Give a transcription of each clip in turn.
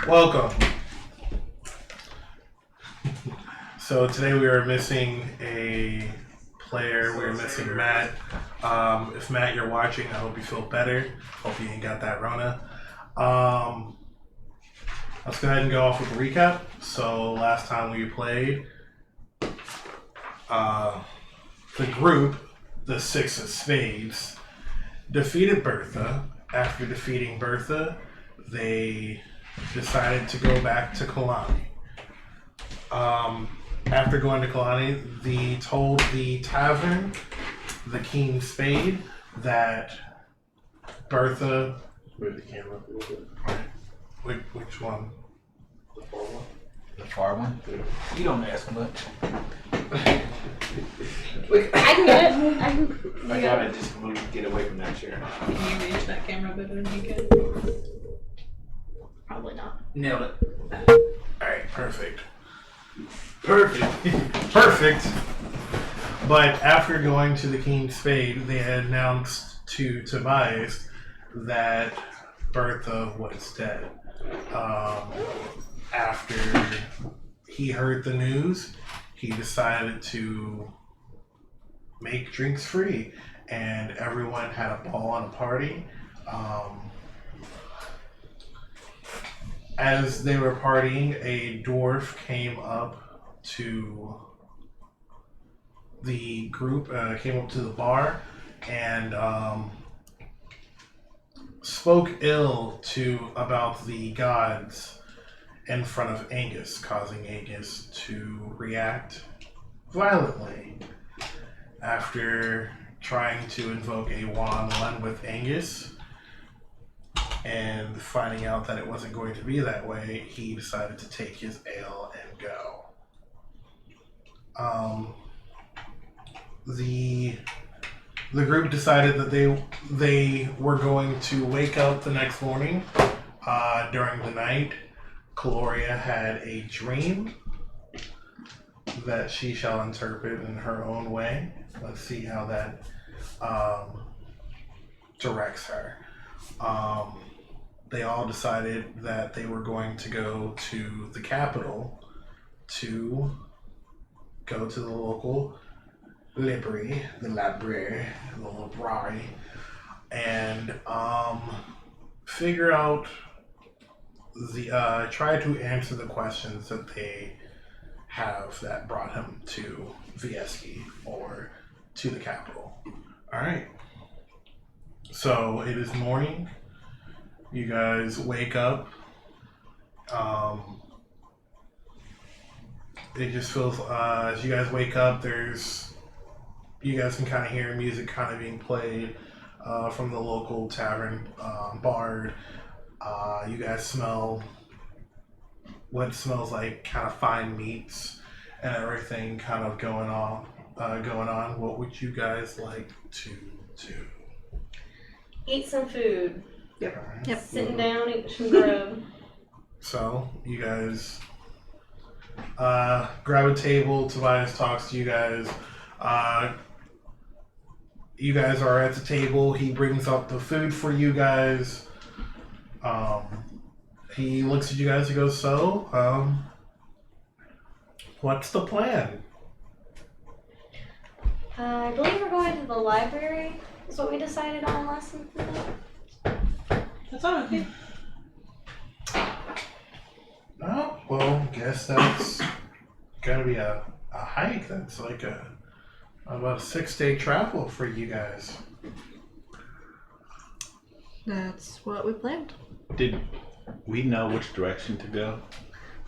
Welcome. So today we are missing a player. We are missing Matt. If Matt, you're watching, I hope you feel better. Hope you ain't got that Rona. Let's go ahead and go off with a recap. So last time we played, the group, the Six of Spades, defeated Bertha. After defeating Bertha, they decided to go back to Kalani. After going to Kalani, they told the tavern, the King Spade, that Bertha... Move the camera up a little bit. Which one? The far one. The far one? Yeah. You don't ask much. I can get it. I gotta just move, get away from that chair. Can you reach that camera better than you can? Probably not. Nailed it. Alright, perfect. Perfect. But after going to the King Spade, they had announced to Tobias that Bertha was dead. After he heard the news, he decided to make drinks free, and everyone had a ball and a party. As they were partying, a dwarf came up to the group, came up to the bar, and spoke ill about the gods in front of Angus, causing Angus to react violently. After trying to invoke a one-on-one with Angus and finding out that it wasn't going to be that way, he decided to take his ale and go. The group decided that they were going to wake up the next morning. During the night, Cuilorea had a dream that she shall interpret in her own way. Let's see how that directs her. They all decided that they were going to go to the capital to go to the local library, and figure out try to answer the questions that they have that brought him to Vieski or to the capital. All right. So it is morning. You guys wake up. It just feels as you guys wake up, you guys can kind of hear music kind of being played from the local tavern bar. You guys smell what smells like kind of fine meats and everything kind of going on. What would you guys like to do? Eat some food. Yep. Sitting down, eat some grub. So you guys grab a table. Tobias talks to you guys. You guys are at the table. He brings up the food for you guys. He looks at you guys and goes, "So, what's the plan?" I believe we're going to the library. Is what we decided on last month. That's all okay. Oh, well, guess that's gotta be a hike. That's like about a 6-day travel for you guys. That's what we planned. Did we know which direction to go?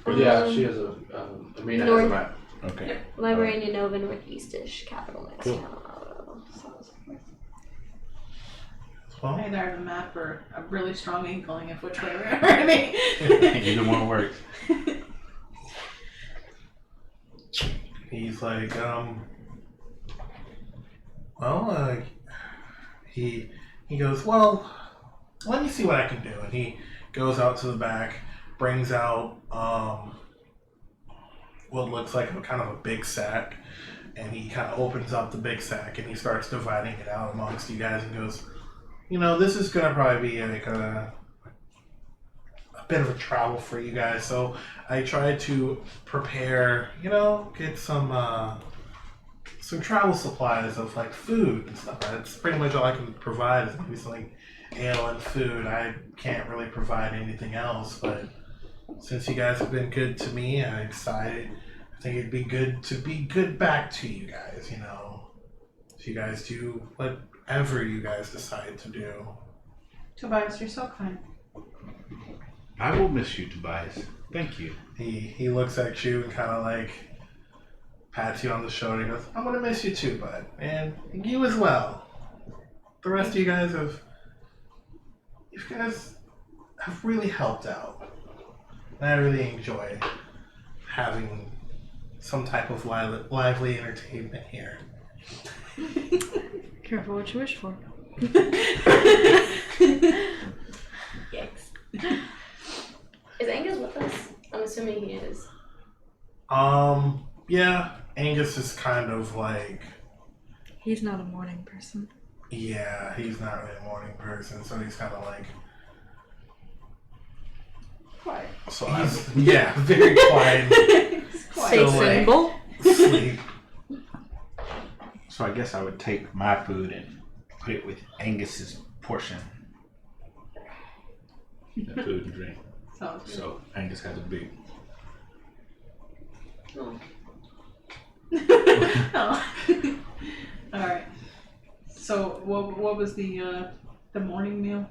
Yeah, she has a Imina has a map. Okay. Yep. Library in Nova, northeast-ish, capital next Cool. town. Well, Either have a map or a really strong inkling of which way we're going. Either one works. he's like, he goes, "Well, let me see what I can do." And he goes out to the back, brings out what looks like a kind of a big sack, and he kind of opens up the big sack and he starts dividing it out amongst you guys and goes, "You know, this is gonna probably be like a bit of a travel for you guys, so I tried to prepare, get some travel supplies of like food and stuff. That's pretty much all I can provide is maybe some like ale and food. I can't really provide anything else, but since you guys have been good to me, I decided I think it'd be good to be good back to you guys, If you guys do whatever you guys decide to do. Tobias, you're so kind. I will miss you, Tobias. Thank you. He looks at you and kind of like pats you on the shoulder and goes, I'm going to miss you too, bud. And you as well. The rest of you guys have really helped out. And I really enjoy having some type of lively entertainment here. Careful what you wish for. Yikes. Is Angus with us? I'm assuming he is. Yeah, Angus is kind of like... He's not a morning person. Yeah, he's not really a morning person, so he's kind of like... Quiet. So yeah, very quiet. Stay simple. Sleep. So I guess I would take my food and put it with Angus's portion. The food and drink. Sounds good. So Angus has a big. Oh. Oh. All right. So what was the morning meal?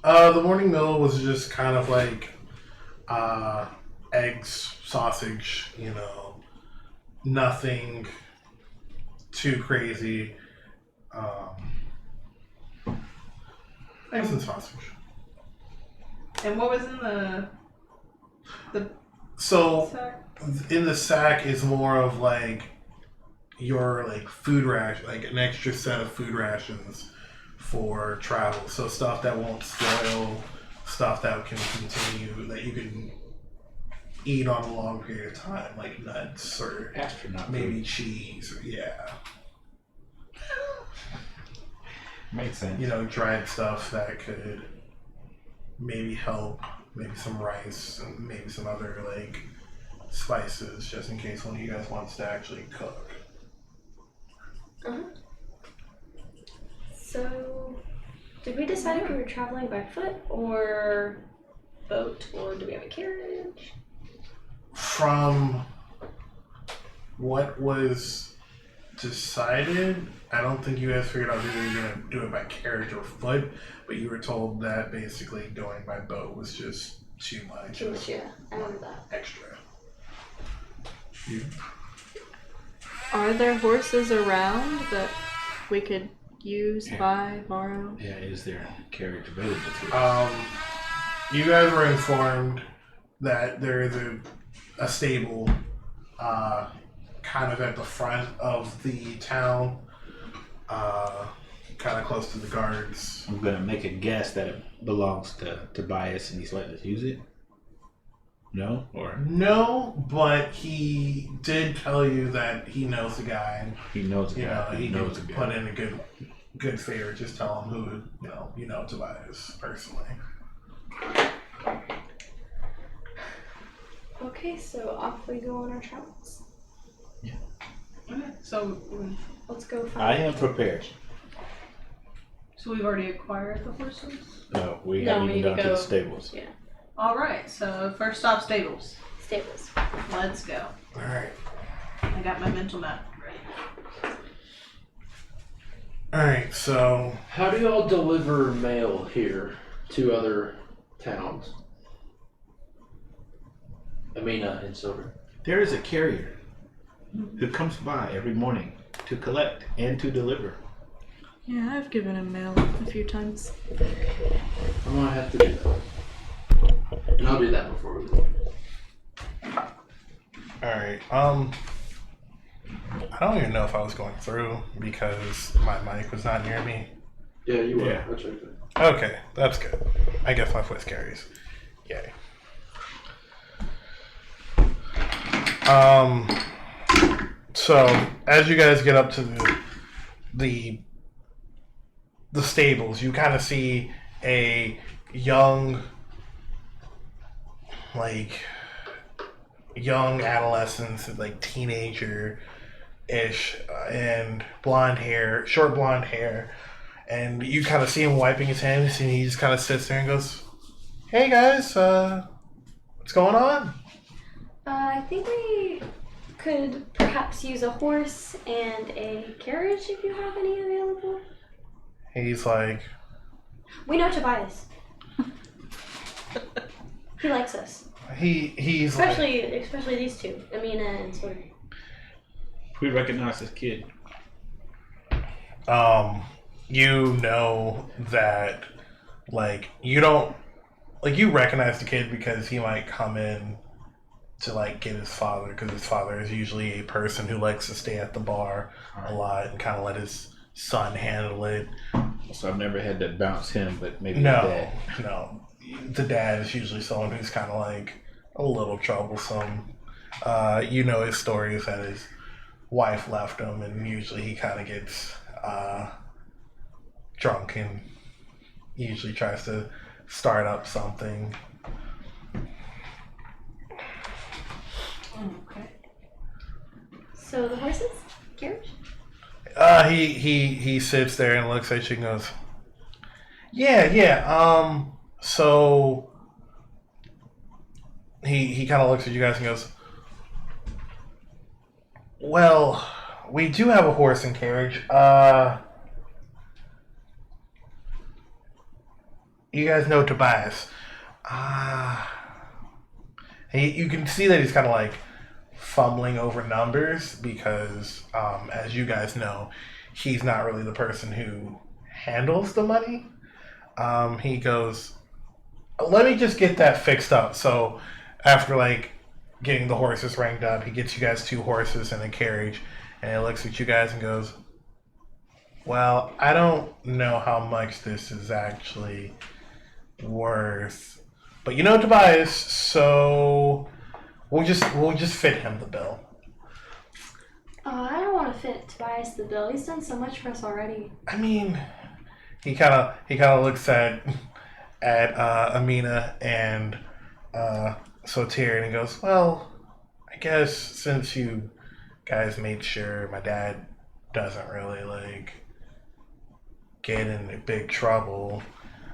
The morning meal was just kind of like eggs, sausage, nothing too crazy. Eggs and sausage. And what was in the So sack? in the sack is more of like your like food ration, like an extra set of food rations for travel. So stuff that won't spoil, stuff that can continue, that you can eat on a long period of time, like nuts or Astronaut maybe food. cheese. Or, yeah, Makes sense. dried stuff that could maybe help. Maybe some rice and maybe some other like spices, just in case one of you guys wants to actually cook. Uh-huh. So, did we decide if we were traveling by foot or boat, or do we have a carriage? From what was decided, I don't think you guys figured out whether you were going to do it by carriage or foot, but you were told that basically going by boat was just too much. Too much, yeah. I remember that. Extra. Are there horses around that we could use, buy, borrow? Yeah, is there a carriage available to us? You guys were informed that there is a stable kind of at the front of the town, kind of close to the guards. I'm gonna make a guess that it belongs to Tobias and he's letting us use it. No? Or No, but he did tell you that he knows the guy. he knows the guy. He knows can the put guy. in a good favor. Just tell him who you know Tobias personally. Okay, so off we go on our travels. Okay, so Let's go find. I am prepared. we've already acquired the horses. No, we No, haven't we even need to gone to go. the stables. Yeah, All right. So first stop, stables. stables. Let's go. All right. I got my mental map ready. All right. So How do y'all deliver mail here to other towns? Imina and Soter. There is a carrier who comes by every morning to collect and to deliver. Yeah, I've given him mail a few times. I'm gonna have to do that. And I'll do that before we leave. all right. I don't even know if I was going through because my mic was not near me. Yeah, you will. Yeah. I checked it. Okay, that's good. I guess my voice carries. Yay. So as you guys get up to the stables, you kind of see a young like young adolescence, like teenager ish, and blonde hair, short blonde hair. And you kind of see him wiping his hands, and he just kind of sits there and goes, "Hey guys, what's going on?" I think we could perhaps use a horse and a carriage if you have any available. He's like, We know Tobias. He likes us. he's like, Especially these two, Imina and Soter. We recognize this kid. you know that, like, you don't, like, you recognize the kid because he might come in to, like, get his father, because his father is usually a person who likes to stay at the bar a lot and kind of let his son handle it. So I've never had to bounce him, but maybe No, his dad. no. The dad is usually someone who's kind of, like, a little troublesome. You know his story is that his wife left him, and usually he kind of gets drunk and usually tries to start up something. Okay. So the horses? Carriage? He sits there and looks at you and goes, yeah, so he kind of looks at you guys and goes, well, we do have a horse and carriage. You guys know Tobias. You can see that he's kind of like fumbling over numbers because, as you guys know, he's not really the person who handles the money. He goes, let me just get that fixed up. So after, like, getting the horses ranked up, he gets you guys 2 horses and a carriage, and he looks at you guys and goes, well, I don't know how much this is actually worth, but you know Tobias, so we'll just fit him the bill. I don't want to fit Tobias the bill. He's done so much for us already. I mean, he kind of looks at Imina and Soter, and he goes, well, I guess since you guys made sure my dad doesn't really, like, get in big trouble,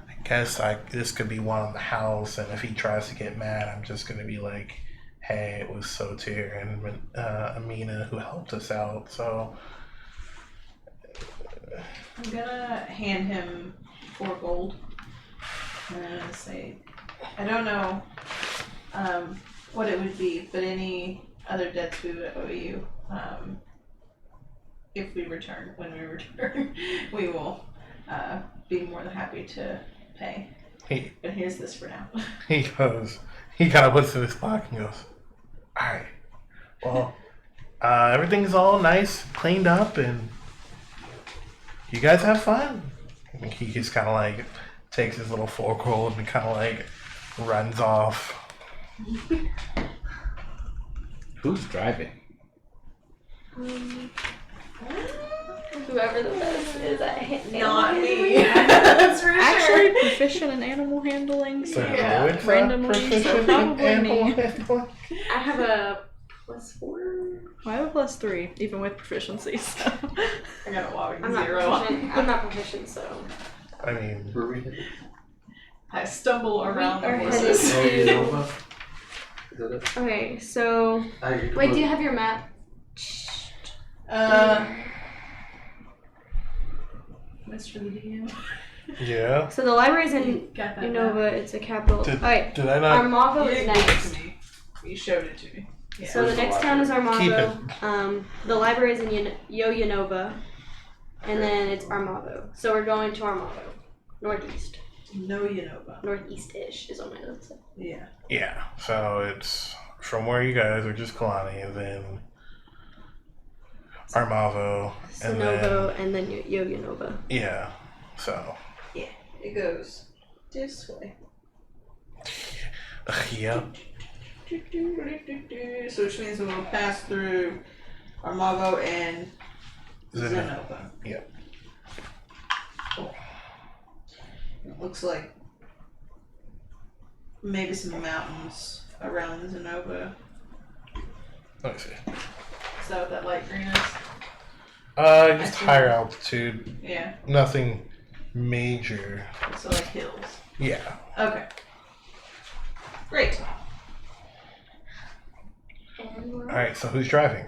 I guess this could be one on the house, and if he tries to get mad, I'm just gonna be like, hey, it was Soter and Imina who helped us out, so I'm gonna hand him 4 gold. And say, I don't know what it would be, but any other debts we would owe you, if we return, when we return, we will be more than happy to pay. But here's this for now. he kind of puts it in his pocket and goes, alright, well, everything's all nice, cleaned up, and you guys have fun. And he just kind of like takes his little 4 gold and kind of like runs off. Who's driving? Whoever the best is at handling. Not me. That's for Actually, sure. proficient in animal handling, so So it's not randomly, so proficient in probably animal me. handling. I have a +4. I have a +3, even with proficiency, so. I got a whopping I'm not 0. proficient. I'm not proficient, so. I mean, Were we headed? I stumble around We the are horses. headed Oh, Nova? Is that it? Okay, so wait, do you have your map? What's for the DM? yeah. So the library's in Got that Unova. It's a capital. Did Alright, I not Armavo You is didn't give it next. to me. You showed it to me. Yeah. So the Where's the next town is Keep Armavo. The library's in Yoyanova, and then it's Armavo. So we're going to Armavo, northeast, No, you know about. northeast-ish is on my notes. Yeah. Yeah, so it's from where you guys, which is Kalani, and then Armavo, and Sonovo, and then Yoyanova. yeah, so Yeah. It goes this way. yep. So which means we'll pass through Armavo and Zenova. Yep. Cool. It looks like maybe some mountains around the Zenova. Let me see. Is that what that light green is? Just higher altitude. Yeah. Nothing major. So like hills. Yeah. Okay. Great. And we're Alright, so who's driving?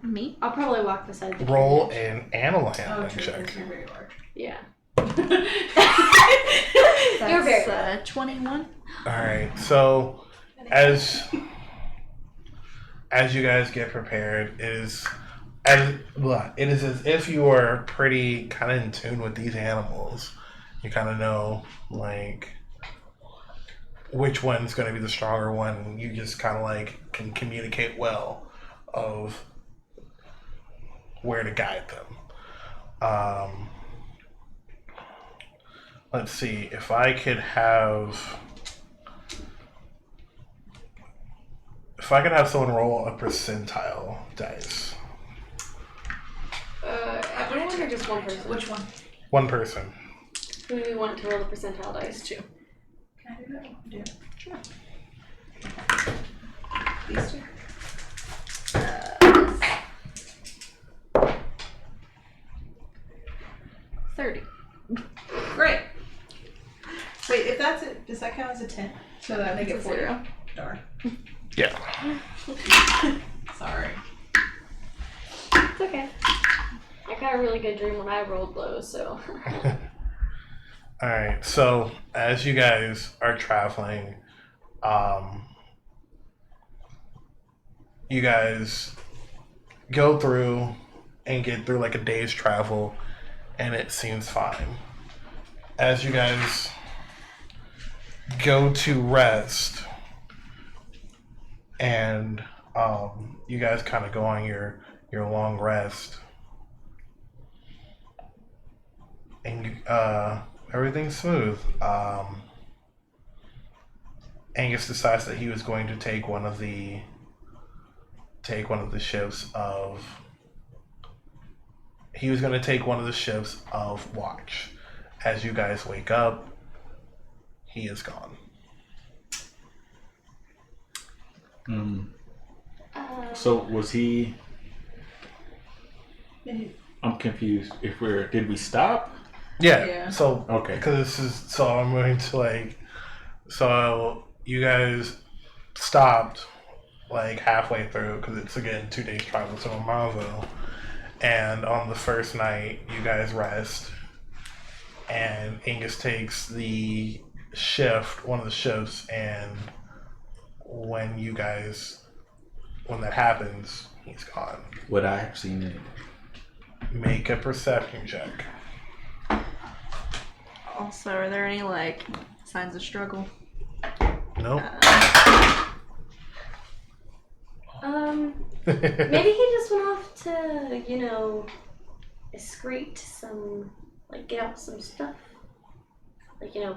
Me? I'll probably walk beside the Roll carriage. an animal Oh, handling true. check. Because you're very large. Yeah. That's, You're very 21. Alright, so as you guys get prepared, it is as if you are pretty kind of in tune with these animals. You kind of know like which one's going to be the stronger one. You just kind of like can communicate well of where to guide them. Let's see if I could have someone roll a percentile dice. Everyone or just one person? Which one? One person. Who do we want to roll the percentile dice to? Can I do that? Yeah. Sure. These two. 30. Great. Wait, if that's it, does that count as a 10? So that I make it It's a 40. 0. Darn. Yeah. Sorry. It's okay. I got a really good dream when I rolled low, so. Alright, so as you guys are traveling, you guys go through and get through like a day's travel, and it seems fine. As you guys go to rest, and you guys kind of go on your long rest, and everything's smooth. Angus decides that he was going to take one of the shifts of watch. As you guys wake up, he is gone. So was he? I'm confused. Did we stop? Yeah. So Okay. because I'm going to so you guys stopped like halfway through because it's again 2 days travel to Marvel, and on the first night you guys rest, and Angus takes one of the shifts, and when that happens, he's gone. Would I have seen it? Make a perception check. Also, are there any signs of struggle? Nope. Maybe he just went off to, excrete some, get out some stuff.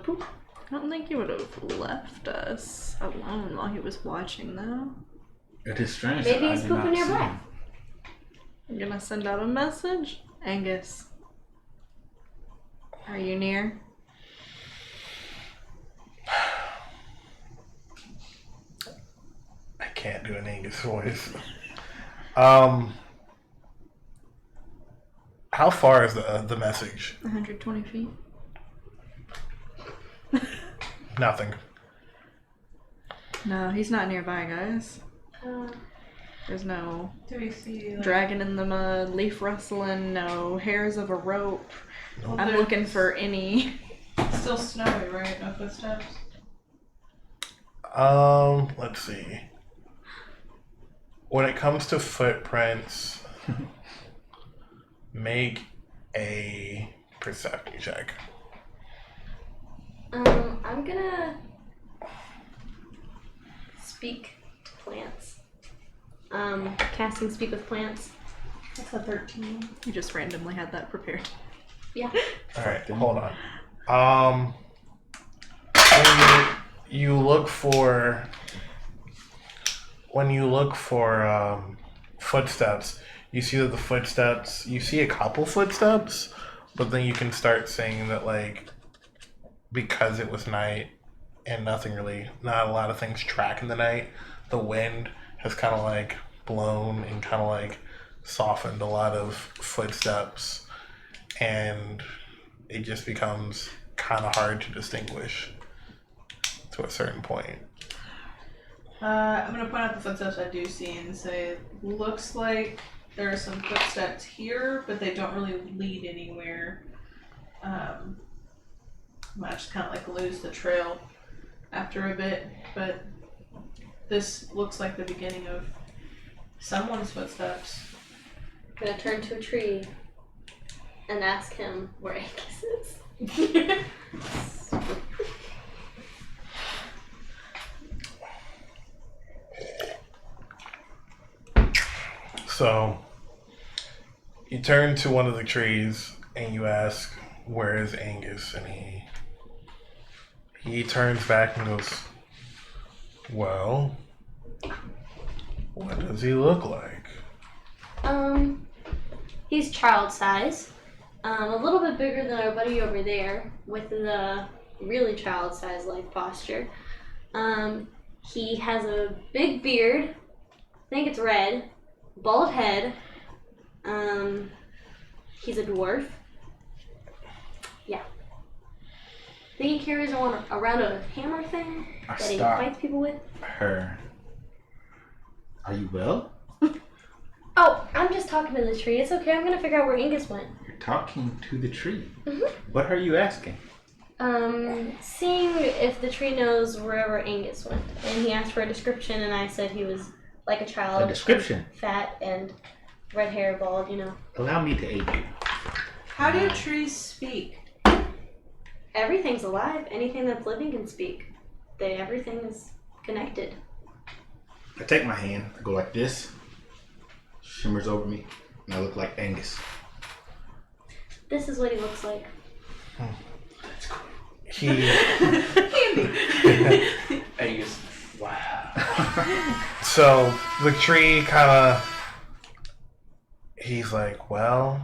Poop. I don't think he would have left us alone while he was watching, though. It is strange. Maybe that I he's did pooping not see nearby. him. I'm gonna send out a message. Angus, are you near? I can't do an Angus voice. How far is the message? 120 feet. Nothing. No, he's not nearby, guys. Uh, There's no Do we see dragon in the mud, leaf rustling, no hairs of a rope. Nope. I'm looking for any. still snowy, right? No footsteps? Let's see. When it comes to footprints, make a perception check. I'm gonna speak to plants. Casting speak with plants. That's a 13. You just randomly had that prepared. Yeah. All right, hold on. When you look for footsteps, you see that you see a couple footsteps, but then you can start saying that because it was night, and not a lot of things track in the night. The wind has kind of like blown and kind of like softened a lot of footsteps, and it just becomes kind of hard to distinguish to a certain point. I'm gonna point out the footsteps I do see and say, looks like there are some footsteps here, but they don't really lead anywhere. Might just kind of like lose the trail after a bit, but this looks like the beginning of someone's footsteps. I'm gonna turn to a tree and ask him where Angus is. So you turn to one of the trees and you ask, "Where is Angus?" And he turns back and goes, "Well, what does he look like?" He's child size. A little bit bigger than our buddy over there with the really child size like posture. He has a big beard. I think it's red. Bald head. He's a dwarf. Yeah. I think he carries around a hammer thing that he fights people with. Her. Are you well? Oh, I'm just talking to the tree. It's okay. I'm gonna figure out where Angus went. You're talking to the tree. Mm-hmm. What are you asking? Seeing if the tree knows wherever Angus went. And he asked for a description, and I said he was like a child. A description? Fat and red hair, bald, you know. Allow me to aid you. How do trees speak? Everything's alive. Anything that's living can speak. Everything is connected. I take my hand, I go like this, shimmers over me, and I look like Angus. This is what he looks like. That's cool. Angus. Wow. So the tree kind of, he's like, "Well,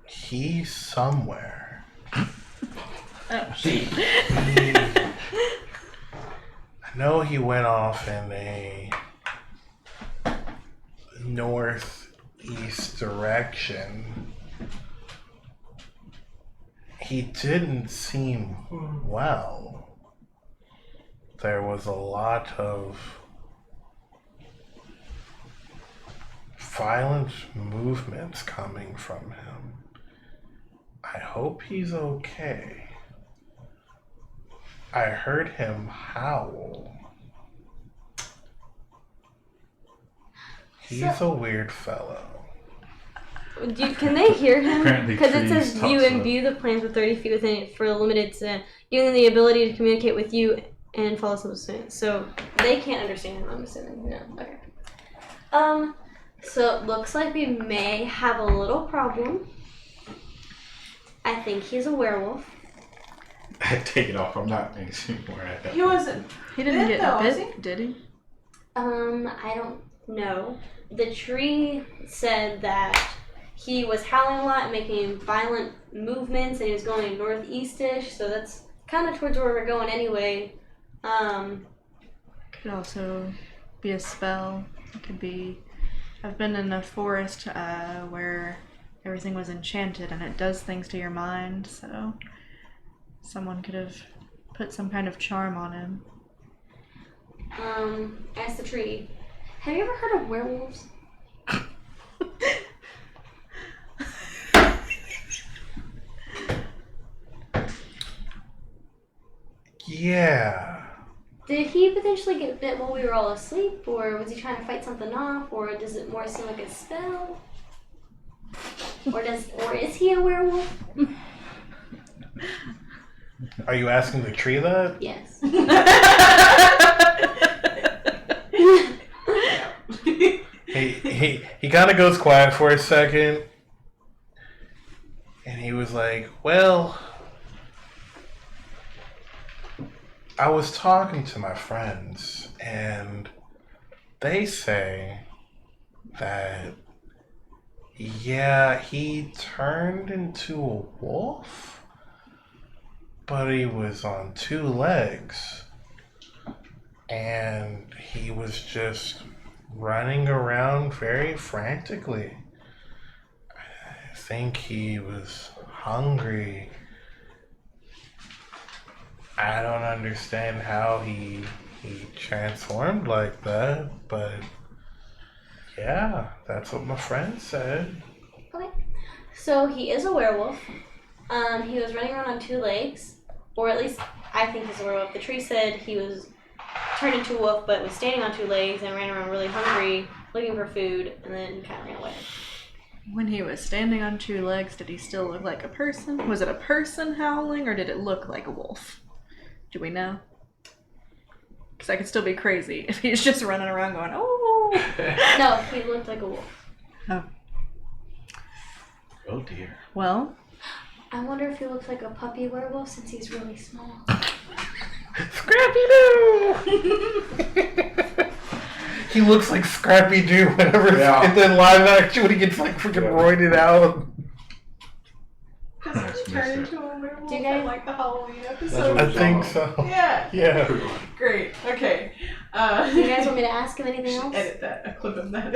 he's somewhere." See. I know he went off in a northeast direction. He didn't seem well. There was a lot of violent movements coming from him. I hope he's okay. I heard him howl. He's a weird fellow. Can they hear him? Apparently Because it trees says talk you slow. imbue the plants with 30 feet within it for a limited to giving them the ability to communicate with you and follow some swimming. So they can't understand him, I'm assuming. No. Okay. So it looks like we may have a little problem. I think he's a werewolf. I take it off. I'm not Angus anymore at that He wasn't. He didn't Bit get though, was bit, did he? I don't know. The tree said that he was howling a lot and making violent movements, and he was going northeast-ish, so that's kind of towards where we're going anyway. Could also be a spell. It could be. I've been in a forest where everything was enchanted and it does things to your mind, so someone could have put some kind of charm on him. Ask the tree. Have you ever heard of werewolves? Yeah. Did he potentially get bit while we were all asleep, or was he trying to fight something off, or does it more seem like a spell? Or is he a werewolf? Are you asking the tree that? Yes. He kind of goes quiet for a second, and he was like, "Well, I was talking to my friends, and they say that, yeah, he turned into a wolf, but he was on 2 legs. And he was just running around very frantically. I think he was hungry. I don't understand how he transformed like that, but yeah, that's what my friend said. Okay. So he is a werewolf. He was running around on 2 legs, or at least I think he's a werewolf. The tree said he was turned into a wolf, but was standing on 2 legs and ran around really hungry, looking for food, and then kind of ran away. When he was standing on 2 legs, did he still look like a person? Was it a person howling, or did it look like a wolf? Do we know? Because I could still be crazy if he's just running around going, oh! No, he looked like a wolf. Oh. Oh dear. Well, I wonder if he looks like a puppy werewolf since he's really small. Scrappy-Doo! He looks like Scrappy-Doo whenever and then live action when he gets like freaking roided out. Does he turn into a werewolf Do you guys- in like the Halloween That's episode? what I think so. Yeah. Yeah. Great. Okay. Do you guys want me to ask him anything should else? edit that. A clip of that.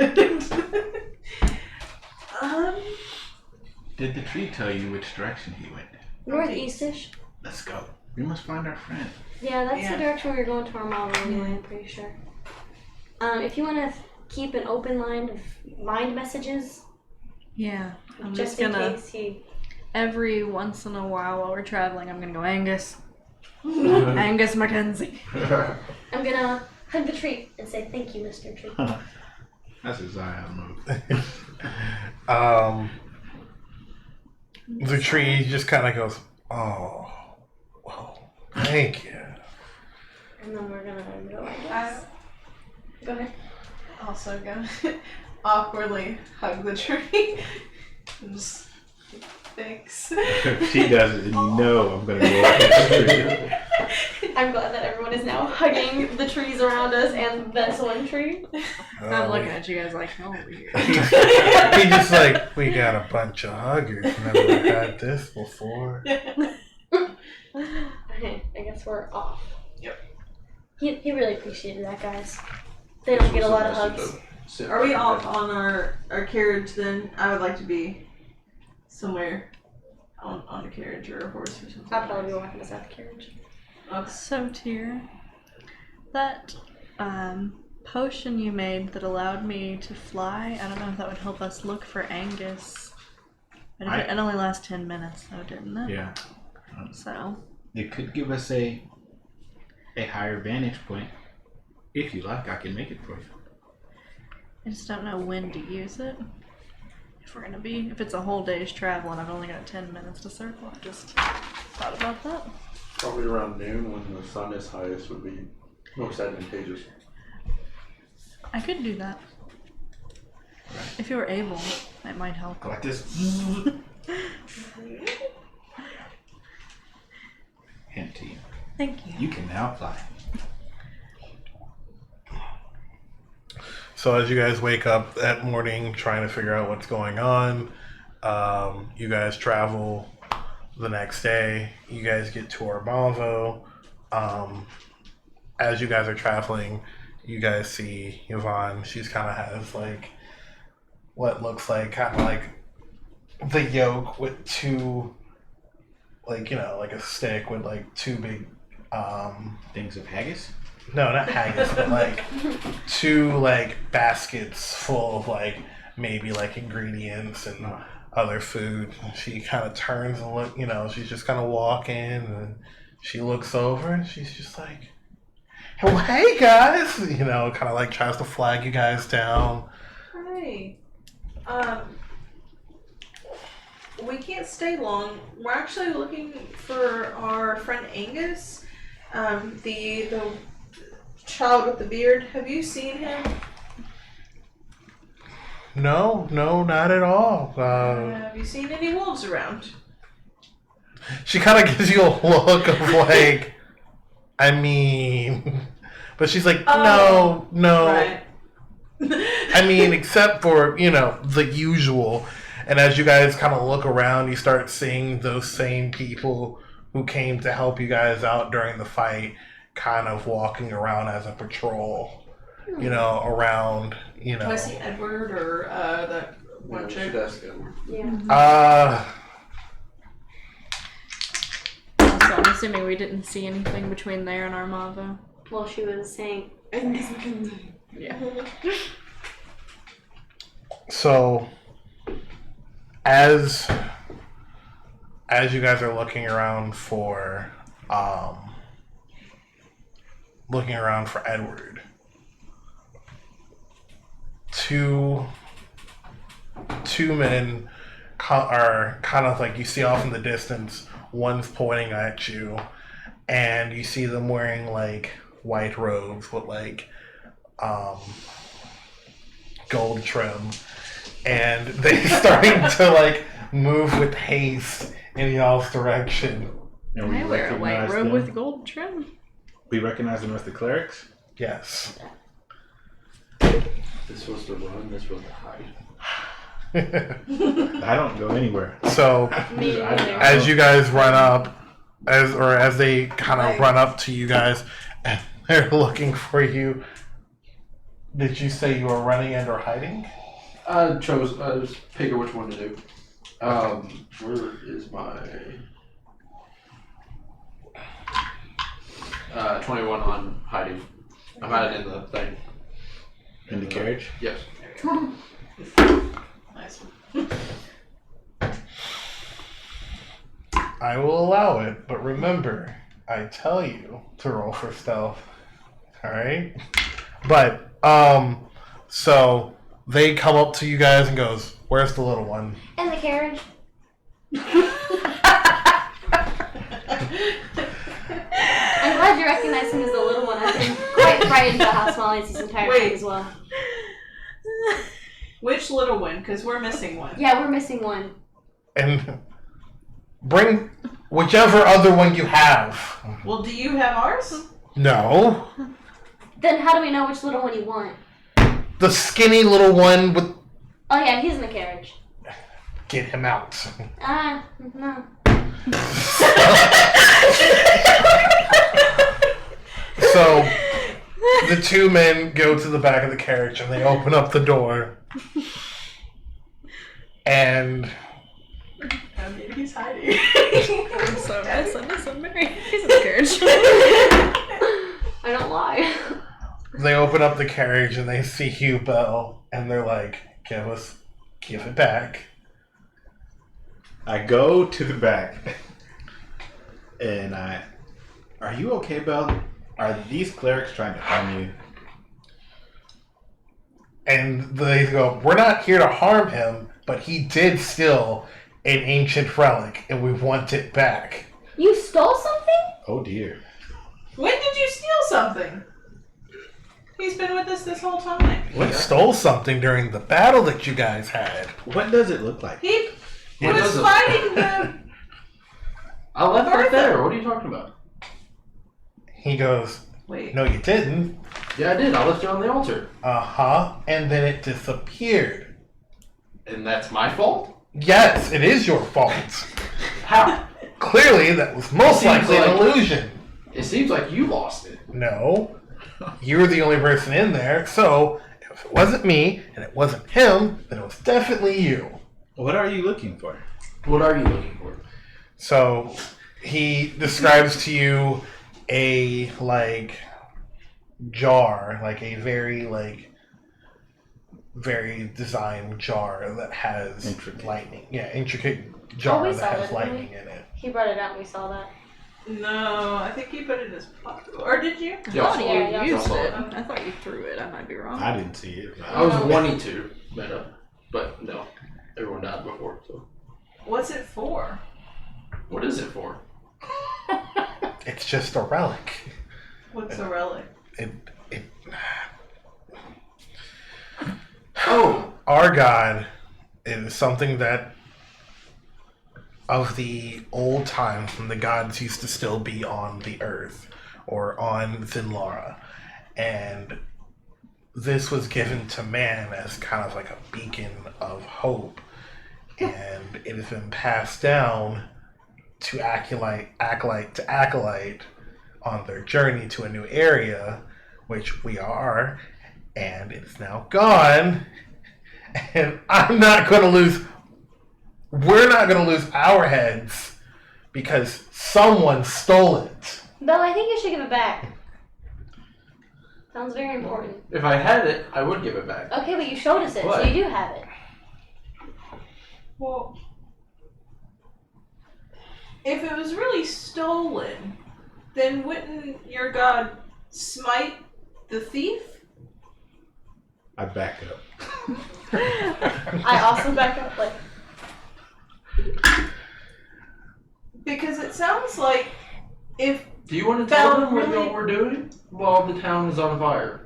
Did the tree tell you which direction he went? Northeast-ish. Let's go. We must find our friend. Yeah, that's Yeah. the direction we were going to our mall anyway, I'm pretty sure. If you want to keep an open line of mind messages, yeah. I'm just just in gonna, case he... every once in a while we're traveling, I'm gonna go, Angus. Angus Mackenzie. I'm gonna hug the tree and say, thank you, Mr. Tree. That's a Zion move. The tree just kind of goes, oh, well, thank you. And then we're gonna go, I guess. Go ahead. Also gonna awkwardly hug the tree. And just thanks. If she does it, then you know I'm gonna go up the tree. I'm glad that everyone is now hugging the trees around us and this one tree. I'm looking at you guys like, oh, weird. He just like, we got a bunch of huggers. Never had this before. Okay, I guess we're off. Yep. He really appreciated that, guys. They don't get a lot of hugs. Are we off on our carriage then? I would like to be somewhere on a carriage or a horse or something. I'll probably be walking us out the carriage. Okay. Soter, that potion you made that allowed me to fly, I don't know if that would help us look for Angus. But it only lasts 10 minutes though, didn't it? Yeah. So. It could give us a higher vantage point. If you like, I can make it for you. I just don't know when to use it. If it's a whole day's travel and I've only got 10 minutes to circle, I just thought about that. Probably around noon when the sun is highest would be most advantageous. I could do that. If you were able, it might help. Go like this. Hint to you. Thank you. You can now fly. So as you guys wake up that morning trying to figure out what's going on, you guys travel the next day. You guys get to Arbavo. As you guys are traveling, you guys see Yvonne. She's kind of has like what looks like kind of like the yoke with 2, like, you know, like a stick with like 2 big Things of haggis? no, not haggis, but like 2 like baskets full of like maybe like ingredients and other food. She kind of turns and look, you know, she's just kind of walking and she looks over and she's just like, well, hey guys, you know, kind of like tries to flag you guys down. Hi. We can't stay long. We're actually looking for our friend Angus, the child with the beard. Have you seen him? No, not at all. Have you seen any wolves around? She kind of gives you a look of like, I mean, but she's like, no. Right. I mean, except for, you know, the usual. And as you guys kind of look around, you start seeing those same people who came to help you guys out during the fight, kind of walking around as a patrol, around, Do I see Edward or that one chick? Yeah. So I'm assuming we didn't see anything between there and Armava. Well, she was saying. Yeah. So, as you guys are looking around for Edward, two men are kind of like, you see off in the distance, one's pointing at you, and you see them wearing like white robes with like gold trim, and they starting to like move with haste in y'all's direction. And I wear a white recognize robe them? with gold trim. We recognize them as the clerics? Yes. This was to run, this was to hide. I don't go anywhere. So Me neither. as you guys run up, as they kind of run up to you guys, and they're looking for you. Did you say you were running and or hiding? I was figure which one to do. Where is my 21 on hiding. I'm hiding in the thing. In the carriage? Yes. Nice one. I will allow it, but remember, I tell you to roll for stealth. Alright? But, so they come up to you guys and goes, "Where's the little one?" In the carriage. I'm glad you recognize him as the little one. I've been quite frightened about House Molly's this entire time as well. Which little one? Because we're missing one. Yeah, we're missing one. And bring whichever other one you have. Well, do you have ours? No. Then how do we know which little one you want? The skinny little one with... Oh yeah, he's in the carriage. Get him out. No. So, the two men go to the back of the carriage and they open up the door. And I mean, he's hiding. I'm so Mary. He's in the carriage. I don't lie. they open up the carriage and they see you, Bhel, and they're like, give it back. I go to the back and are you okay, Bhel? Are these clerics trying to harm you? And they go, "We're not here to harm him, but he did steal an ancient relic and we want it back." You stole something? Oh dear. When did you steal something? He's been with us this whole time. We stole something during the battle that you guys had. What does it look like? He What was does it- fighting the... I left right there. What are you talking about? He goes, Wait. "No, you didn't." Yeah, I did. I left it on the altar. Uh-huh. And then it disappeared. And that's my fault? Yes, it is your fault. How? Clearly, that was most Seems likely an like- illusion. It seems like you lost it. No. You were the only person in there, so if it wasn't me and it wasn't him, then it was definitely you. What are you looking for? What are you looking for? So he describes to you a jar, like a very designed jar that has Intricate. lightning. Yeah, intricate jar we that saw has that, didn't lightning we? in it. He brought it out and we saw that. No, I think you put it in his pocket. Or did you? Y'all Oh, saw yeah, it. you Y'all used saw it. I thought you threw it. I might be wrong. I didn't see it. I was wanting to, but no. Everyone died before, so. What's it for? What is it for? It's just a relic. What's a relic? It Oh! Our God is something that of the old times when the gods used to still be on the earth or on Zinlara. And this was given to man as kind of like a beacon of hope. And it has been passed down to acolyte to acolyte on their journey to a new area, which we are, and it's now gone. And I'm not going to lose. We're not going to lose our heads because someone stole it. Belle, I think you should give it back. Sounds very important. If I had it, I would give it back. Okay, but you showed us it, What? so you do have it. Well, if it was really stolen, then wouldn't your god smite the thief? I back up. I also back up, like, Because it sounds like if Do you want to tell Belle them what really- we're doing while the town is on fire?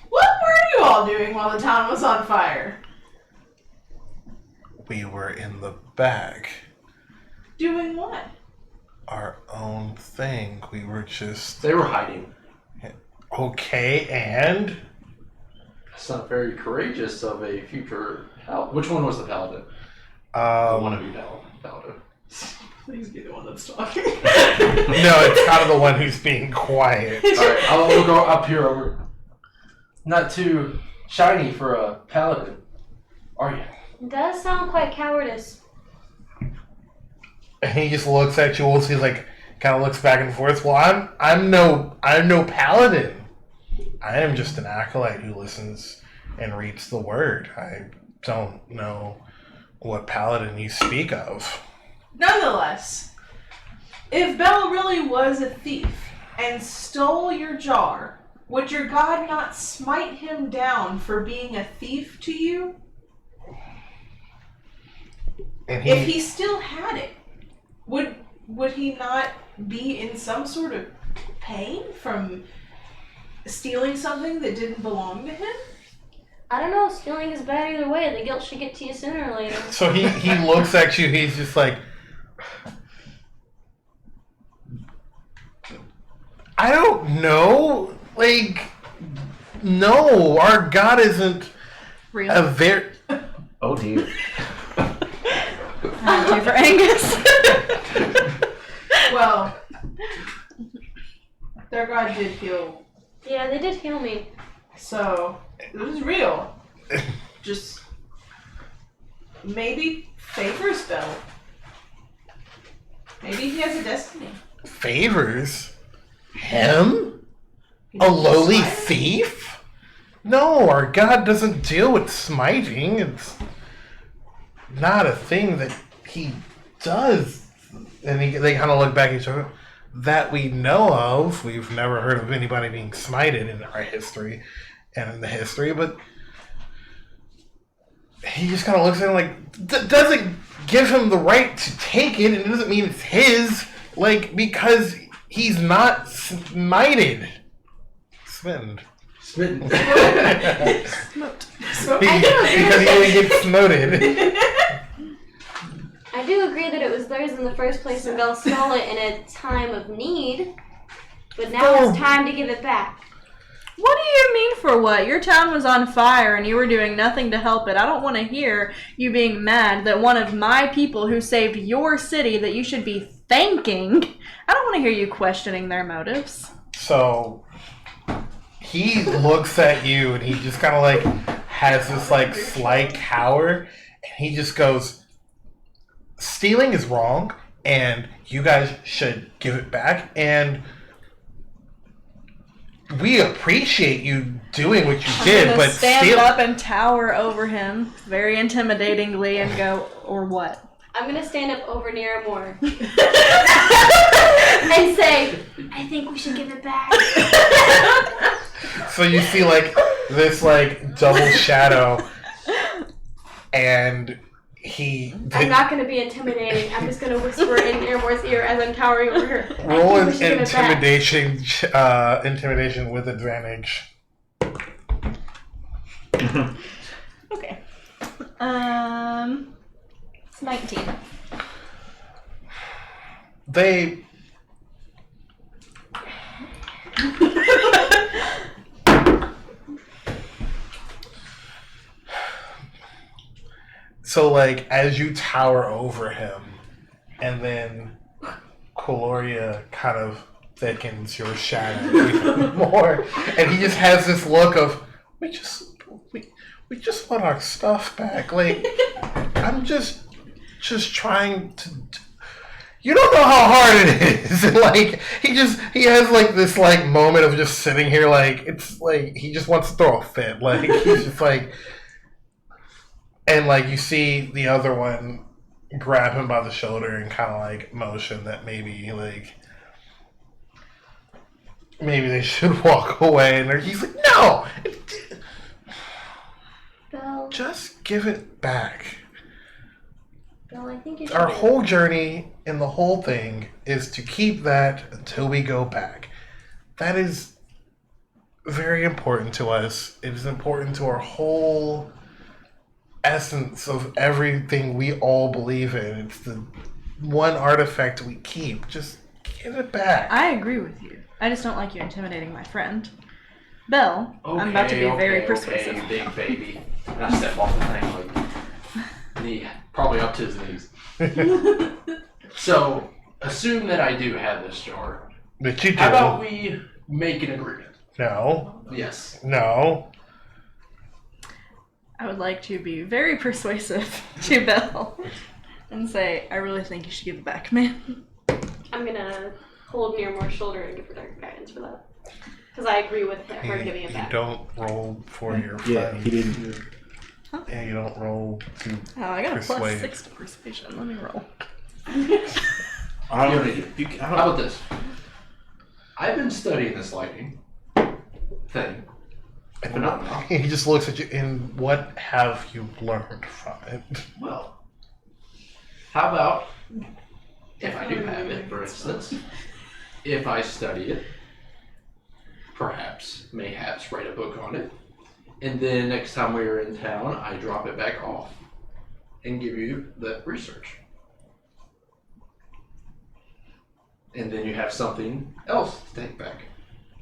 what were you all doing while the town was on fire? We were in the bag. Doing what? Our own thing. We were just They were hiding. okay, and That's not very courageous of a future paladin. Which one was the paladin? The one of you paladin. Please be the one that's talking. no, it's kind of the one who's being quiet. Alright, we'll go up here over. Not too shiny for a paladin, are you? it does sound quite cowardice. And he just looks at you. He's like, kind of looks back and forth. Well, I'm no paladin. I am just an acolyte who listens and reads the word. I don't know what paladin you speak of. Nonetheless, if Belle really was a thief and stole your jar, would your god not smite him down for being a thief to you? And If he still had it, would he not be in some sort of pain from stealing something that didn't belong to him? I don't know, stealing is bad either way. The guilt should get to you sooner or later. So he looks at you. He's just like, I don't know. Like, no, our god isn't Real. a very. Oh dear. Thank you for Angus. Well, their god did heal, Yeah, they did heal me. so it was real. Just maybe favors Belle. Maybe he has a destiny. Favors him? A lowly Smite? thief? No, our god doesn't deal with smiting. It's not a thing that he does. And they kind of look back at each other. That we know of. We've never heard of anybody being smited in our history and in the history, but he just kind of looks at him like, doesn't give him the right to take it, and it doesn't mean it's his, like, because he's not smited. Smitten. Smitten. Because he only gets smoted. I do agree that it was theirs in the first place and Belle stole it in a time of need. But now it's time to give it back. What do you mean for what? Your town was on fire and you were doing nothing to help it. I don't want to hear you being mad that one of my people who saved your city that you should be thanking. I don't want to hear you questioning their motives. So he looks at you and he just kind of like has this like slight cower, and he just goes, stealing is wrong and you guys should give it back, and we appreciate you doing what you did, I'm but gonna stand steal. up and tower over him very intimidatingly and go, or what? I'm gonna stand up over Niramour and say, I think we should give it back. So you see like this like double shadow, and I'm not gonna be intimidating. I'm just gonna whisper in Niramour's ear as I'm towering over her. I roll think an we should give it back. intimidation with advantage. Okay. It's 19. They so like as you tower over him, and then Cuilorea kind of thickens your shadow even more, and he just has this look of we just want our stuff back. Like I'm just trying to. You don't know how hard it is. And like he has like this like moment of just sitting here like it's like he just wants to throw a fit. Like he's just like, and like you see the other one grab him by the shoulder and kind of like motion that maybe they should walk away. And he's like, no, Bhel, just give it back. Bhel, I think you should Our get it whole back. journey and the whole thing is to keep that until we go back. That is very important to us. It is important to our whole essence of everything we all believe in. It's the one artifact we keep. Just give it back. I agree with you. I just don't like you intimidating my friend. Bhel, I'm about to be very persuasive. Okay, big baby. And I step off the thing like knee, probably up to his knees. So, assume that I do have this jar. But you do. How about we make an agreement? No. Yes. No. I would like to be very persuasive to Bhel and say, I really think you should give it back, man. I'm gonna hold Niramour's shoulder and give her dark guidance for that. Because I agree with her giving it You back. don't roll for your Yeah, friend. he didn't. Yeah, you don't roll to Oh, I got a Persuade. plus 6 to persuasion. Let me roll. I don't You know. You, I How don't, about this? I've been studying this lightning thing. Phenomenon. He just looks at you, and what have you learned from it? Well, how about if I do have it, for instance, if I study it, mayhaps write a book on it, and then next time we are in town, I drop it back off and give you the research. And then you have something else to take back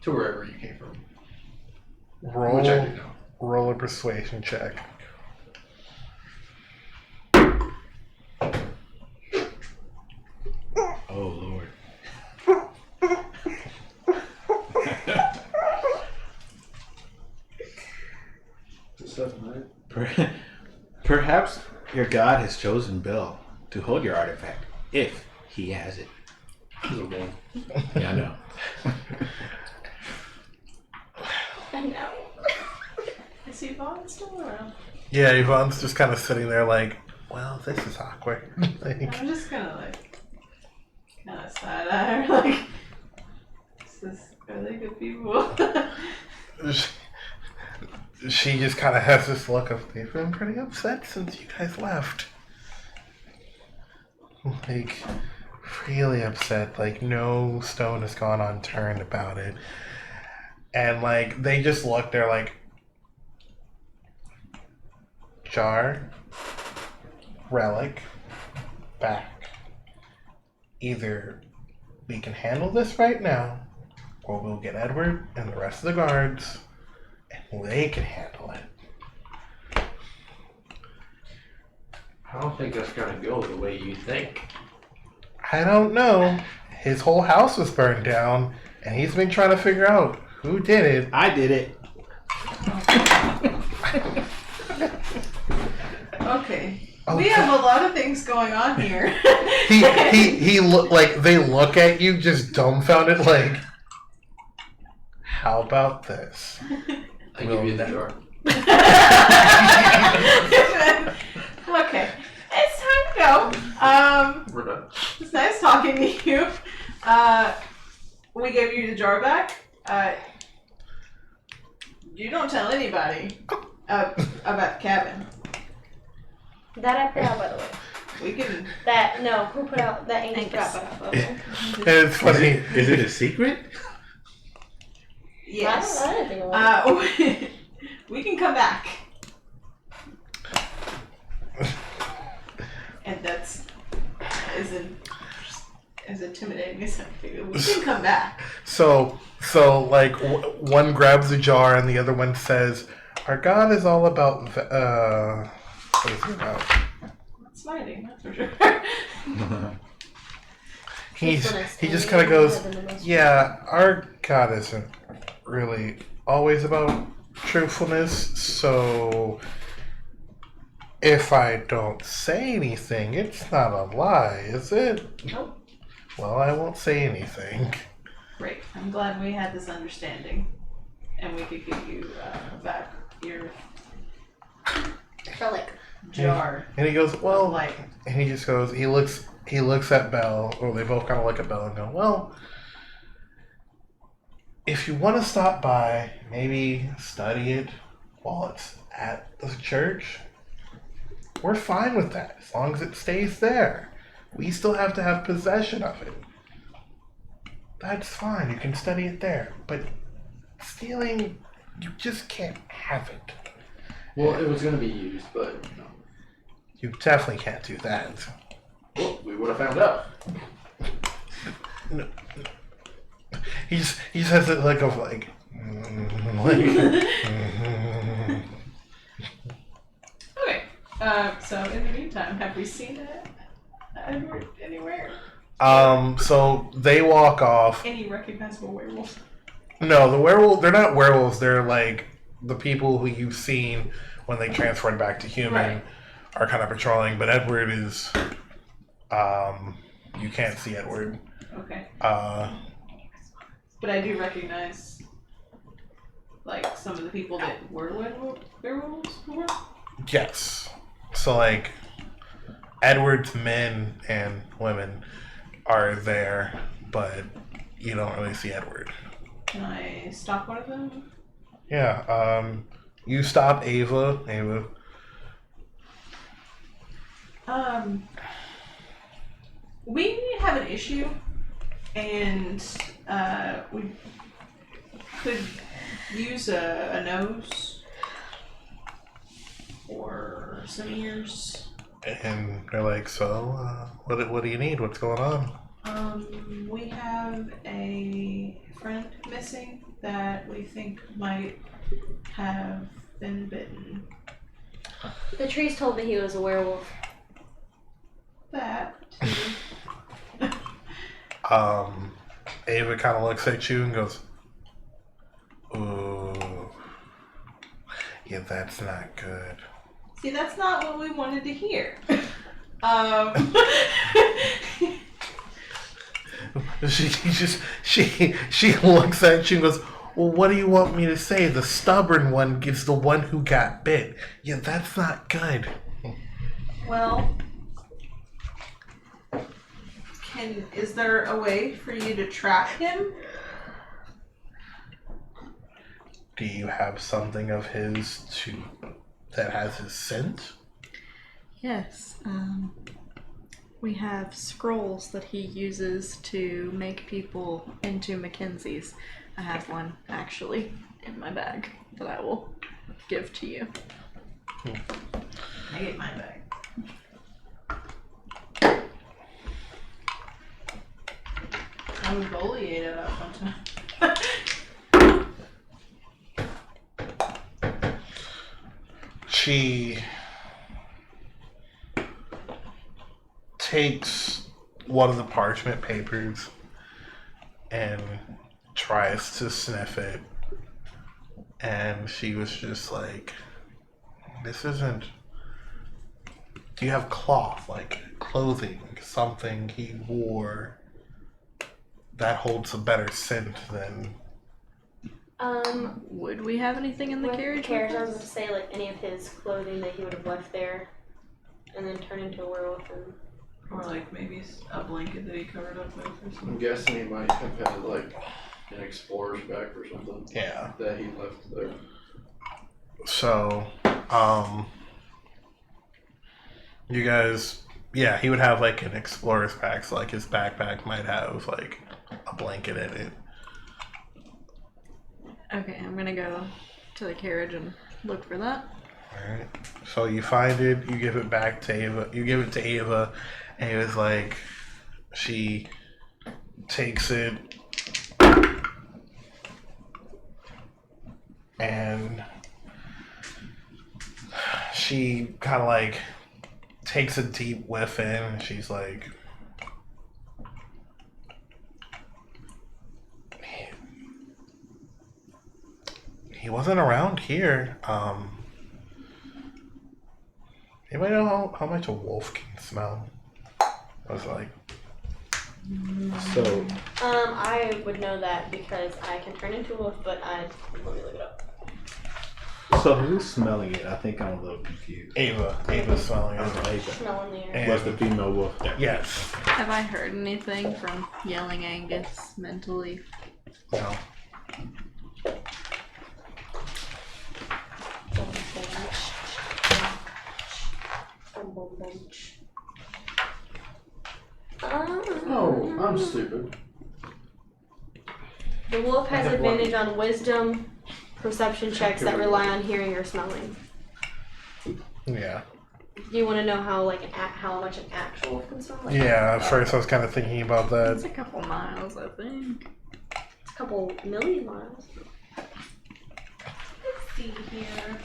to wherever you came from. Which I do know. Roll a persuasion check. oh Lord. Perhaps your god has chosen Bhel to hold your artifact, if he has it. Yeah, I know. I know. Is Yvonne still around? Yeah, Yvonne's just kind of sitting there like, well, this is awkward. Like, I'm just gonna like kind of side eye her, like, are they good people? she just kind of has this look of, they've been pretty upset since you guys left. Like, really upset. Like, no stone has gone unturned about it. And, like, they just look, they're like, jar, relic, back. Either we can handle this right now, or we'll get Edward and the rest of the guards, and they can handle it. I don't think that's gonna go the way you think. I don't know. His whole house was burned down, and he's been trying to figure out who did it. I did it. Okay. Oh, We have a lot of things going on here. he look like they look at you just dumbfounded, like, how about this? I give you the jar. Okay. It's time to go. We're done. It's nice talking to you. We gave you the jar back. You don't tell anybody about the cabin. That I put out, by the way. We can. Who put out that Angus put out, by the way. And it's funny. Is it a secret? Yes. I don't think it was. We can come back. And that's as intimidating as I figured. We can come back. So like one grabs a jar and the other one says, "Our God is all about what is it about?" Smiting, that's for sure. he Truthfulness just to kind of me goes, more than the most- yeah, our God isn't really always about truthfulness, so if I don't say anything, it's not a lie, is it? Nope. Well, I won't say anything. Great. I'm glad we had this understanding, and we could give you back your Relic. jar And he goes, of well, light. and he just goes, he looks at Bhel, or they both kind of look at Bhel and go, well, if you want to stop by, maybe study it while it's at the church, we're fine with that, as long as it stays there. We still have to have possession of it. That's fine, you can study it there, but stealing, you just can't have it. Well, it was going to be used, but You definitely can't do that. well, we would have found out. He says it like like Okay. So in the meantime, have we seen Edward anywhere? So they walk off. Any recognizable werewolves? No, the werewolf, they're not werewolves, they're like the people who you've seen when they transferred back to human Right. are kind of patrolling, but Edward is you can't see Edward. Okay. But I do recognize, like, some of the people that were werewolves before. yes. So like Edward's men and women are there, but you don't really see Edward. Can I stop one of them? Yeah, you stop Ava. We have an issue, and we could use a nose or some ears. And they're like, so, what do you need? What's going on? We have a friend missing that we think might have been bitten. The trees told me he was a werewolf. That. Ava kind of looks at you and goes, ooh, yeah, that's not good. See, that's not what we wanted to hear. She looks at you and goes, well, what do you want me to say? The stubborn one is the one who got bit. Yeah, that's not good. Well, is there a way for you to track him? Do you have something of his that has his scent? Yes. We have scrolls that he uses to make people into Mackenzies. I have one, actually, in my bag that I will give to you. I get my bag. I was bullied at one time. She takes one of the parchment papers and tries to sniff it, and she was just like, this isn't, do you have cloth, like clothing, something he wore that holds a better scent than... Would we have anything in the with carriage? carriage, I with was us? going to say, like, any of his clothing that he would have left there and then turned into a werewolf and... Or like maybe a blanket that he covered up with or I'm something. guessing he might have had like an explorer's bag or something Yeah. that he left there. So, you guys, yeah, he would have like an explorer's pack, so like his backpack might have like a blanket in it. Okay, I'm gonna go to the carriage and look for that. Alright. So you find it, you give it back to Ava, and Ava's like, she takes it and she kind of like takes a deep whiff in, and she's like, He wasn't around here. Anybody know how much a wolf can smell? I was like, So, I would know that because I can turn into a wolf, but let me look it up. so who's smelling it? I think I'm a little confused. Ava. Ava's smelling it. Oh, Ava. Smell in the air. And- Was the female wolf there? Yes. Have I heard anything from yelling Angus mentally? No. Oh, I'm stupid. The wolf has I have one. advantage on wisdom, perception checks that rely on hearing or smelling. Yeah. Do you want to know how how much an actual wolf can smell? Like, Yeah, at first I was kind of thinking about It's that. a couple miles, I think. It's a couple million miles. Let's see here.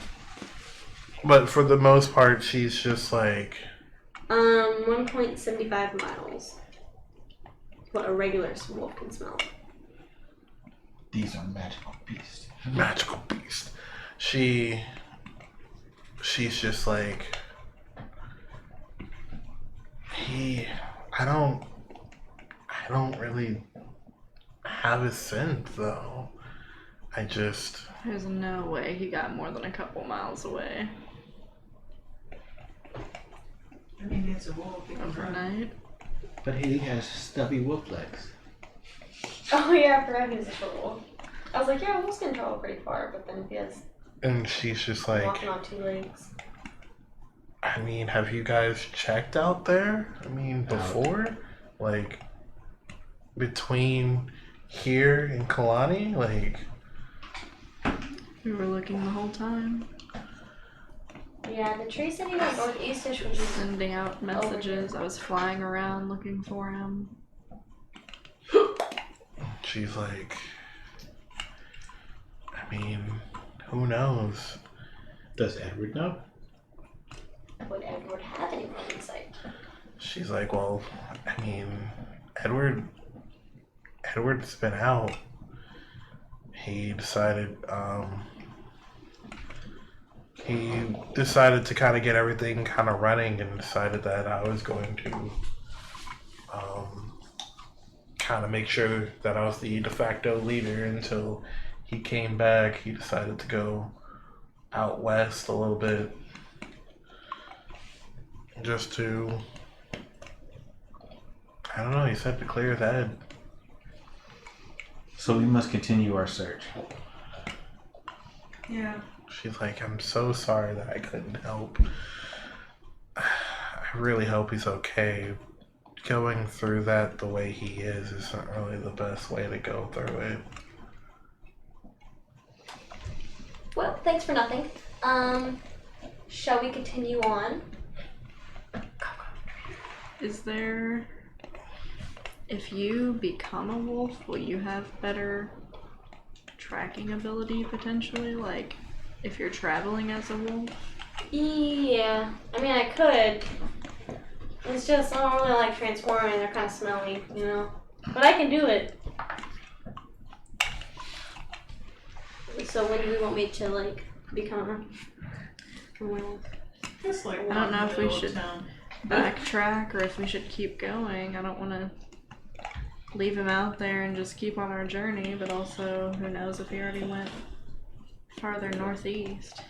But for the most part, she's just like, 1.75 miles. What a regular wolf can smell. These are magical beasts. magical beast. She's just like, I don't really have his scent though. There's no way he got more than a couple miles away I mean, it's a wolf. You can run. overnight. But he has stubby wolf legs. Oh yeah, I forgot he was a short wolf. I was like, yeah, wolves can travel pretty far, but then if he has and she's just like, walking on two legs. I mean, have you guys checked out there? I mean, before? Like, between here and Kalani? Like, We were looking the whole time, Yeah, the tree city went northeastish, which is sending out messages. I was flying around looking for him. she's like, I mean, who knows? Does Edward know? would Edward have any insight? She's like, well, I mean, Edward's been out. He decided to kind of get everything kind of running and decided that I was going to kind of make sure that I was the de facto leader until he came back. He decided to go out west a little bit just to, I don't know, he said to clear his head. So we must continue our search. Yeah. She's like, I'm so sorry that I couldn't help. I really hope he's okay. Going through that the way he is isn't really the best way to go through it. Well, thanks for nothing. Shall we continue on? Is there... If you become a wolf, will you have better tracking ability potentially? Like, if you're traveling as a wolf? Yeah, I mean, I could. It's just, I don't really like transforming. They're kind of smelly, you know? But I can do it. So when do we want me to, like, become a wolf? Just like I don't know if we middle of should town. backtrack or if we should keep going. I don't want to leave him out there and just keep on our journey, but also who knows if he already went farther northeast.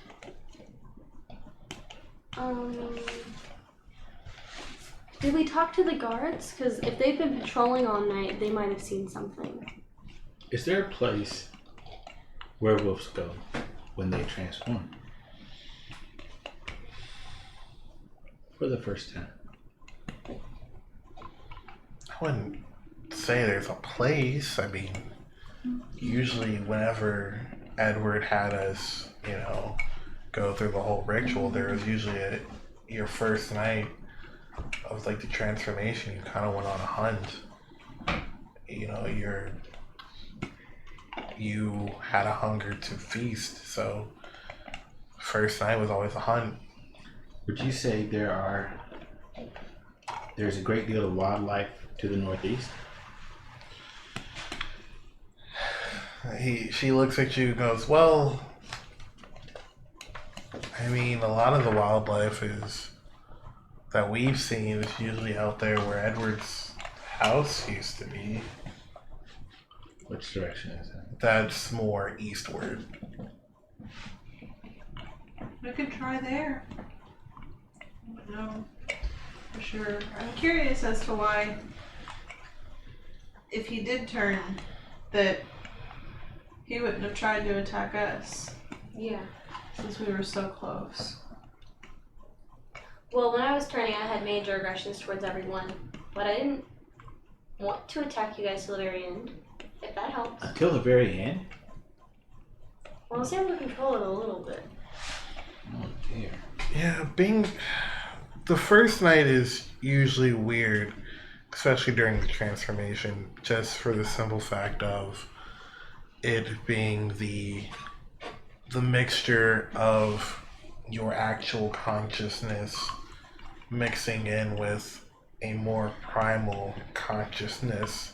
Did we talk to the guards? Because if they've been patrolling all night, they might have seen something. Is there a place werewolves go when they transform? For the first time. I wouldn't say there's a place. I mean, usually whenever Edward had us, go through the whole ritual, there was usually your first night of like the transformation, you kind of went on a hunt. You had a hunger to feast, so first night was always a hunt. Would you say there's a great deal of wildlife to the northeast? She looks at you and goes, well, I mean, a lot of the wildlife is that we've seen is usually out there where Edward's house used to be. Which direction is that? That's more eastward. We could try there. I don't know for sure. I'm curious as to why, if he did turn, that he wouldn't have tried to attack us Yeah. since we were so close. Well, when I was turning, I had major aggressions towards everyone, but I didn't want to attack you guys till the very end, if that helps. Until the very end? Well, I was able to control it a little bit. Oh dear. Yeah, the first night is usually weird, especially during the transformation, just for the simple fact of it being the mixture of your actual consciousness mixing in with a more primal consciousness,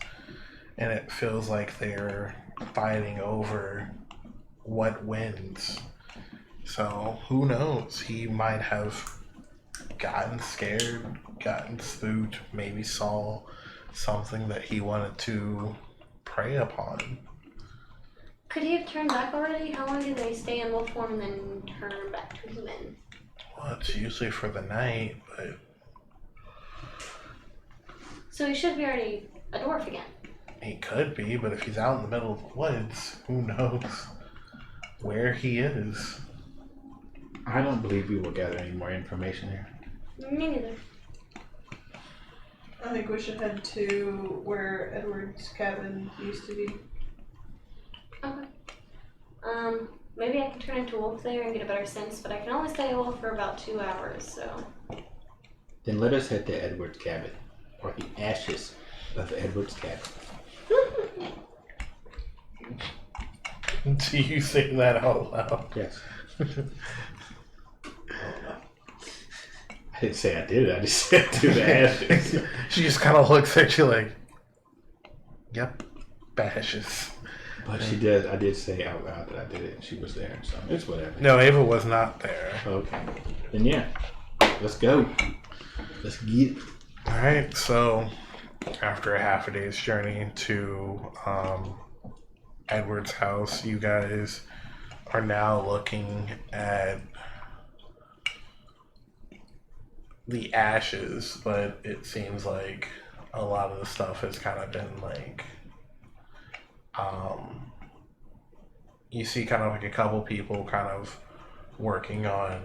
and it feels like they're fighting over what wins. So who knows? He might have gotten scared, gotten spooked, maybe saw something that he wanted to prey upon. Could he have turned back already? How long do they stay in wolf form and then turn back to human? Well, it's usually for the night, but So he should be already a dwarf again. he could be, but if he's out in the middle of the woods, who knows where he is. I don't believe we will gather any more information here. Me neither. I think we should head to where Edward's cabin used to be. Okay. Maybe I can turn into a wolf there and get a better sense, but I can only stay a wolf for about 2 hours, so. Then let us head to Edward's cabin, or the ashes of Edward's cabin. Do you say that out loud? Yes. I didn't say I did it, I just said to the ashes. She just kind of looks at you like, yep, bashes. But she did, I did say out loud that I did it, and she was there, so it's whatever. No, Ava was not there. Okay. Then yeah, let's go. Let's get it. Alright, so after a half a day's journey to Edward's house, you guys are now looking at the ashes, but it seems like a lot of the stuff has kind of been like, you see kind of like a couple people kind of working on,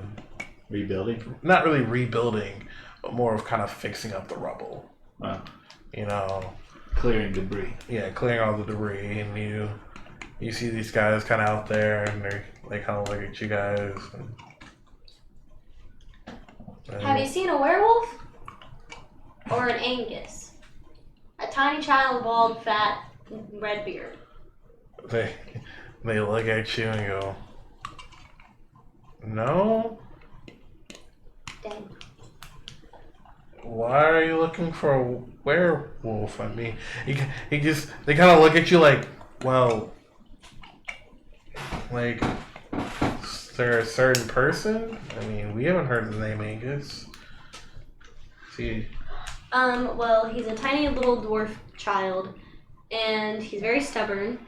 Rebuilding? not really rebuilding, but more of kind of fixing up the rubble. Wow. You know, Clearing debris. yeah, clearing all the debris, and you see these guys kind of out there, and they kind of look at you guys. And Have you seen a werewolf? Or an Angus? A tiny child, bald, fat, red beard. They look at you and go, no. Dang. Why are you looking for a werewolf? I mean, they kind of look at you like, well, like, is there a certain person? I mean, we haven't heard the name Angus. See, Well, he's a tiny little dwarf child, and he's very stubborn,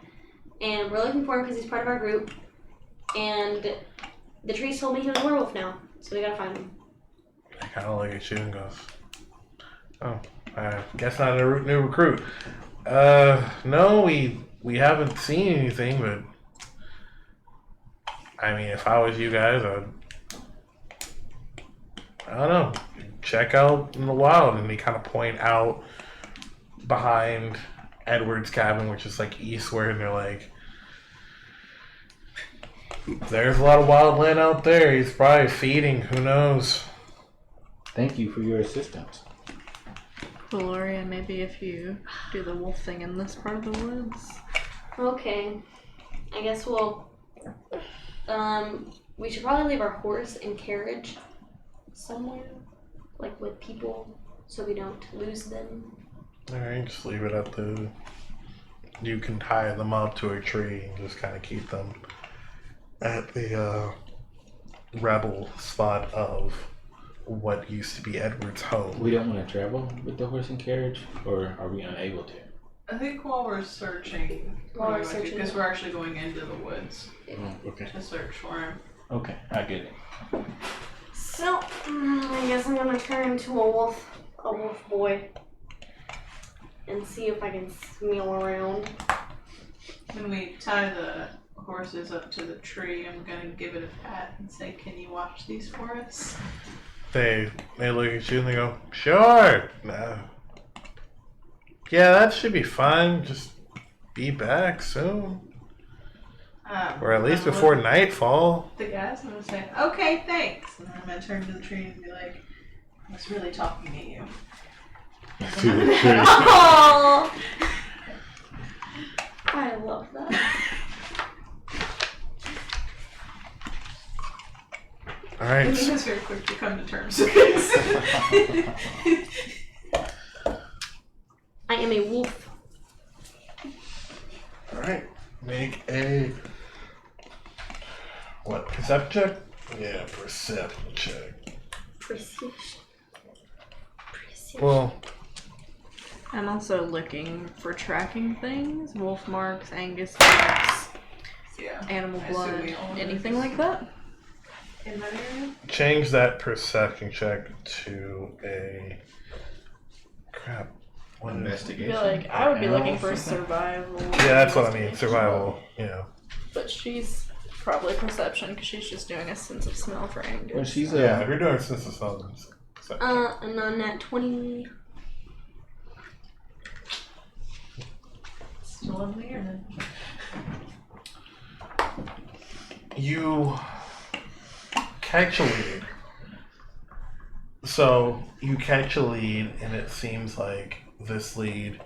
and we're looking for him because he's part of our group, and the trees told me he was a werewolf now, so we gotta find him. they kind of look at you and goes, oh, I guess not a new recruit. No, we haven't seen anything, but I mean, if I was you guys, I don't know, check out in the wild. And they kind of point out behind Edward's cabin, which is like eastward, and they're like, there's a lot of wild land out there. He's probably feeding, who knows? Thank you for your assistance. Cuilorea, maybe if you do the wolf thing in this part of the woods. Okay, I guess we should probably leave our horse and carriage somewhere, like with people, so we don't lose them. Alright, just leave it at you can tie them up to a tree and just kind of keep them at the rebel spot of what used to be Edward's home. We don't want to travel with the horse and carriage, or are we unable to? I think while we're searching, because we're actually going into the woods Oh, okay. to search for him. Okay, I get it. So, I guess I'm gonna turn into a wolf boy, and see if I can smell around. When we tie the horses up to the tree, I'm gonna give it a pat and say, "Can you watch these for us?" They look at you and they go, "Sure. No. Yeah, that should be fine. Just be back soon. Or at least I'm before looking nightfall." at the guys, I'm gonna say, "Okay, thanks," and then I'm gonna turn to the tree and be like, "I was really talking to you." To the tree. Oh, I love that. Alright. He was very quick to come to terms. I am a wolf. Alright. Make a perception check? Yeah, perception check. Precision. Well, I'm also looking for tracking things, wolf marks, Angus marks, Yeah. animal I assume blood, we all anything know like that. In that area? change that perception check to a crap. What is it? I Investigation. feel like I would be looking for Something. survival. Yeah, that's what I mean. Survival. Yeah. But she's probably perception because she's just doing a sense of smell for Angus. Well, she's Yeah, if you're doing sense of smell, And on that 20. Still in the air. you catch a lead. So you catch a lead, and it seems like this lead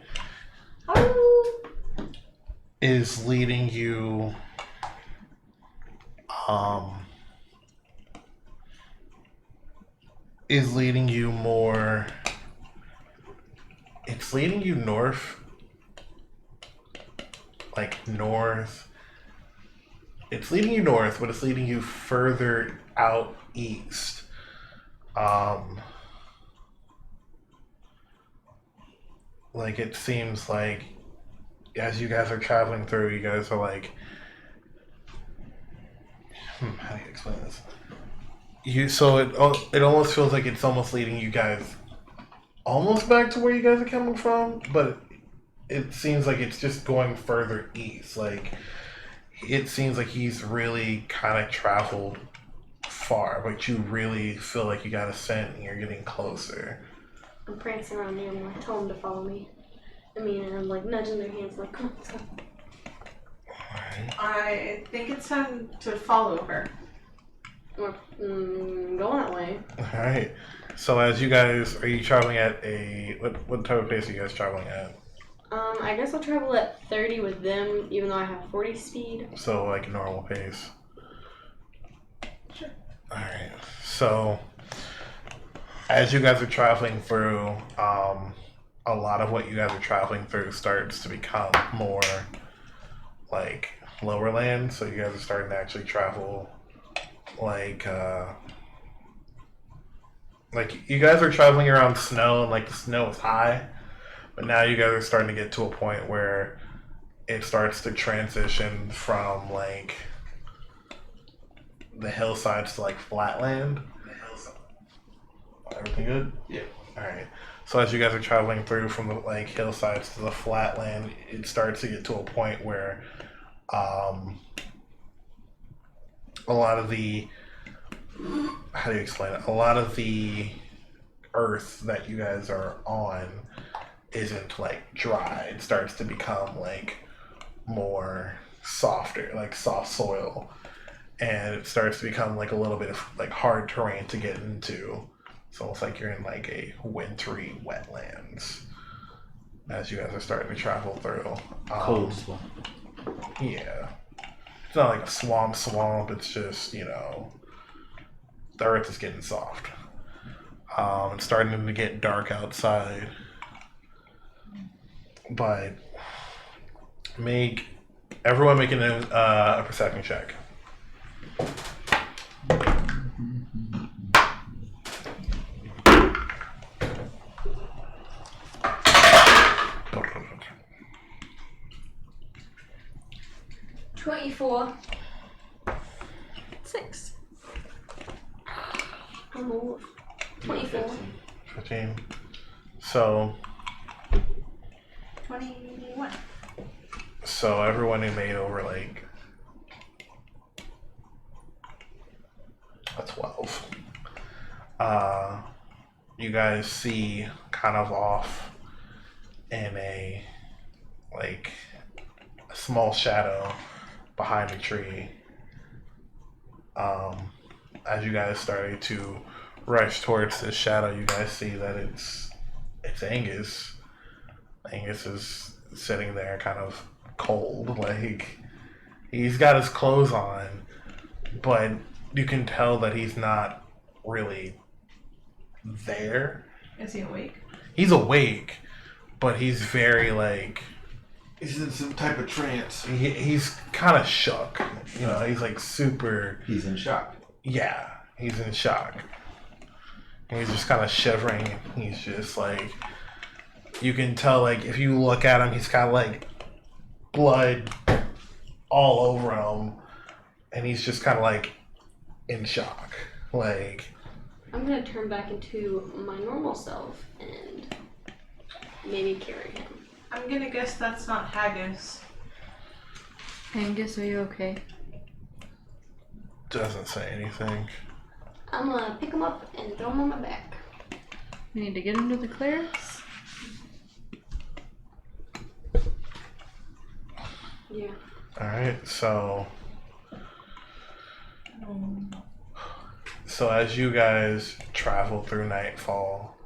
is leading you more. It's leading you north, like north. It's leading you north, but it's leading you further out east. Like it seems like as you guys are traveling through, you guys are like, how do you explain this? So it almost feels like it's almost leading you guys almost back to where you guys are coming from, but it seems like it's just going further east. Like it seems like he's really kind of traveled far, but you really feel like you got a scent and you're getting closer. I'm prancing around Niramour. I tell them to follow me. And I'm like nudging their hands, like, come on, let's go. Alright. I think it's time to follow her. We're going that way. Alright. So as you guys, are you traveling at what type of pace are you guys traveling at? I guess I'll travel at 30 with them, even though I have 40 speed. So like normal pace. Sure. Alright. So as you guys are traveling through, a lot of what you guys are traveling through starts to become more like lower land. So you guys are starting to actually travel like you guys are traveling around snow, and like the snow is high, but now you guys are starting to get to a point where it starts to transition from like the hillsides to like flatland. Everything good? Yeah. Alright. So as you guys are traveling through from the like hillsides to the flatland, it starts to get to a point where a lot of the, how do you explain it? A lot of the earth that you guys are on isn't like dry. It starts to become like more softer, like soft soil, and it starts to become like a little bit of like hard terrain to get into. It's almost like you're in like a wintry wetlands as you guys are starting to travel through. Cold swamp. Yeah. It's not like a swamp. It's just, the earth is getting soft. It's starting to get dark outside. But everyone make a perception check. 24. 6. I'm a wolf. 24. 15. So 21. everyone who made over like a 12. You guys see kind of off in a small shadow behind a tree. As you guys started to rush towards this shadow, you guys see that it's Angus. Angus is sitting there kind of cold, like he's got his clothes on, but you can tell that he's not really there. Is he awake? He's awake, but he's very like He's in some type of trance. he's kind of shook. You know, he's like super. He's in shock. Yeah, he's in shock. And he's just kind of shivering. He's just like, you can tell like if you look at him, he's got like blood all over him, and he's just kind of like in shock. Like, I'm gonna turn back into my normal self and maybe carry him. I'm gonna guess that's not haggis. Angus, are you okay? doesn't say anything. I'm gonna pick him up and throw him on my back. We need to get him to the clerics. Yeah. Alright, so as you guys travel through nightfall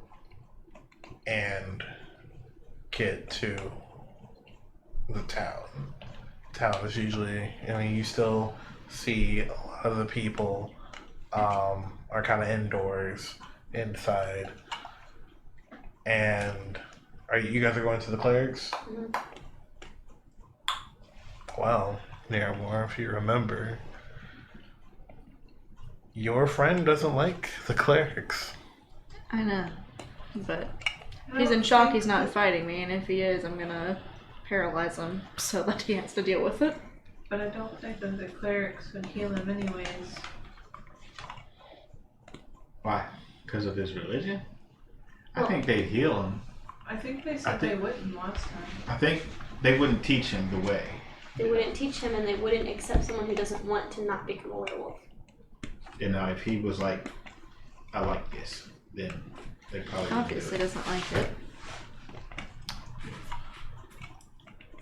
and get to the town is usually, I mean, you still see a lot of the people are kind of indoors, inside. And you guys are going to the clerics? Mm-hmm. Well, Niramour, if you remember, your friend doesn't like the clerics. I know, but he's in shock. He's not fighting me, and if he is, I'm gonna paralyze him so that he has to deal with it. But I don't think that the clerics would heal him anyways. Why? Because of his religion? I Well- think they'd heal him. I think they said they wouldn't last time. I think they wouldn't teach him the way. They wouldn't teach him, and they wouldn't accept someone who doesn't want to not become a werewolf. You know, if he was like, I like this, then they probably wouldn't do Obviously it. doesn't like it.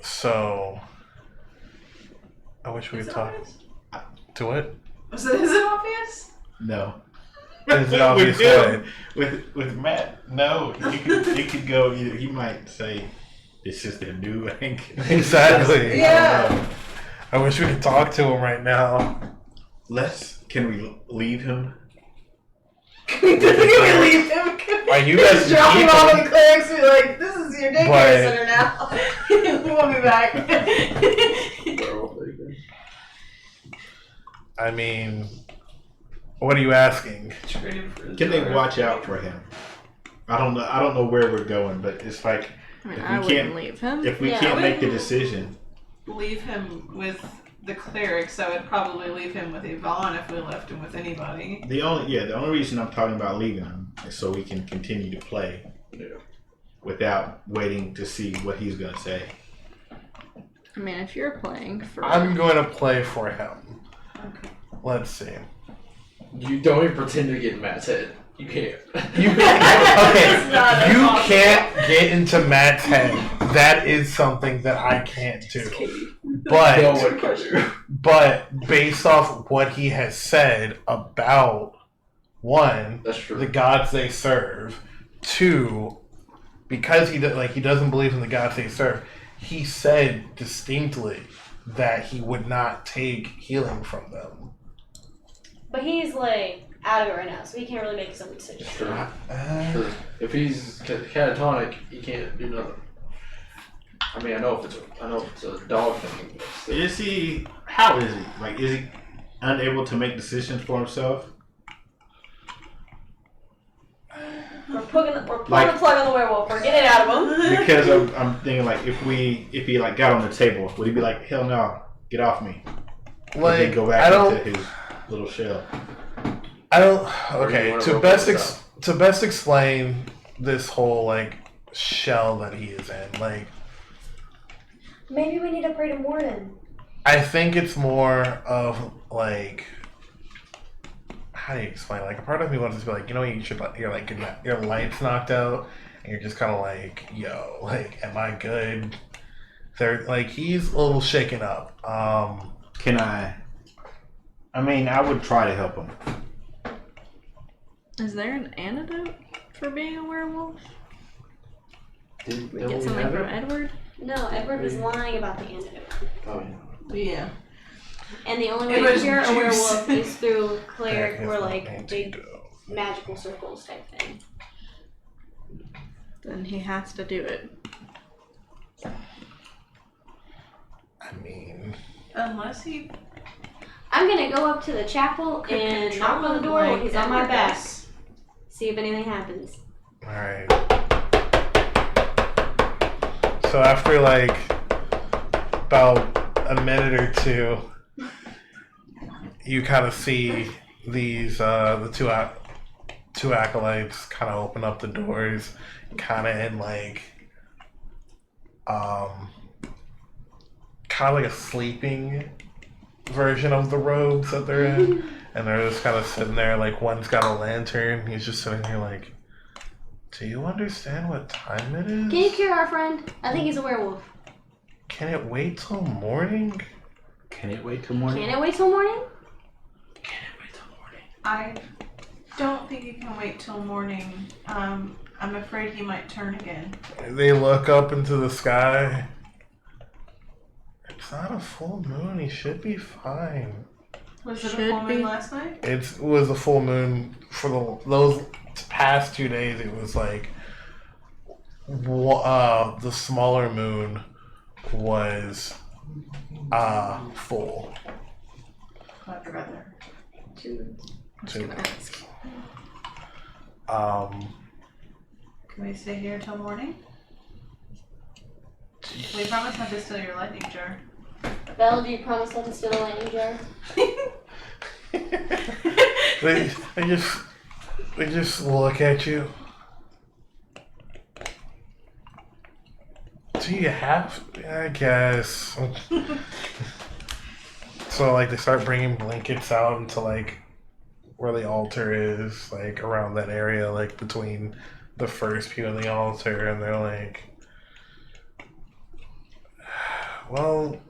So, I wish we Is could it talk obvious? to it. Is it obvious? No. Is it obvious with him, with Matt, no. You could go, he might say, this is the new Angus. Exactly. Yeah. I wish we could talk to him right now. Can we leave him? Can we leave him? Are you guys Just drop him off at people? the clerics and be like, this is your daycare But- center now. We'll be back. I mean, what are you asking? Can they watch out for him? I don't know where we're going, but it's like I mean, If I we wouldn't can't- leave him. if we Yeah, can't I make the wouldn't- decision. Leave him with the clerics. I would probably leave him with Yvonne if we left him with anybody. The only reason I'm talking about leaving him is so we can continue to play without waiting to see what he's gonna say. I mean, if you're playing for... I'm going to play for him. Okay. Let's see. You don't even pretend to get in Matt's head. You can't. You It's not okay? You impossible. can't get into Matt's head. That is something that I can't do. No But one can do. but based off what he has said about one, That's true. the gods they serve, two, because he doesn't believe in the gods they serve, he said distinctly that he would not take healing from them. But he's like out of it right now, so he can't really make his own decisions. It's true. True. If he's catatonic, he can't do nothing. I mean, I know if it's a dog thing. But still. Is he? How is he? Like, is he unable to make decisions for himself? We're pulling the Like- plug on the werewolf. We're getting it out of him. Because I'm thinking like if he like got on the table, would he be like, hell no, Get off me. Like, And then go back into his little shell. I don't. Or do you Okay, wanna to roll best this to best explain this whole like shell that he is in, like Maybe we need to pray to Morden. I think it's more of like, how do you explain? Like a part of me wants to be like, you should you're like your lights knocked out, and you're just kind of like, yo, like, am I good? They're like he's a little shaken up. Can I mean, I would try to help him. Is there an antidote for being a werewolf? Did We get something from Edward? No, Edward was lying about the antidote. Oh, yeah. Yeah. And the only It way to was cure a juice. werewolf is through cleric There is or no like big antidote. magical circles type thing. Then he has to do it. I mean, Unless he I'm gonna go up to the chapel could and control knock on the it door like when he's on my Edward back. does. See if anything happens. all right. So after like about a minute or two, you kind of see these the two acolytes kind of open up the doors, kind of in like kind of like a sleeping version of the robes that they're in, and they're just kind of sitting there. Like one's got a lantern. He's just sitting here like, do you understand what time it is? Can you cure our friend? I think he's a werewolf. Can it wait till morning? Can it wait till morning? Can it wait till morning? I don't think he can wait till morning. I'm afraid he might turn again. They look up into the sky. It's not a full moon. He should be fine. Was it Should a full moon be. last night? It was a full moon for those past 2 days. It was like the smaller moon was full. I'd rather. Two. Can we stay here till morning? We promise not to steal your lightning jar. Belle, do you promise not to steal the lightning jar? They just look at you. Do you have? I guess. So like they start bringing blankets out into like where the altar is, like around that area, like between the first pew and the altar, and they're like, well,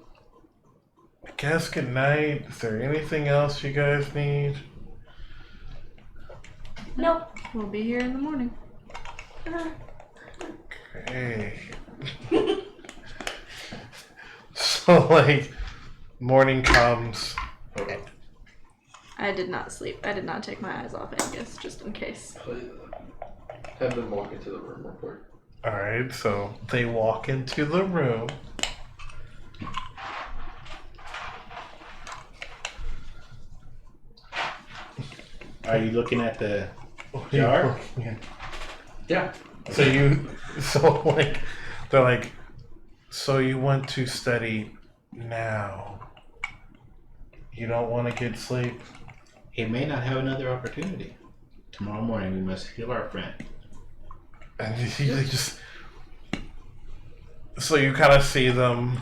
I guess good night. Is there anything else you guys need? Nope. We'll be here in the morning. Hey. So like morning comes. I did not sleep. I did not take my eyes off Angus, just in case. Have them walk into the room real quick. Alright, so they walk into the room. Are you looking at the jar? Yeah. So like they're like, so you want to study now. You don't want to get sleep? He may not have another opportunity. Tomorrow morning we must heal our friend. And they just, so you kind of see them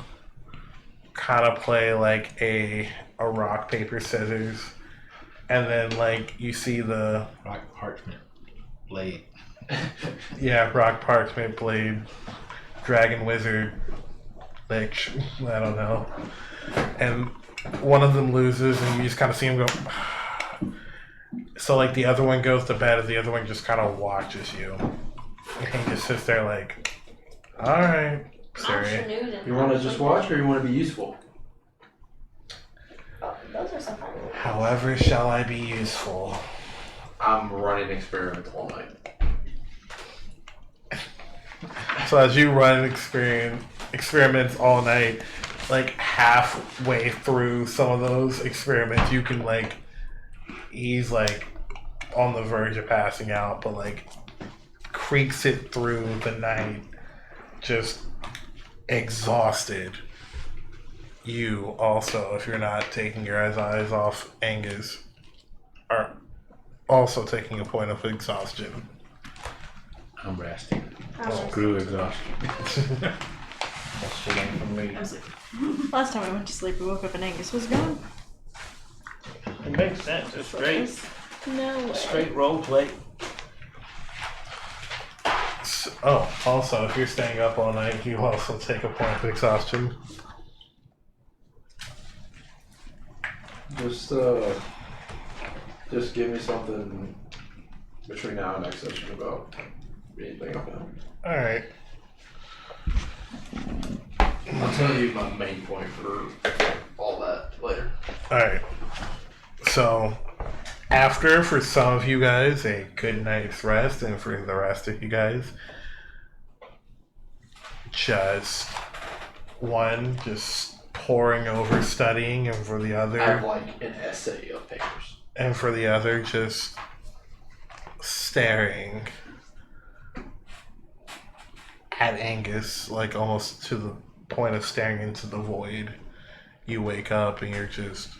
kind of play like a rock, paper, scissors. And then like you see the Rock parchment blade. rock, parchment, blade, dragon, wizard, lich, I don't know. And one of them loses and you just kind of see him go. So like the other one goes to bed and the other one just kind of watches you. And he just sits there like, alright, sorry. You want to just watch or you want to be useful? Oh, those are so fun. However shall I be useful? I'm running experiments all night. So as you run experiments all night, like halfway through some of those experiments, you can like, he's like on the verge of passing out, but like creaks it through the night, just exhausted. you also, if you're not taking your eyes off Angus, are also taking a point of exhaustion. I'm resting. Oh. Screw exhaustion. That's shit ain't from me. I was like, last time I went to sleep, we woke up and Angus was gone. It makes sense. It's No way. straight role play. Also, if you're staying up all night, you also take a point of exhaustion. Just give me something between now and next session about anything I've done. Alright. I'll tell you my main point for all that later. Alright. So, after, for some of you guys, a good night's rest, and for the rest of you guys, just poring over studying, and for the other, I have like an essay of papers. And for the other, just staring at Angus, like almost to the point of staring into the void. You wake up and you're just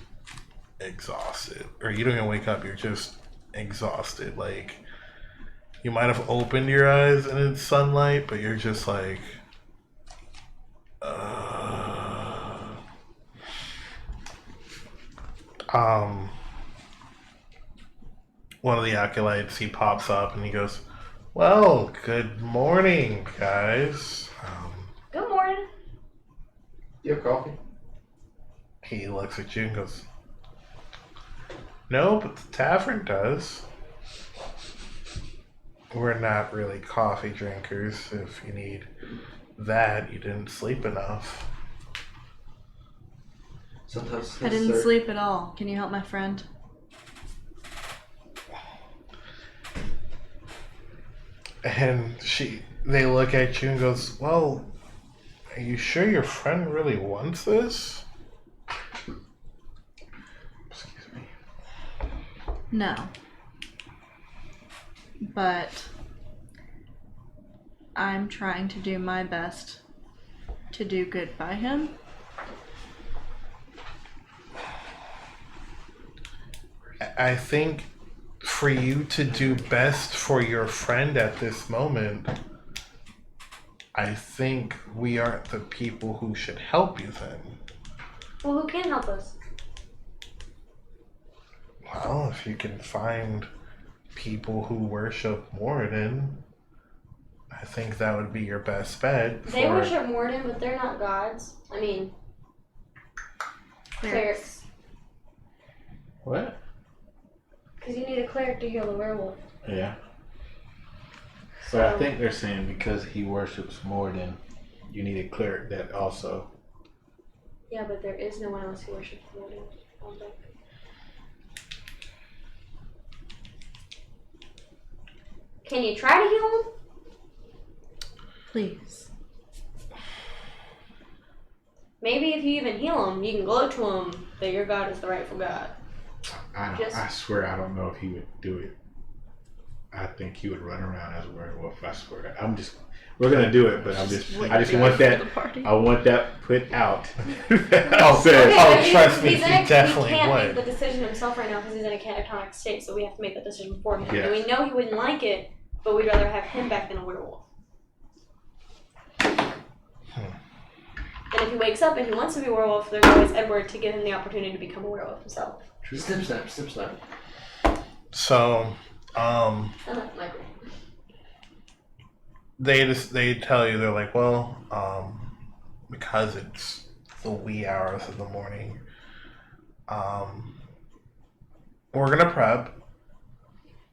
exhausted. Or you don't even wake up, you're just exhausted. Like, you might have opened your eyes and it's sunlight, but you're just like, one of the acolytes, he pops up and he goes, well, good morning, guys. Good morning. You have coffee? He looks at you and goes, no, but the tavern does. We're not really coffee drinkers. If you need that, you didn't sleep enough. Sometimes I didn't sleep at all. Can you help my friend? And they look at you and goes, well, are you sure your friend really wants this? Excuse me. No. But I'm trying to do my best to do good by him. I think for you to do best for your friend at this moment, I think we aren't the people who should help you then. Well, who can help us? Well, if you can find people who worship Moradin, I think that would be your best bet. They worship Moradin, but they're not gods. I mean, clerics. What? Because you need a cleric to heal the werewolf. Yeah. But I think they're saying because he worships Moradin, you need a cleric that also. Yeah, but there is no one else who worships Moradin. I don't think. Can you try to heal him? Please. Maybe if you even heal him, you can gloat to him that your god is the rightful god. I swear I don't know if he would do it. I think he would run around as a werewolf. I swear. We're gonna do it, but I just want that. I want that put out. Trust me, he definitely can't would. make the decision himself right now because he's in a catatonic state, so we have to make that decision for him. Yes. And we know he wouldn't like it, but we'd rather have him back than a werewolf. And if he wakes up and he wants to be a werewolf, there's always Edward to give him the opportunity to become a werewolf himself. Snip, snap, snip, snap. So, Michael. they tell you, they're like, well, because it's the wee hours of the morning, we're gonna prep.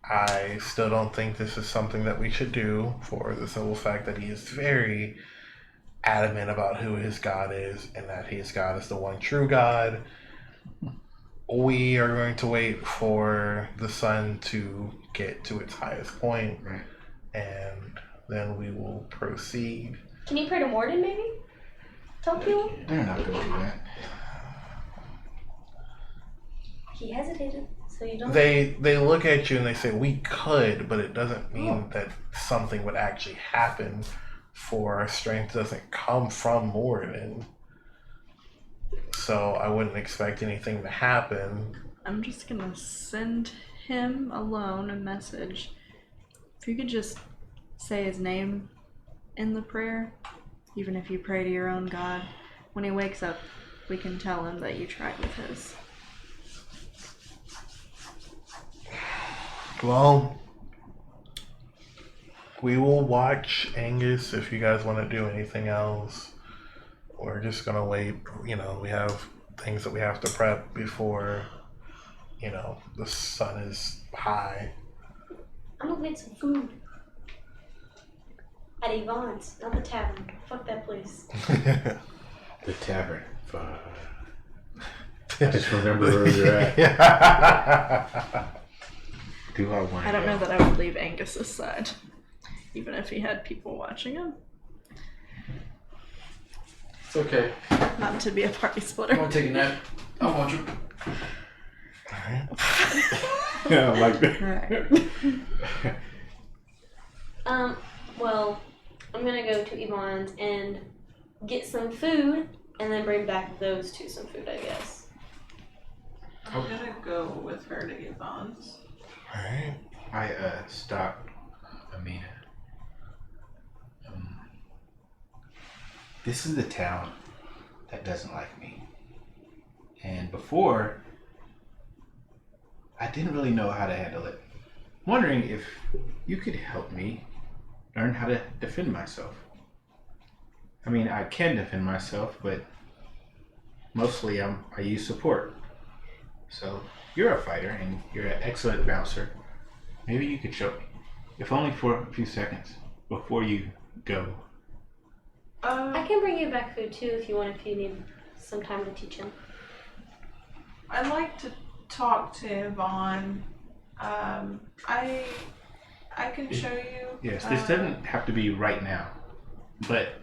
I still don't think this is something that we should do for the simple fact that he is very adamant about who his god is and that his god is the one true god. We are going to wait for the sun to get to its highest point, Right. and then we will proceed. Can you pray to Morden, maybe? Tell people? They're not gonna do that. He hesitated, so you don't. They look at you and they say, we could, but it doesn't mean that something would actually happen, for our strength doesn't come from Moradin. so I wouldn't expect anything to happen. I'm just gonna send him alone a message. If you could just say his name in the prayer, even if you pray to your own God, when he wakes up, we can tell him that you tried with his. Well, we will watch Angus if you guys want to do anything else. We're just gonna wait. You know, we have things that we have to prep before, you know, the sun is high. I'm gonna get some food. At Yvonne's, not the tavern. Fuck that place. The tavern. I just remember where you're at. Do I want? I don't know that I would leave Angus's side, even if he had people watching him. It's okay. Not to be a party I splitter. want to take a nap. I'll watch you. Yeah, I like that. Right. Well, I'm gonna go to Yvonne's and get some food, and then bring back those two some food, I guess. I'm gonna go with her to Yvonne's. Alright. I stopped Imina. This is the town that doesn't like me. And before, I didn't really know how to handle it. I'm wondering if you could help me learn how to defend myself. I mean, I can defend myself, but mostly I use support. So you're a fighter and you're an excellent bouncer. Maybe you could show me, if only for a few seconds before you go. I can bring you back food too if you need some time to teach him. I'd like to talk to Yvonne. I can show you. Yes, this doesn't have to be right now, but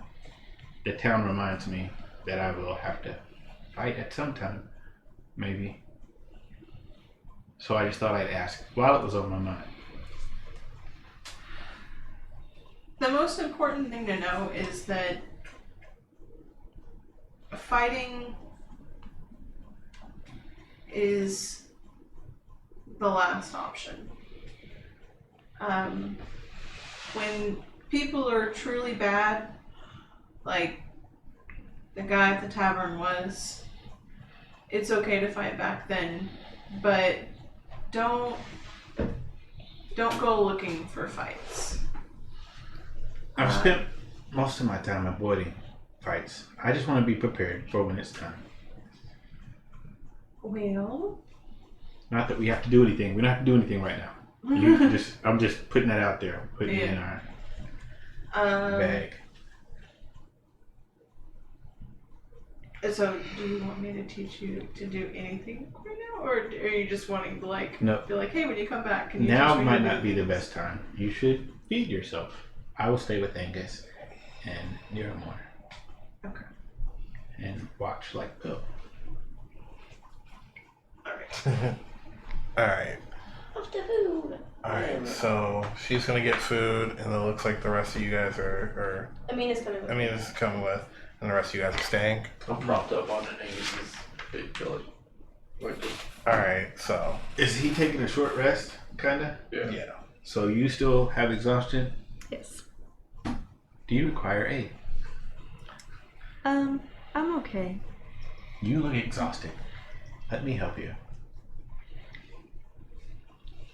the town reminds me that I will have to fight at some time, maybe. So I just thought I'd ask while it was on my mind. The most important thing to know is that fighting is the last option. When people are truly bad, like the guy at the tavern was, it's okay to fight back then, but don't go looking for fights. I've spent most of my time avoiding fights. I just want to be prepared for when it's time. Well, Not that we have to do anything. We don't have to do anything right now. I'm just putting that out there, putting it in our bag. So, do you want me to teach you to do anything right now, or are you just wanting to No. be like, hey, when you come back, can you Now teach me might to not do be the things? best time. You should feed yourself. I will stay with Angus and Niramour. Okay. And watch like Bhel. Alright. What's the food? Alright, so she's gonna get food, and it looks like the rest of you guys are Amina's coming with me. Amina's coming with, and the rest of you guys are staying. I'm propped up on an Angus's big belly. Like this. Alright, so. Is he taking a short rest, kinda? Yeah. So you still have exhaustion? Yes. Do you require aid? I'm okay. You look exhausted. Let me help you.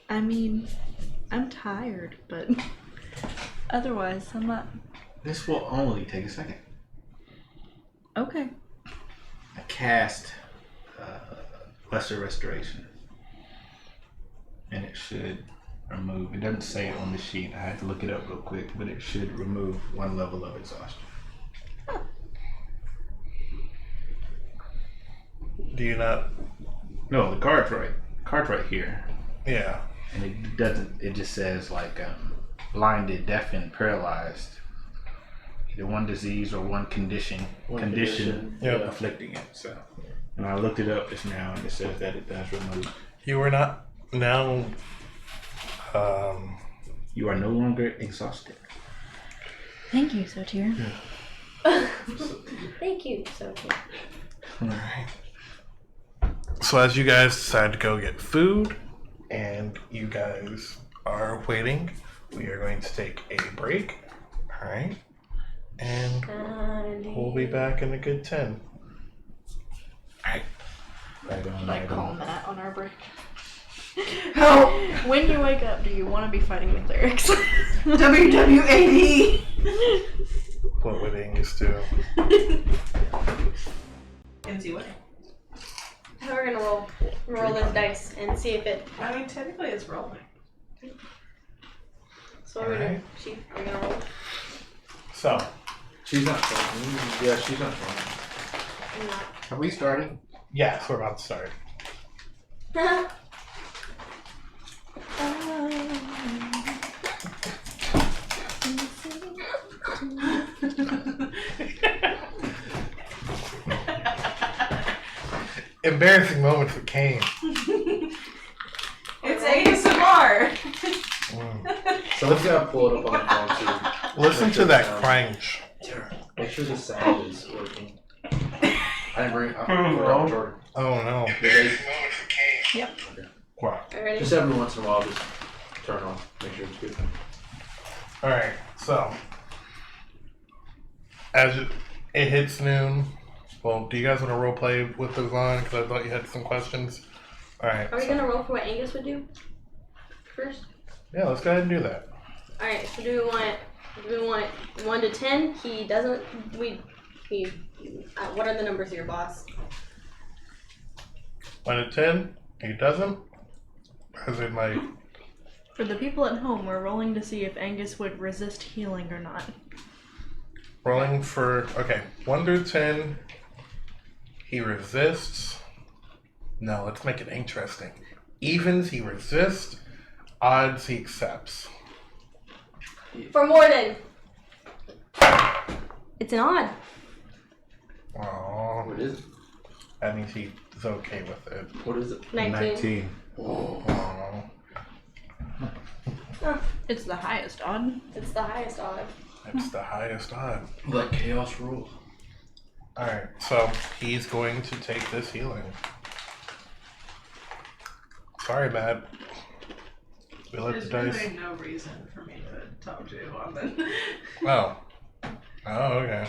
I mean, I'm tired, but otherwise I'm not. This will only take a second. Okay. I cast Lesser Restoration. And it should remove, it doesn't say it on the sheet, I had to look it up real quick, but it should remove 1 level of exhaustion. Do you not? No, the card's right here. Yeah. And it doesn't, it just says like blinded, deafened, paralyzed. Either one disease or one condition Yep. afflicting it. So, and I looked it up just now and it says that it does remove. You were not now. You are no longer exhausted. Thank you, Soter. Thank you, Soter. Alright. So as you guys decide to go get food, and you guys are waiting, we are going to take a break. All right, and we'll be back in a good 10. All right. Like call Matt on our break. Help! When you wake up, do you want to be fighting with lyrics? W.W.A.D. What would Angus do? And see what? We're gonna roll this dice and see if it. I mean, technically it's rolling. So what we're gonna do? We're gonna roll. So, She's not trying. Yeah, she's not trying. I'm not. Are we starting? yes, we're about to start. Embarrassing moment for Kayn. It's ASMR. So let's gotta pull it up on the phone too. Listen to that crunch. Make sure the sound is working. I didn't bring. I forgot the charger. Oh no. Wow. Alright. Just every once in a while, just turn on. Make sure it's good. Alright, so as it hits noon, well, do you guys want to roleplay with those on? Because I thought you had some questions. Alright. Are we gonna roll for what Angus would do first? Yeah, let's go ahead and do that. Alright, so do we want 1 to 10? He doesn't. What are the numbers here, boss? 1 to 10? He doesn't? As in my. For the people at home, we're rolling to see if Angus would resist healing or not. Rolling for. Okay, 1 through 10. He resists. No, let's make it interesting. Evens, he resists. Odds, he accepts. For more than. It's an odd. Aww. What is it? That means he's okay with it. What is it? 19. Aww. It's the highest odd. It's the highest odd. That's the highest odd. Let chaos rule. Alright, so he's going to take this healing. Sorry, Matt. We let There's the dice. really no reason for me to talk to you on that. Oh. Oh, okay.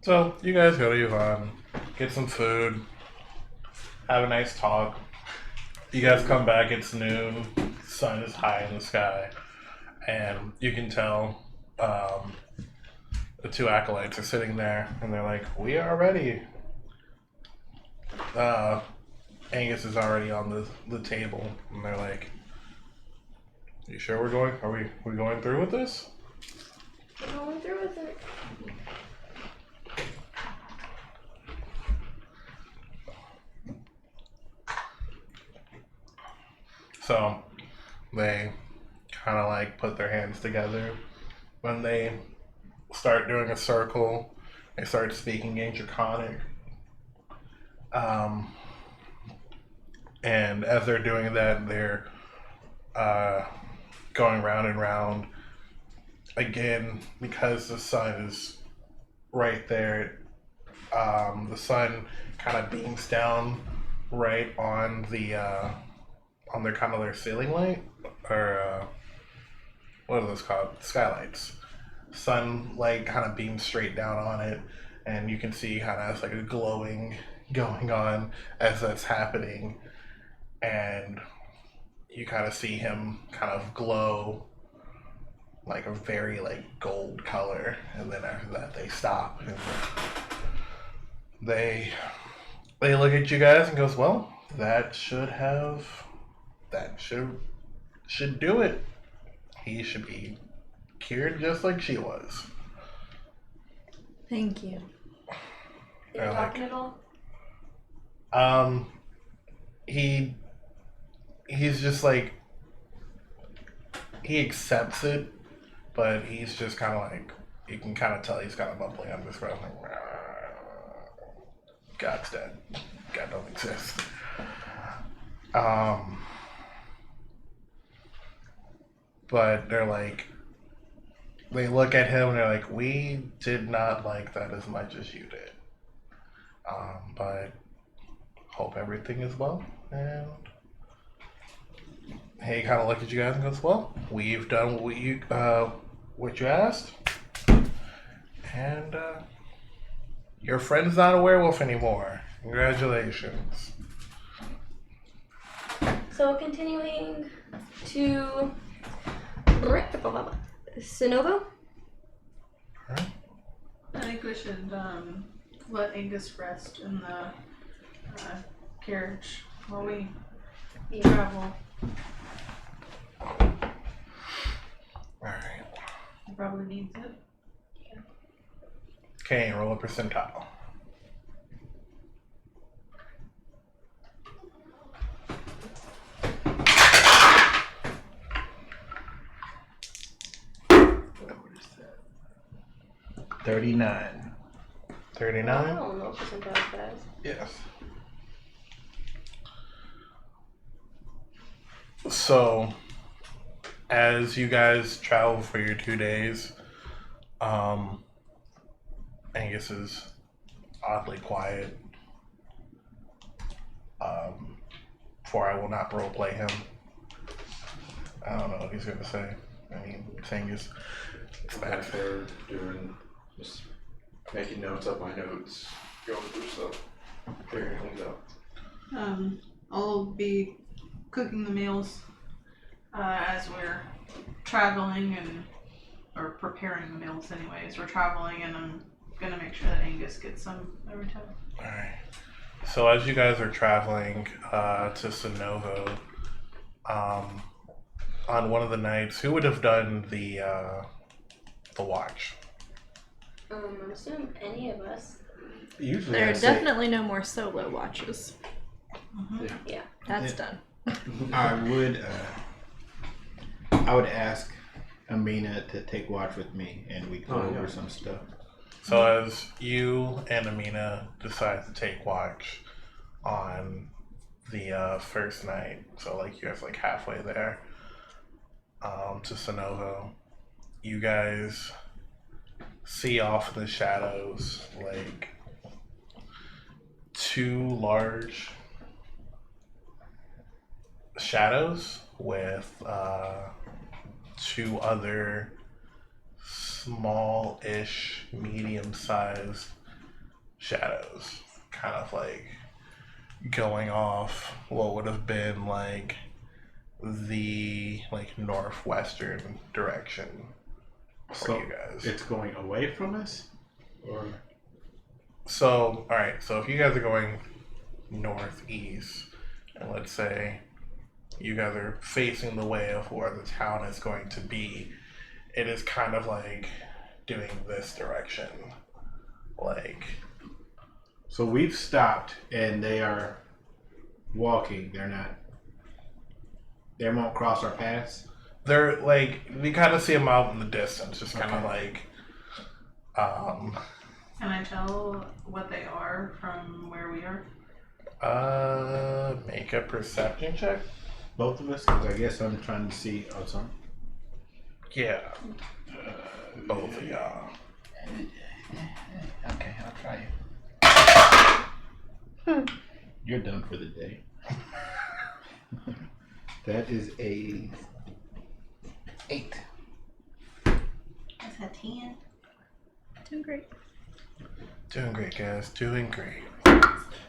So, you guys go to Yvonne, get some food, have a nice talk. You guys come back, it's noon, sun is high in the sky, and you can tell the two acolytes are sitting there, and they're like, we are ready. Angus is already on the table, and they're like, you sure we're going, are we going through with this? We're going through with it. So they kind of like put their hands together. When they start doing a circle, they start speaking in Draconic. And as they're doing that, they're going round and round. Again, because the sun is right there, the sun kind of beams down right on the on their kind of their ceiling light, or what are those called? Skylights. Sunlight kind of beams straight down on it, and you can see kind of like a glowing going on as that's happening, and you kind of see him kind of glow like a very like gold color, and then after that they stop and they look at you guys and goes, well, that should do it. He should be cured just like she was. Thank you. Are you talking at all? He's just like, he accepts it, but he's just kind of like, you can kind of tell he's kind of mumbling under his breath, like, God's dead. God don't exist. But they're like, they look at him and they're like, we did not like that as much as you did. But hope everything is well. And he kind of looked at you guys and goes, "Well, we've done what you asked, and your friend's not a werewolf anymore. Congratulations." So continuing to Sonobo. I think we should let Angus rest in the carriage while we travel. Alright. He probably needs it. Kayn, roll a percentile. What is that? 39. 39? I don't know percentile guys. Yes. So, as you guys travel for your 2 days, Angus is oddly quiet. For I will not roleplay him. I don't know what he's gonna say. I mean, Angus. It's bad. Back there doing, just making notes of my notes, going through stuff, figuring things out. I'll be cooking the meals as we're traveling or preparing the meals anyways. We're traveling and I'm gonna make sure that Angus gets some every time. Alright. So as you guys are traveling to Sonovo, on one of the nights, who would have done the watch? I'm assuming any of us. Usually There I are say, definitely no more solo watches. Yeah. That's done. I would ask Imina to take watch with me, and we go over some stuff. So as you and Imina decide to take watch on the first night, so like you guys like halfway there to Sonovo, you guys see off in the shadows like two large shadows with two other small-ish, medium-sized shadows, kind of like going off what would have been like the northwestern direction for So you guys. it's going away from us, or So, all right. So if you guys are going northeast, and let's say you guys are facing the way of where the town is going to be, it is kind of like doing this direction. Like, so we've stopped and they are walking. They won't cross our paths. they're like, we kind of see them out in the distance, just kind of like, Can I tell what they are from where we are? make a perception check. Both of us, because I guess I'm trying to see. Oh, sorry. Yeah. Both of y'all. Okay, I'll try it. You're done for the day. That is a 8. That's a 10. Doing great. Doing great, guys. Doing great.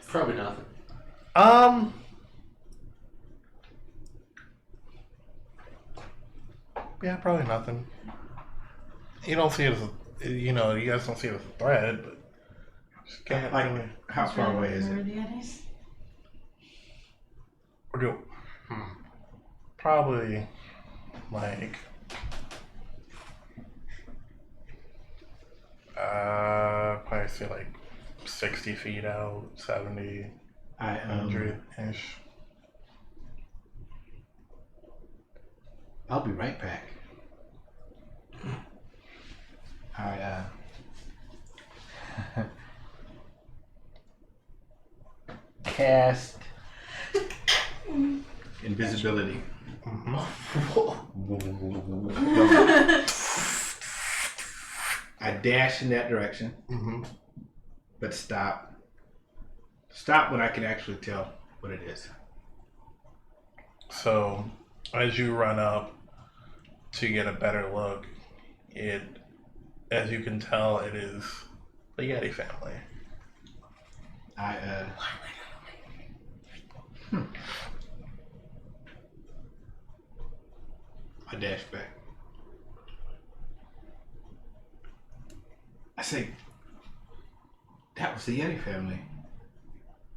Probably nothing. Yeah, probably nothing. You don't see it as you guys don't see it as a threat, but just can't. Like, how far away is it? We're doing probably like probably say like 60 feet out, 70, I 100-ish. I'll be right back. I cast invisibility. I dash in that direction, but stop Stop when I can actually tell what it is. So, as you run up to get a better look, as you can tell, it is the Yeti family. I dash back. I say, that was the Yeti family.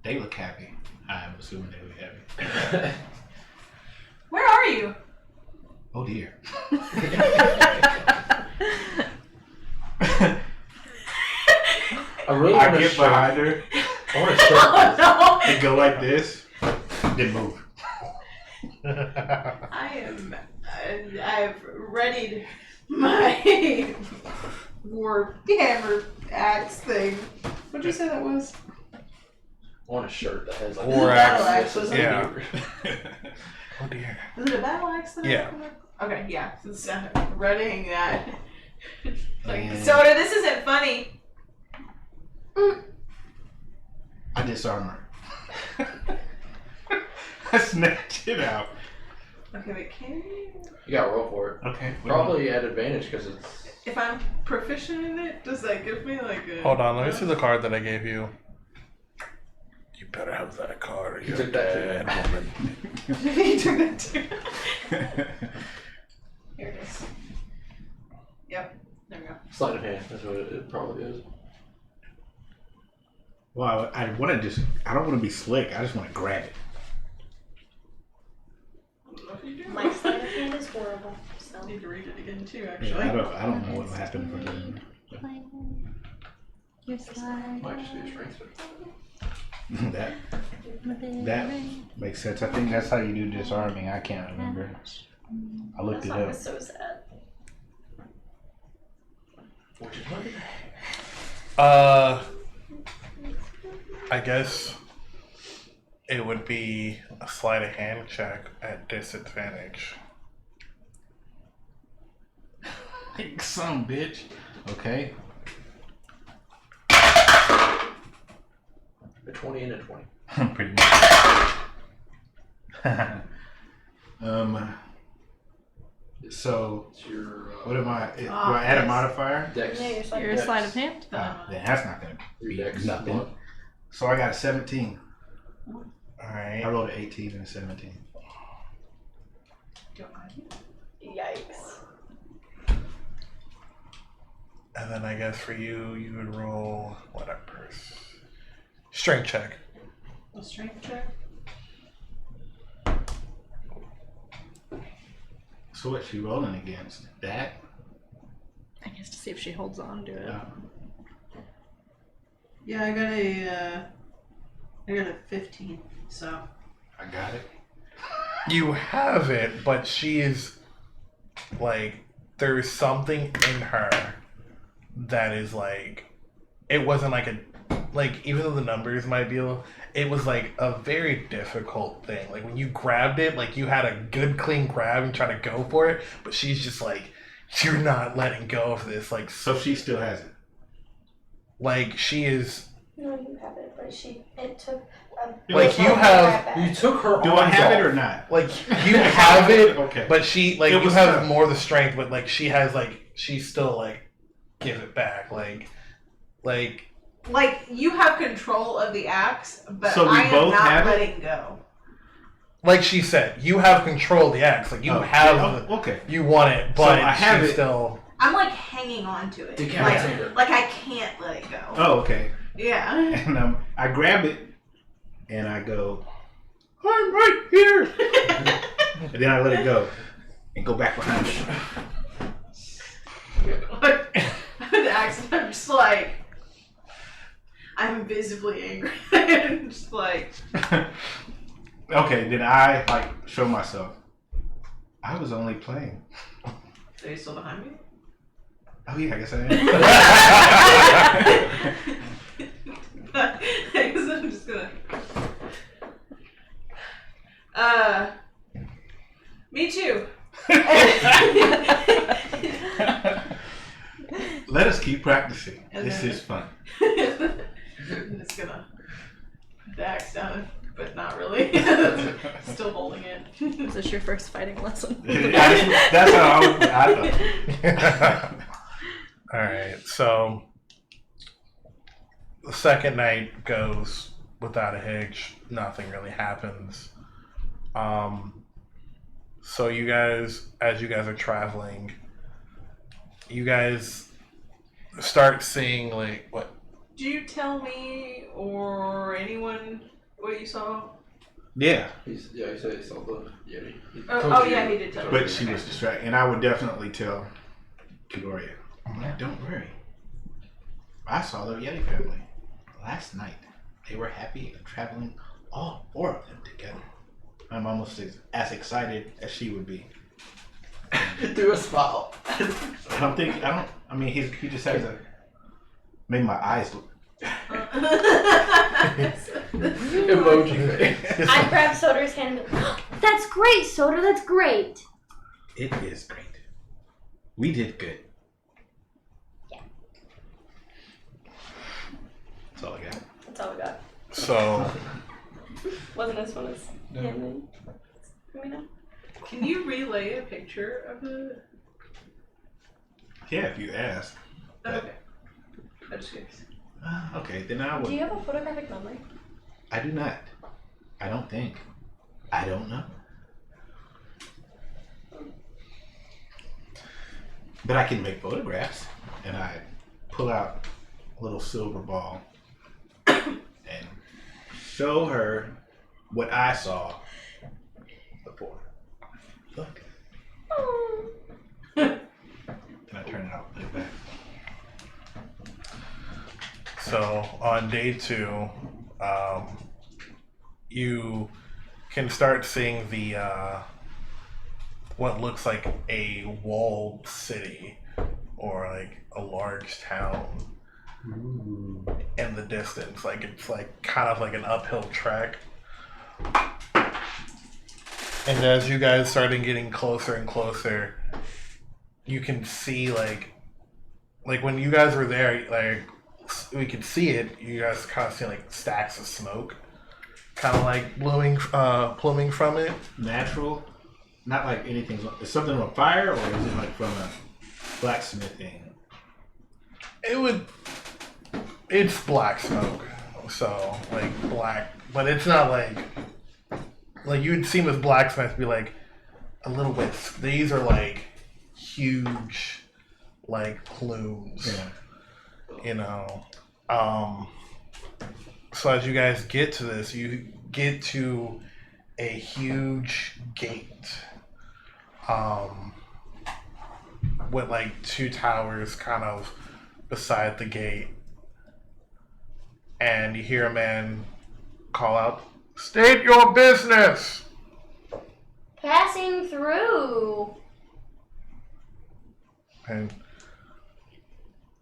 They look happy. I'm assuming they look happy. Where are you? Oh dear. I get behind her I want to start this. Oh and go like this, then move. I've readied my war hammer axe thing. What'd you say that was? I want a shirt that has like War battle axe. axe, wasn't Yeah. Oh dear. Is it a battle axe then? Yeah. Okay, yeah. So, readying that. Like, And Soter, this isn't funny. I disarm her. I snatch it out. Okay, wait, can you? You got to roll for it. Okay. Probably at advantage because it's. If I'm proficient in it, does that give me like a... Hold on, let me see the card that I gave you. You better have that card or You you're took that dead, too. woman. You took that too. Here it is. Yep, there we go. Sleight of hand, that's what it probably is. Well, I want to just, I don't want to be slick. I just want to grab it. My sleight of hand is horrible. So. I need to read it again too, actually. Yeah, I don't know what will happen for them. Your slide. Might just be a strength check. That makes sense. I think that's how you do disarming. I can't remember. I looked That it song up. is so sad. Which is money. I guess it would be a sleight of hand check at disadvantage. Some bitch. Okay. A 20 and a 20. Pretty much. So It's your. what am I? Do I add a modifier? Dex. Yeah, you're Your Dex. sleight of hand? Then that's not gonna Your be dex. nothing. Block. So I got a 17. I Alright. rolled an 18 and a 17. Yikes. And then I guess for you, you would roll whatever. Strength check. A strength check? So what's she rolling against? That? I guess to see if she holds on to it. Yeah, I got a 15, so. I got it. You have it, but she is like, there's something in her that is like, it wasn't like even though the numbers might be it was like a very difficult thing. Like when you grabbed it, like you had a good clean grab and try to go for it, but she's just like, you're not letting go of this. Like, So she still has it. like she is No, you have it, but it took. like you have, You took her Do I arms have off. it or not? like you have it, Okay. but she like It you was have tough. more of the strength, but like she has like she's still like give it back, like Like, you have control of the axe, but So we I am both not have it? letting go. like she said, you have control of the axe, like you have Oh, okay. you want it, So but I have she's it. still I'm like hanging on to it. Decapitate her. Like I can't let it go. Oh, okay. Yeah. And I grab it and I go, I'm right here. And then I let it go and go back behind it. Like, the axe, and I'm just like, I'm visibly angry. And just like, Okay, then I like show myself. I was only playing. are you still behind me? Oh yeah, I guess I I guess I'm just gonna. Me too. Let us keep practicing. And This then- is fun. I'm just gonna the axe down, but not really. Still holding it. Is this your first fighting lesson? That's how I thought. All right, so the second night goes without a hitch. Nothing really happens. So you guys, as you guys are traveling, you guys start seeing like what? Do you tell me or anyone what you saw? Yeah, He said he saw the Yeti. Yeah, he did tell me. but she was distracted, and I would definitely tell Cuilorea, don't worry. I saw the Yeti family last night. They were happy and traveling, all 4 of them together. I'm almost as excited as she would be. Do a smile. I mean, he just has a, made my eyes look. Emoji face. I grabbed Soter's hand and go, that's great, Soter, that's great. It is great. We did good. Yeah. That's all I got. That's all we got. So Wasn't as fun as him and Imina. Can you relay a picture of the? Yeah, if you ask. Okay. I'm just curious. Okay, then I would. Do you have a photographic memory? I do not. I don't think. I don't know. But I can make photographs, and I pull out a little silver ball and show her what I saw before. Look. Then I turn it off and put it back. So on day 2, you can start seeing the what looks like a walled city or like a large town in the distance. Like it's like kind of like an uphill trek. And as you guys started getting closer and closer, you can see like when you guys were there, like we could see it. You guys kind of see like stacks of smoke, kind of like pluming from it. Natural, not like anything. Is something on fire, or is it like from a blacksmithing? It's black smoke, so like black, but it's not like you would see with blacksmiths be like a little bit. These are like huge, like plumes. Yeah. You know, so as you guys get to this, you get to a huge gate, with like 2 towers kind of beside the gate, and you hear a man call out, "State your business!" Passing through. And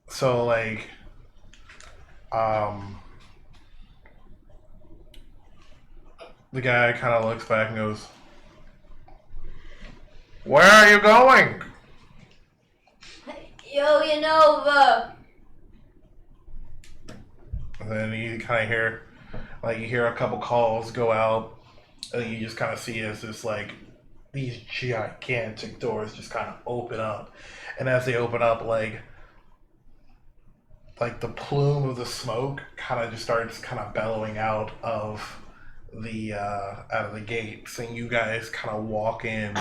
so like the guy kind of looks back and goes, "Where are you going?" Yo, Yanova. And then you kind of hear, you hear a couple calls go out, and you just kind of see as this like these gigantic doors just kind of open up, and as they open up, like the plume of the smoke kind of just starts kind of bellowing out of the gates, and you guys kind of walk in.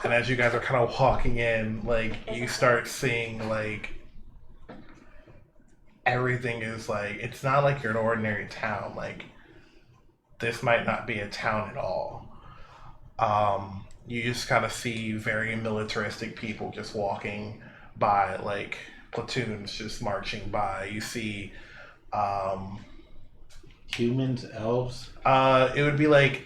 And as you guys are kind of walking in, like you start seeing like everything is like, it's not like you're an ordinary town. Like this might not be a town at all. You just kind of see very militaristic people just walking by, like platoons just marching by. You see Humans, elves. it would be like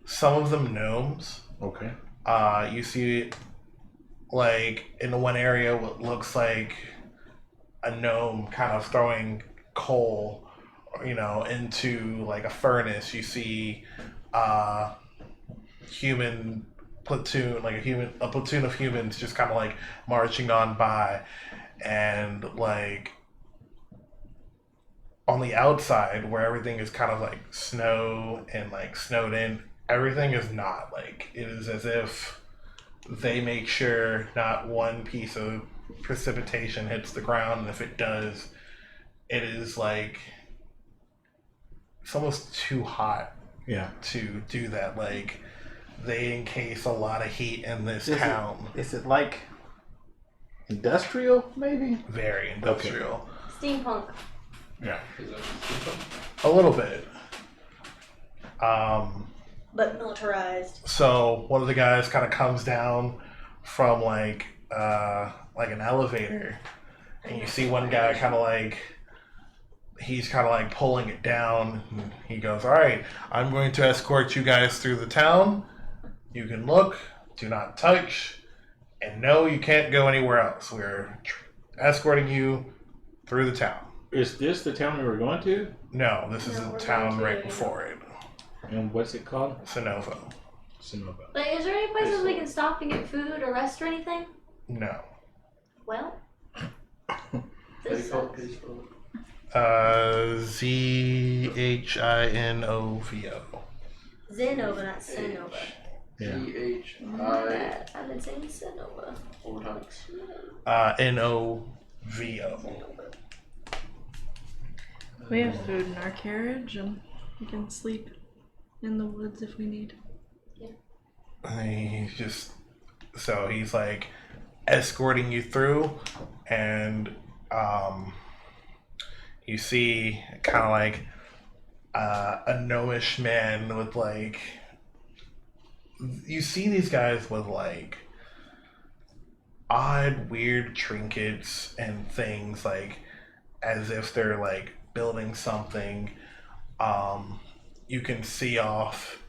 some of them gnomes. Okay. You see, like in the one area, what looks like a gnome kind of throwing coal, into like a furnace. You see, human platoon, like a platoon of humans, just kind of like marching on by, and like on the outside where everything is kind of like snow and like snowed in, everything is not. Like, it is as if they make sure not one piece of precipitation hits the ground, and if it does, it is like it's almost too hot to do that. Like, they encase a lot of heat in this town. Is it like industrial, maybe? Very industrial. Steampunk. Yeah. A little bit. But militarized. So one of the guys kind of comes down from like an elevator, and you see one guy kind of like he's kind of like pulling it down. And he goes, "All right, I'm going to escort you guys through the town. You can look, do not touch, and no, you can't go anywhere else. We're escorting you through the town." Is this the town we were going to? No, this is No, the we're town going to right it. before it. And what's it called? Sinovo. Sonoma. Like, is there any places we can stop and get food or rest or anything? No. Well, How do this you call it? sucks. How do you spell it? Zhinova. Zenova, not Senova. Yeah. C-H-I I've been saying Senova. four times. Novo. We have food in our carriage, and we can sleep in the woods if we need. And he's like escorting you through, and you see kind of like a gnomish man with like, you see these guys with like odd, weird trinkets and things, like as if they're like building something. You can see off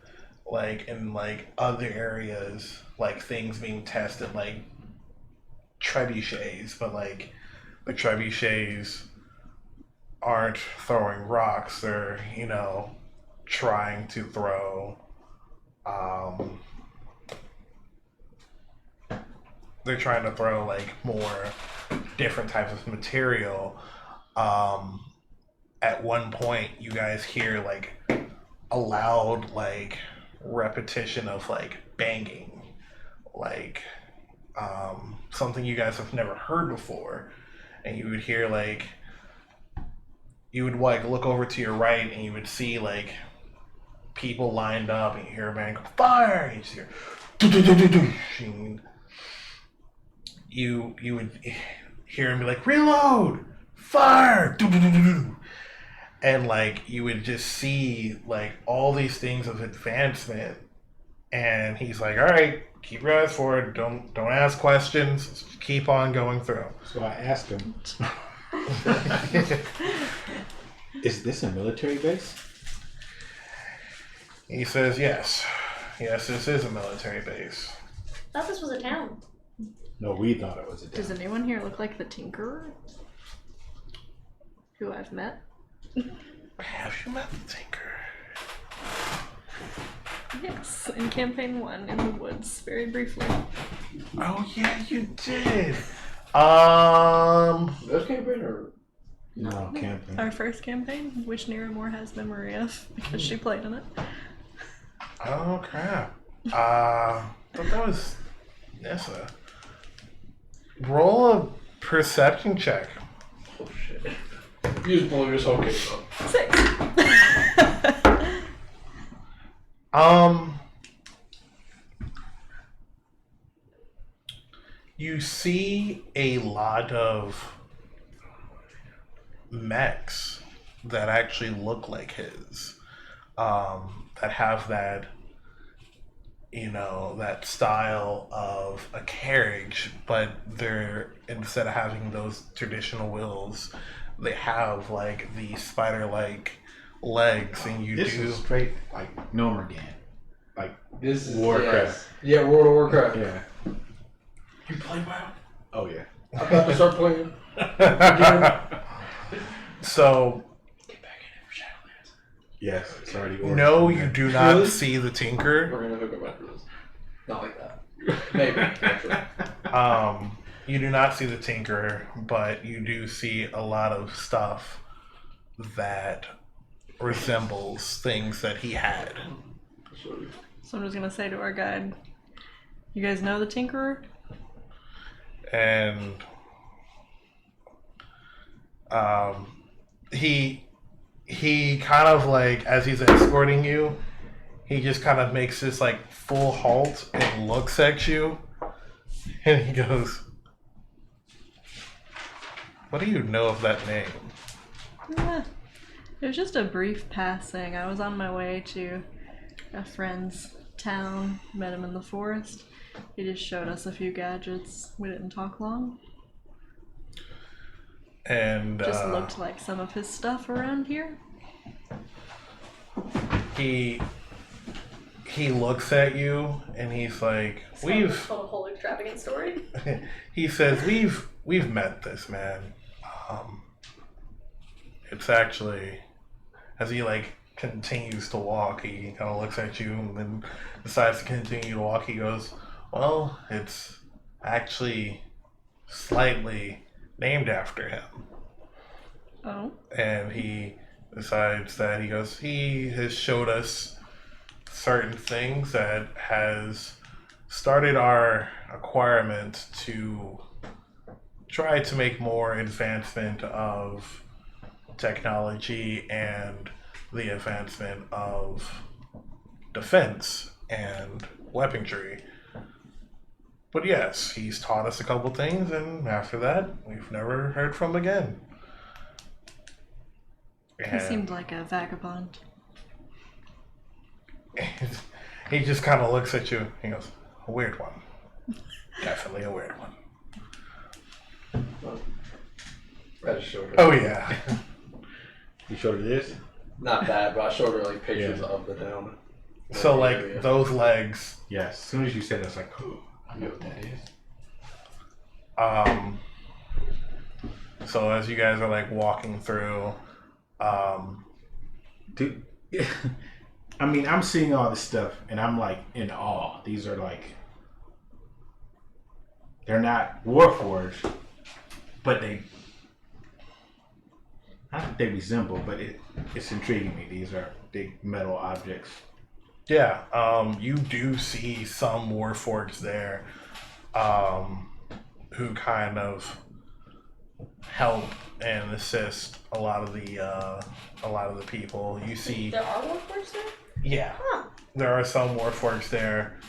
like in like other areas, like things being tested, like trebuchets, but like the trebuchets aren't throwing rocks. They're, trying to throw like more different types of material. At one point you guys hear like a loud like repetition of like banging, like something you guys have never heard before, and you would hear like, you would like look over to your right and you would see like people lined up, and you hear a man go, "Fire!" And you just hear do-do-do-do-do. And you would hear him be like, "Reload! Fire!" Do-do-do-do-do. And like you would just see like all these things of advancement, and he's like, "All right, keep your eyes forward. Don't ask questions. Just keep on going through." So I asked him, "Is this a military base?" He says, "Yes, this is a military base." I thought this was a town. No, we thought it was a Does town. anyone here look like the Tinkerer? Who I've met? Have you met the Tinker? Yes, in campaign 1 in the woods, very briefly. Oh yeah, you did. This campaign or No, camping. Our first campaign, which Niramour has memory of because she played in it. Oh crap. Thought that was Nissa. Roll a perception check. oh shit. You just blew this whole case up. 6. You see a lot of mechs that actually look like his, that have that, that style of a carriage, but they're, instead of having those traditional wheels, they have like the spider-like legs, and This is straight like Niramour again. Like This is Warcraft. yes. Yeah, World of Warcraft. Yeah. You play WoW? Oh yeah. I'm about to start playing. So Get back in it for Shadowlands. Yes, it's already. no, you do not Really? see the Tinker. We're gonna hook up after this. Not like that. Maybe, actually. You do not see the Tinker, but you do see a lot of stuff that resembles things that he had. So I'm just gonna say to our guide, you guys know the Tinkerer? And he kind of like, as he's escorting you, he just kind of makes this like full halt and looks at you, and he goes, "What do you know of that name?" It was just a brief passing. I was on my way to a friend's town, met him in the forest. He just showed us a few gadgets. We didn't talk long. And just looked like some of his stuff around here. He looks at you and he's like, "We've told a whole extravagant story." He says, "We've met this man. It's actually," as he like continues to walk, he kind of looks at you and then decides to continue to walk. He goes, "Well, it's actually slightly named after him." Oh. And he decides that he has showed us certain things that has started our acquirement to try to make more advancement of technology and the advancement of defense and weaponry. But yes, he's taught us a couple things, and after that, we've never heard from him again. He seemed like a vagabond. He just kind of looks at you. He goes, "A weird one. Definitely a weird one." I just showed her. Oh yeah. You showed her this? Not that, but I showed her like pictures of the town. So like those legs. Yeah. As soon as you said it, I was like, "Oh, You know what that is? So as you guys are like walking through, dude." I mean, I'm seeing all this stuff, and I'm like in awe. These are like, they're not Warforged, but they, not that they resemble, but it's intriguing me. These are big metal objects. yeah, you do see some Warforged there, who kind of help and assist a lot of the people. You see, There are workforce there? yeah, Huh. there are some Warforged there.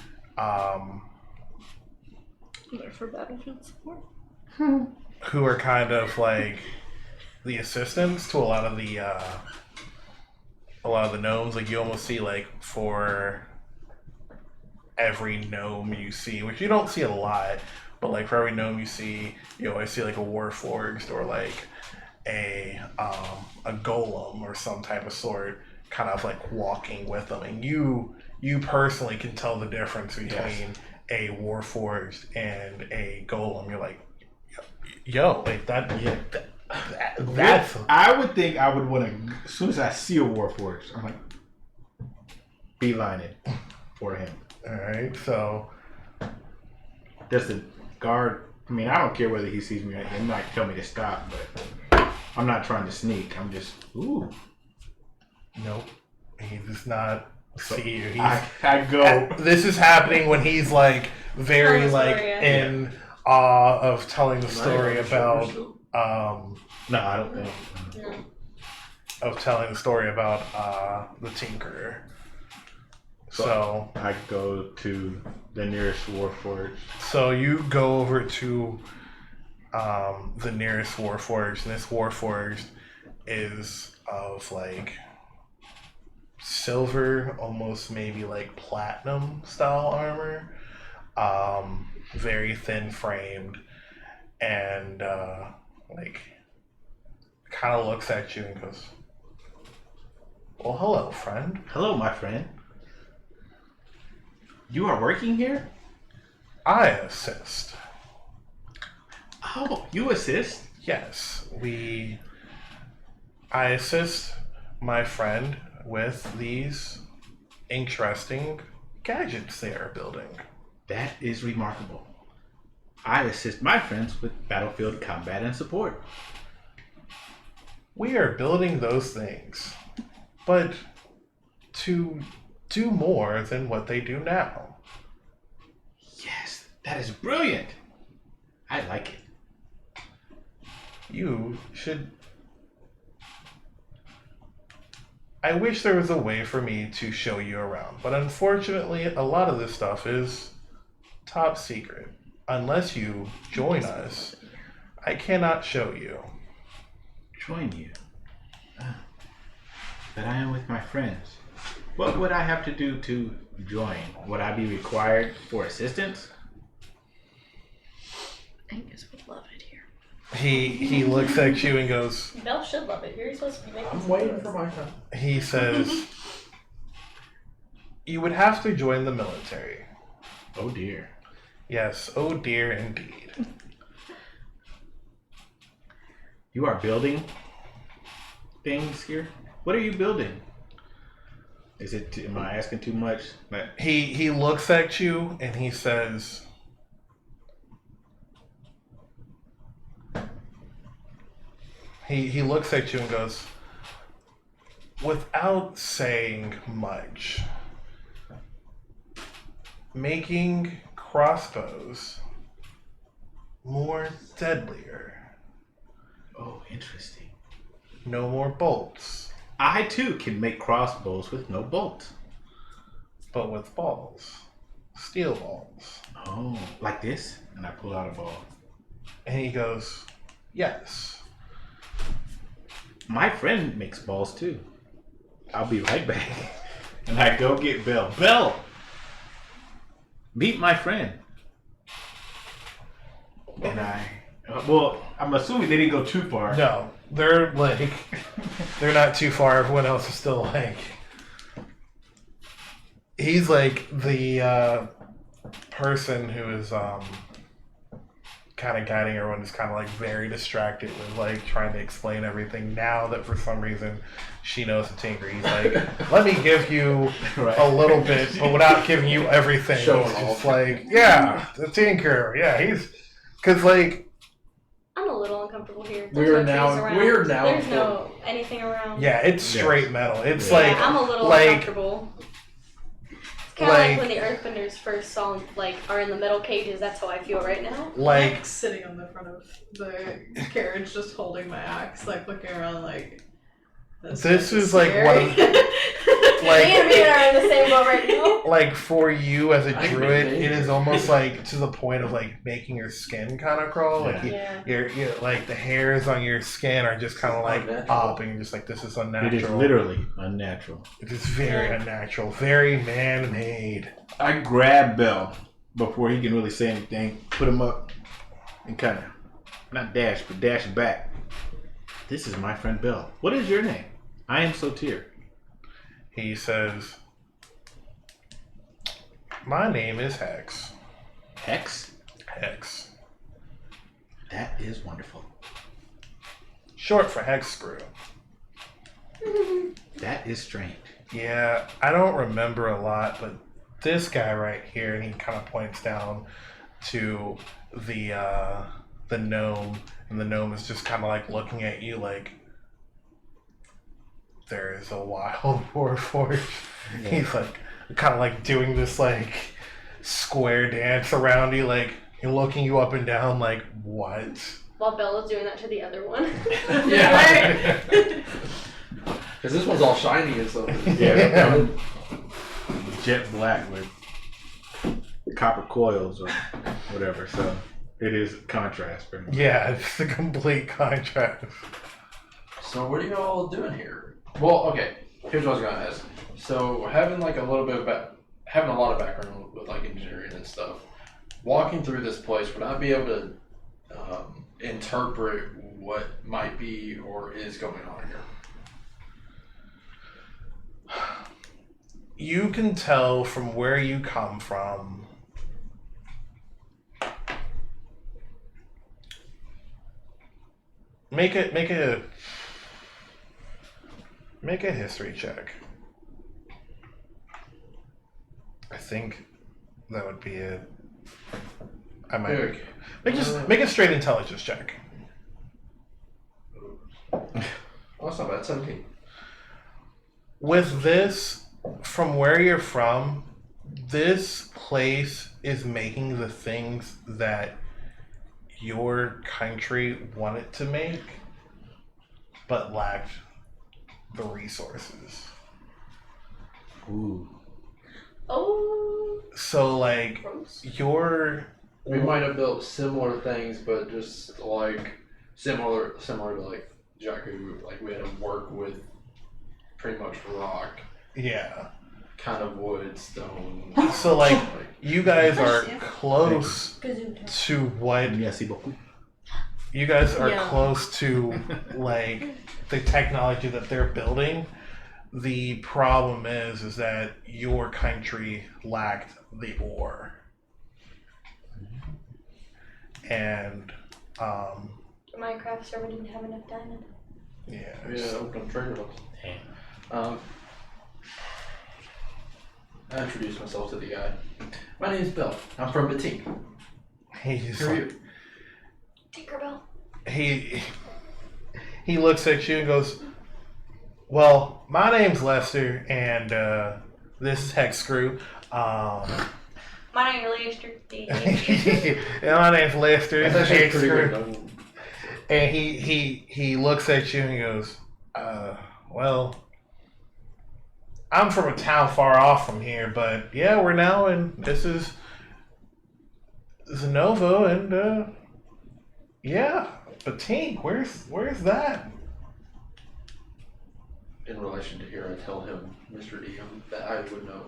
They're for battlefield support. Who are kind of like the assistants to a lot of the gnomes. Like you almost see like for every gnome you see, which you don't see a lot, but like for every gnome you see, you always see like a Warforged or like a golem or some type of sort, kind of like walking with them, and you personally can tell the difference between a Warforged and a golem. You're like, yo, like that. Yeah, that's. I would think I would want to, as soon as I see a Warforged, I'm like, beeline it for him. All right, so Does the guard? I mean, I don't care whether he sees me. He might tell me to stop, but I'm not trying to sneak. I'm just, ooh. nope, he does not see you. He's, I go. This is happening when he's like very Tell the like story, in awe of telling the story about No, I don't think. No. of telling the story about the Tinkerer. So I go to the nearest Warforged. So you go over to the nearest Warforged, and this Warforged is of like silver, almost maybe like platinum style armor, very thin framed, and like kind of looks at you and goes, "Well, hello, friend." Hello, my friend. You are working here? I assist. Oh, you assist? Yes, I assist my friend with these interesting gadgets they are building. That is remarkable. I assist my friends with battlefield combat and support. We are building those things, but to do more than what they do now. Yes, that is brilliant. I like it. You should... I wish there was a way for me to show you around, but unfortunately, a lot of this stuff is top secret. Unless you join us, I cannot show you. Join you? But I am with my friends. What would I have to do to join? Would I be required for assistance? Angus would love it here. He looks at you and goes... Bhel should love it. You're supposed to be making I'm waiting for my time. He says, you would have to join the military. Oh dear. Yes, oh dear indeed. You are building things here? What are you building? Is it? Am I asking too much? He looks at you and he says, he looks at you and goes, without saying much, making crossbows more deadlier. Oh, interesting. No more bolts, I too can make crossbows with no bolts. but with balls. Steel balls. Oh, like this? And I pull out a ball. And he goes, yes. My friend makes balls too. I'll be right back. And I go get Bhel. Bhel! Meet my friend. And well, I'm assuming they didn't go too far. No, they're like, they're not too far. Everyone else is still like, he's like the person who is kind of guiding everyone, is kind of like very distracted with like trying to explain everything now that for some reason she knows the tinker. He's like, let me give you a little bit, but without giving you everything. Show It's it just all. like, yeah, the tinker. Yeah, he's, because like, I'm a little uncomfortable here. We're There's no now- trees around. we're now There's in no anything around. yeah, it's straight metal. It's Yeah, like, I'm a little like, uncomfortable. It's kind of like- like when the Earthbenders first saw, like, are in the metal cages. That's how I feel right now. like, Sitting on the front of the carriage, just holding my axe, like looking around, like. This is like one of- Me and Imina are in the same boat right now. like for you as a I can druid, be it is almost like to the point of like making your skin kind of crawl. Like Yeah. you're like the hairs on your skin are just kind of like Unnatural. popping, just like this is unnatural. It is literally unnatural. It is very unnatural, very man-made. I grab Bhel before he can really say anything, put him up, and kind of, not dash, but dash back. This is my friend Bhel. What is your name? I am Soter. He says, "My name is Hex. Hex? Hex, That is wonderful. short for hex screw." That is strange. Yeah, I don't remember a lot, but this guy right here, and he kind of points down to the gnome, and the gnome is just kind of like looking at you like, there is a wild warforged. Yeah. He's like kind of like doing this like square dance around you, like looking you up and down like, what? While Bella's doing that to the other one. Yeah. Because this one's all shiny and stuff. Yeah. Jet black with copper coils or whatever. So it is contrast. Pretty much. Yeah, it's a complete contrast. So what are you all doing here? Well, okay. Here's what I was gonna ask. So having like a little bit of having a lot of background with like engineering and stuff, walking through this place, would I be able to interpret what might be or is going on here? You can tell from where you come from. Make a history check. I think that would be it. I might Okay. make a straight intelligence check. Oh, that's not bad. 17. With this, from where you're from, this place is making the things that your country wanted to make, but lacked the resources. Ooh. Oh. So, like, Gross. We might have built similar things, but just like similar to like Jakku, like we had to work with pretty much rock, yeah. kind of wood, stone. So, like, you guys are close Gesundheit. to what Merci beaucoup. you guys are Yeah. close to, like, the technology that they're building. The problem is that your country lacked the ore. And, My craft server didn't have enough diamond. yeah. Yeah, open trader looks. Damn. I introduced myself to the guy. My name's Bhel. I'm from Batik. He's Who are like, you? Tinkerbell. he looks at you and goes, well, my name's Lester, and this is Hex Screw. My name is Lester. And my name's Lester. This That's is actually Hex pretty Screw. good. And he looks at you and he goes, well, I'm from a town far off from here, but yeah, we're now in, this is Zenovo, and yeah, Batink, where's that? In relation to here, I tell him, Mr. DM, that I would know.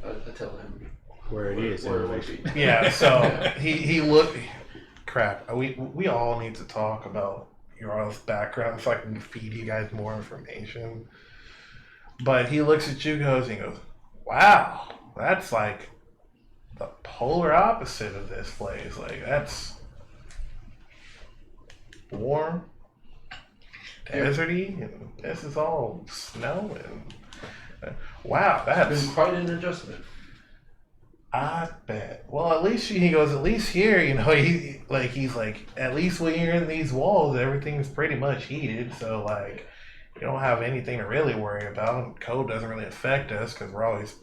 I tell him Where it is in where it would relation. be. Yeah, so he looked, crap, we all need to talk about your all's background so I can feed you guys more information. But he looks at you guys and he goes, wow, that's like the polar opposite of this place. Like, that's warm, deserty, and this is all snow and wow, It's been that's, quite an adjustment. I bet. Well, at least he goes, at least here, you know, he's like, at least when you're in these walls, everything's pretty much heated, so like, you don't have anything to really worry about. Cold doesn't really affect us because we're always.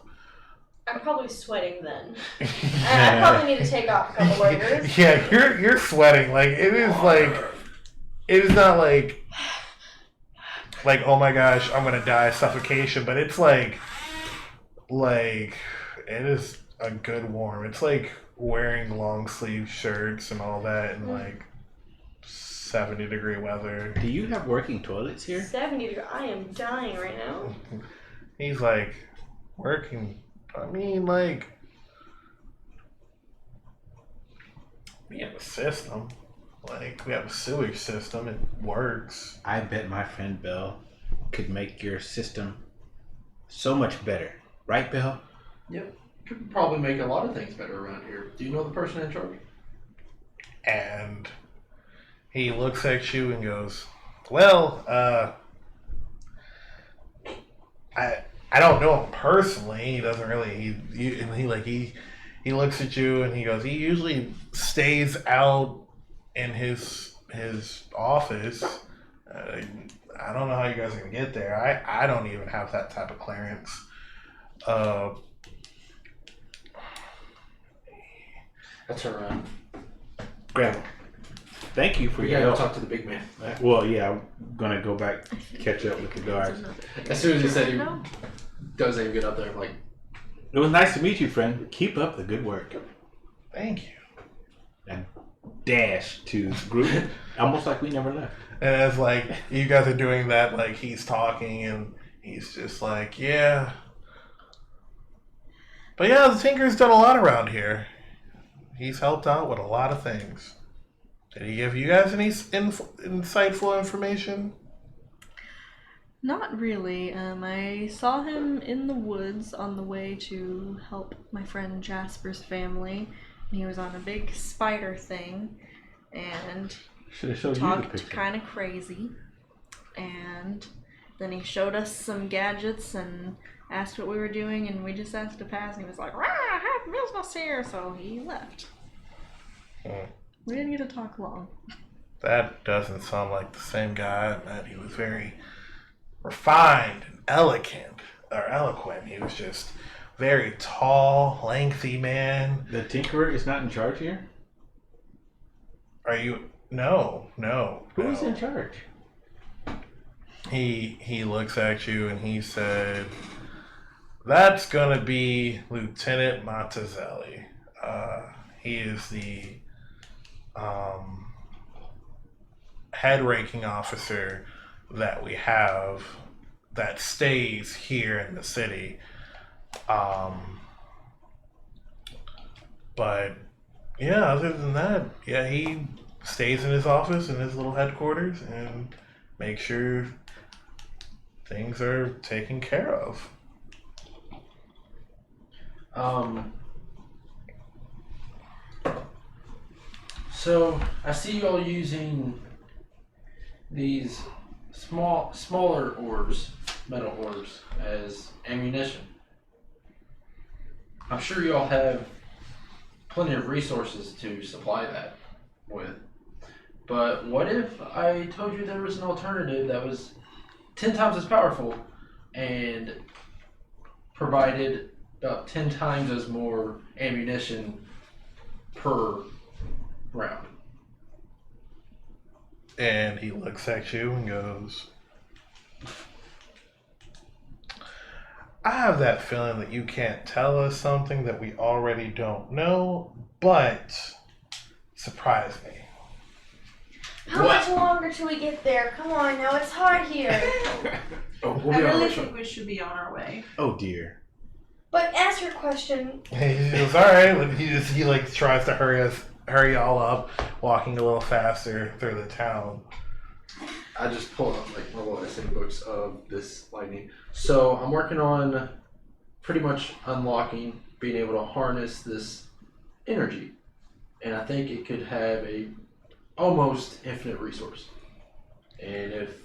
I'm probably sweating then. And I probably need to take off a couple layers. Yeah, you're sweating. Like, it is like, it is not like oh my gosh, I'm gonna die of suffocation, but it's like it is a good warm. It's like wearing long sleeve shirts and all that in like 70-degree weather. Do you have working toilets here? 70 degrees. I am dying right now. He's like, working. I mean, like, we have a system. Like, we have a sewage system. It works. I bet my friend Bell could make your system so much better. Right, Bell? Yep. Could probably make a lot of things better around here. Do you know the person in charge? And he looks at you and goes, well, I don't know him personally. He doesn't really. He looks at you and he goes. He usually stays out in his office. I don't know how you guys are gonna get there. I don't even have that type of clearance. I turn around. Grandma. Thank you for We your gotta go help. talk to the big man. Well, yeah, I'm gonna go back, catch up with the guards. As soon as he said he No. doesn't even get up there, I'm like, It was nice to meet you, friend. Keep up the good work. Thank you. And dash to the group, almost like we never left. And as like you guys are doing that, like he's talking and he's just like, yeah. But yeah, the Tinker's done a lot around here. He's helped out with a lot of things. Did he give you guys any insightful information? Not really. I saw him in the woods on the way to help my friend Jasper's family. He was on a big spider thing and Should have showed you the talked picture. kind of crazy. And then he showed us some gadgets and asked what we were doing, and we just asked to pass, and he was like, "Rah, I have business here," so he left. We didn't get to talk long. That doesn't sound like the same guy I met. He was very refined and eloquent. He was just very tall, lengthy man. The Tinkerer is not in charge here? Are you? No. Who's in charge? He looks at you and he said, "That's gonna be Lieutenant Mattizelli. He is the head ranking officer that we have that stays here in the city. But yeah, other than that, yeah, he stays in his office in his little headquarters and makes sure things are taken care of." So I see y'all using these smaller orbs, metal orbs, as ammunition. I'm sure y'all have plenty of resources to supply that with. But what if I told you there was an alternative that was 10 times as powerful and provided about 10 times as more ammunition per round? And he looks at you and goes, "I have that feeling that you can't tell us something that we already don't know, but surprise me." How much longer till we get there? Come on now, it's hot here. We'll I be on really our think we should be on our way. Oh dear. But ask your question. He goes, "All right." And he like tries to hurry y'all up, walking a little faster through the town. I just pulled up like my little essay books of this lightning. So I'm working on pretty much unlocking, being able to harness this energy, and I think it could have a almost infinite resource. And if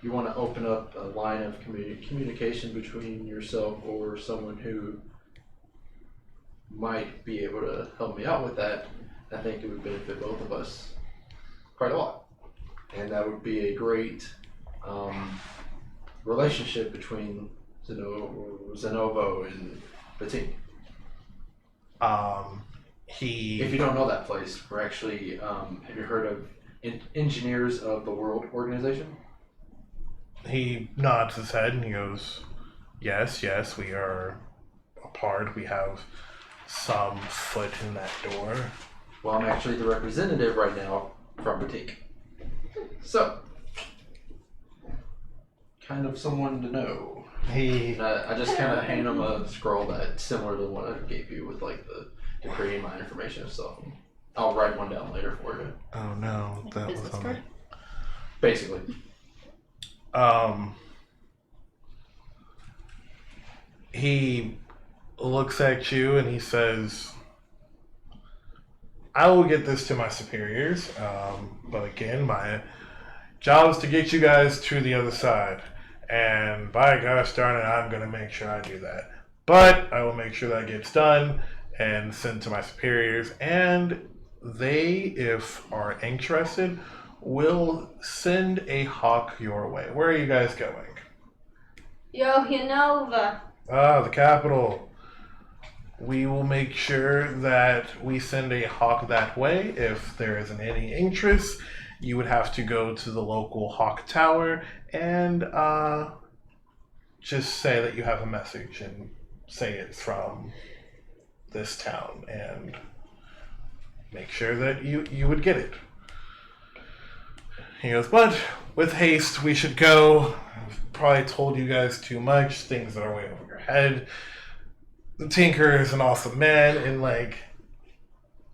you want to open up a line of communication between yourself or someone who might be able to help me out with that, I think it would benefit both of us quite a lot. And that would be a great relationship between Zenovo and Batik. If you don't know that place, we're actually, have you heard of Engineers of the World organization? He nods his head and he goes, yes, we are a part. We have some foot in that door." Well, I'm actually the representative right now from Batik. So, kind of someone to know. I just kind of hand him a scroll that's similar to the one I gave you with like the decree and my information and stuff. I'll write one down later for you. Oh no, that was on me. Basically. He looks at you and he says, "I will get this to my superiors, but again, my job is to get you guys to the other side. And by gosh darn it, I'm going to make sure I do that. But I will make sure that gets done and sent to my superiors. And they, if are interested, will send a hawk your way." Where are you guys going? Yohinova. The capital. We will make sure that we send a hawk that way. If there isn't any interest, you would have to go to the local hawk tower and just say that you have a message and say it's from this town and make sure that you would get it. He goes, "But with haste, we should go. I've probably told you guys too much, things that are way over your head. The Tinker is an awesome man," and like...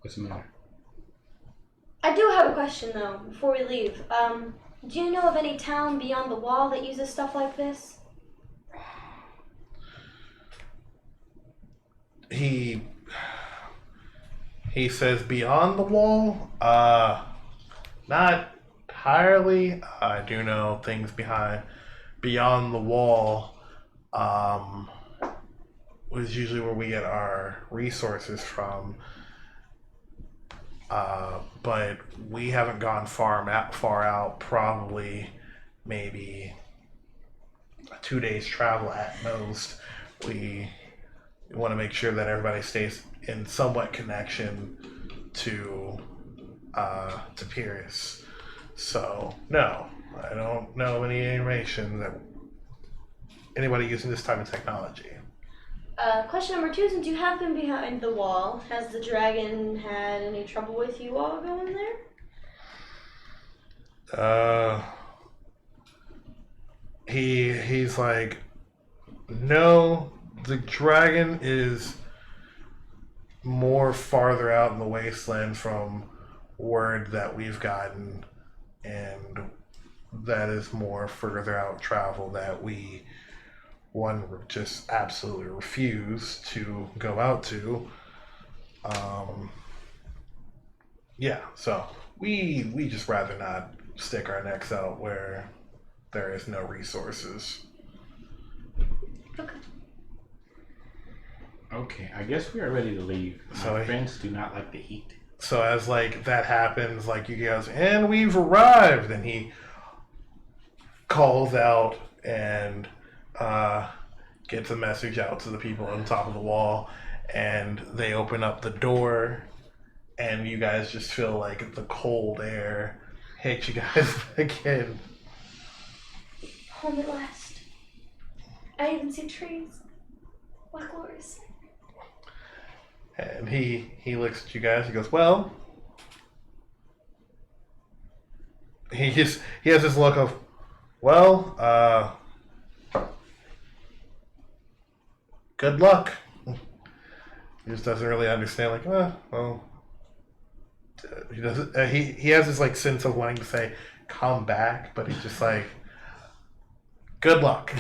What's the matter? I do have a question though, before we leave. Do you know of any town beyond the wall that uses stuff like this? He says, "Beyond the wall? Not entirely. I do know things beyond the wall. Was usually where we get our resources from. But we haven't gone far out. Probably, maybe 2 days travel at most. We want to make sure that everybody stays in somewhat connection to Pyrrhus. So no, I don't know any information that anybody using this type of technology. Question number 2, since you have been behind the wall, has the dragon had any trouble with you all going there? He's like, no, the dragon is more farther out in the wasteland from word that we've gotten, and that is more further out travel that we just absolutely refuse to go out to. So we just rather not stick our necks out where there is no resources. Okay, I guess we are ready to leave. My friends do not like the heat. So as like that happens, like you guys, and we've arrived, and he calls out and gets a message out to the people on top of the wall, and they open up the door, and you guys just feel like the cold air hit you guys again. Home at last. I even see trees. What glorious. And he looks at you guys. He goes, well, he has this look of, well, good luck. He just doesn't really understand. Like, well, he doesn't. He has this like sense of wanting to say, come back, but he's just like, good luck.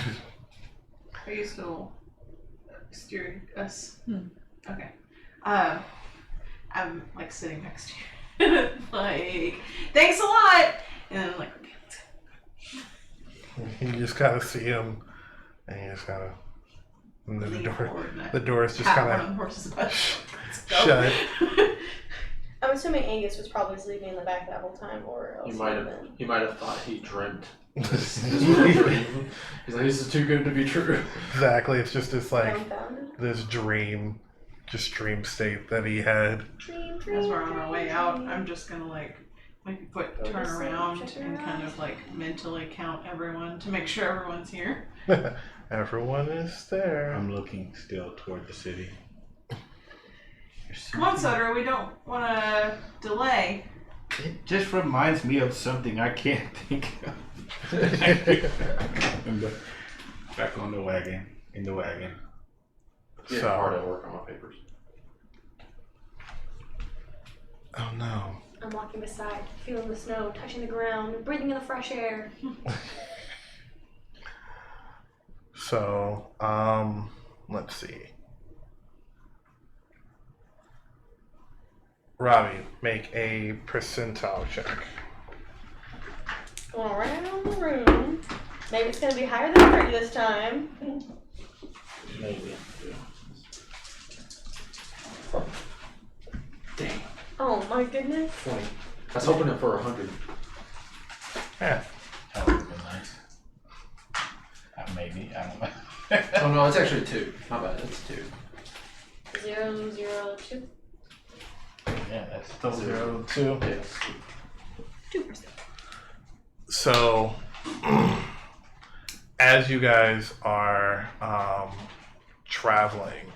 Are you still steering us? Okay. I'm like sitting next to you. Like, thanks a lot! And I'm like, okay, let's go. You just kind of see him, and you just kind of, the door is just kind of shut. I'm assuming Angus was probably sleeping in the back that whole time, or else He might have thought he dreamt. He's like, this is too good to be true. Exactly, it's just this like this dream state that he had. As we're on our way out, I'm just gonna like maybe turn around and kind of like mentally count everyone to make sure everyone's here. Everyone is there. I'm looking still toward the city. Come on, Soter, we don't want to delay. It just reminds me of something I can't think of. Back on the wagon. In the wagon. Yeah, So hard at work on my papers. Oh no. I'm walking beside, feeling the snow, touching the ground, breathing in the fresh air. So, let's see. Robbie, make a percentile check. Going around the room. Maybe it's going to be higher than 30 this time. Maybe. Dang. Oh my goodness. 20. I was hoping for 100. Yeah. That would have been nice. Maybe. I don't know. Oh no, it's actually 2. Not bad. It's 2. 0, 0, 2. Yeah, that's Still 0, 2. Yes. 2%. So, as you guys are traveling,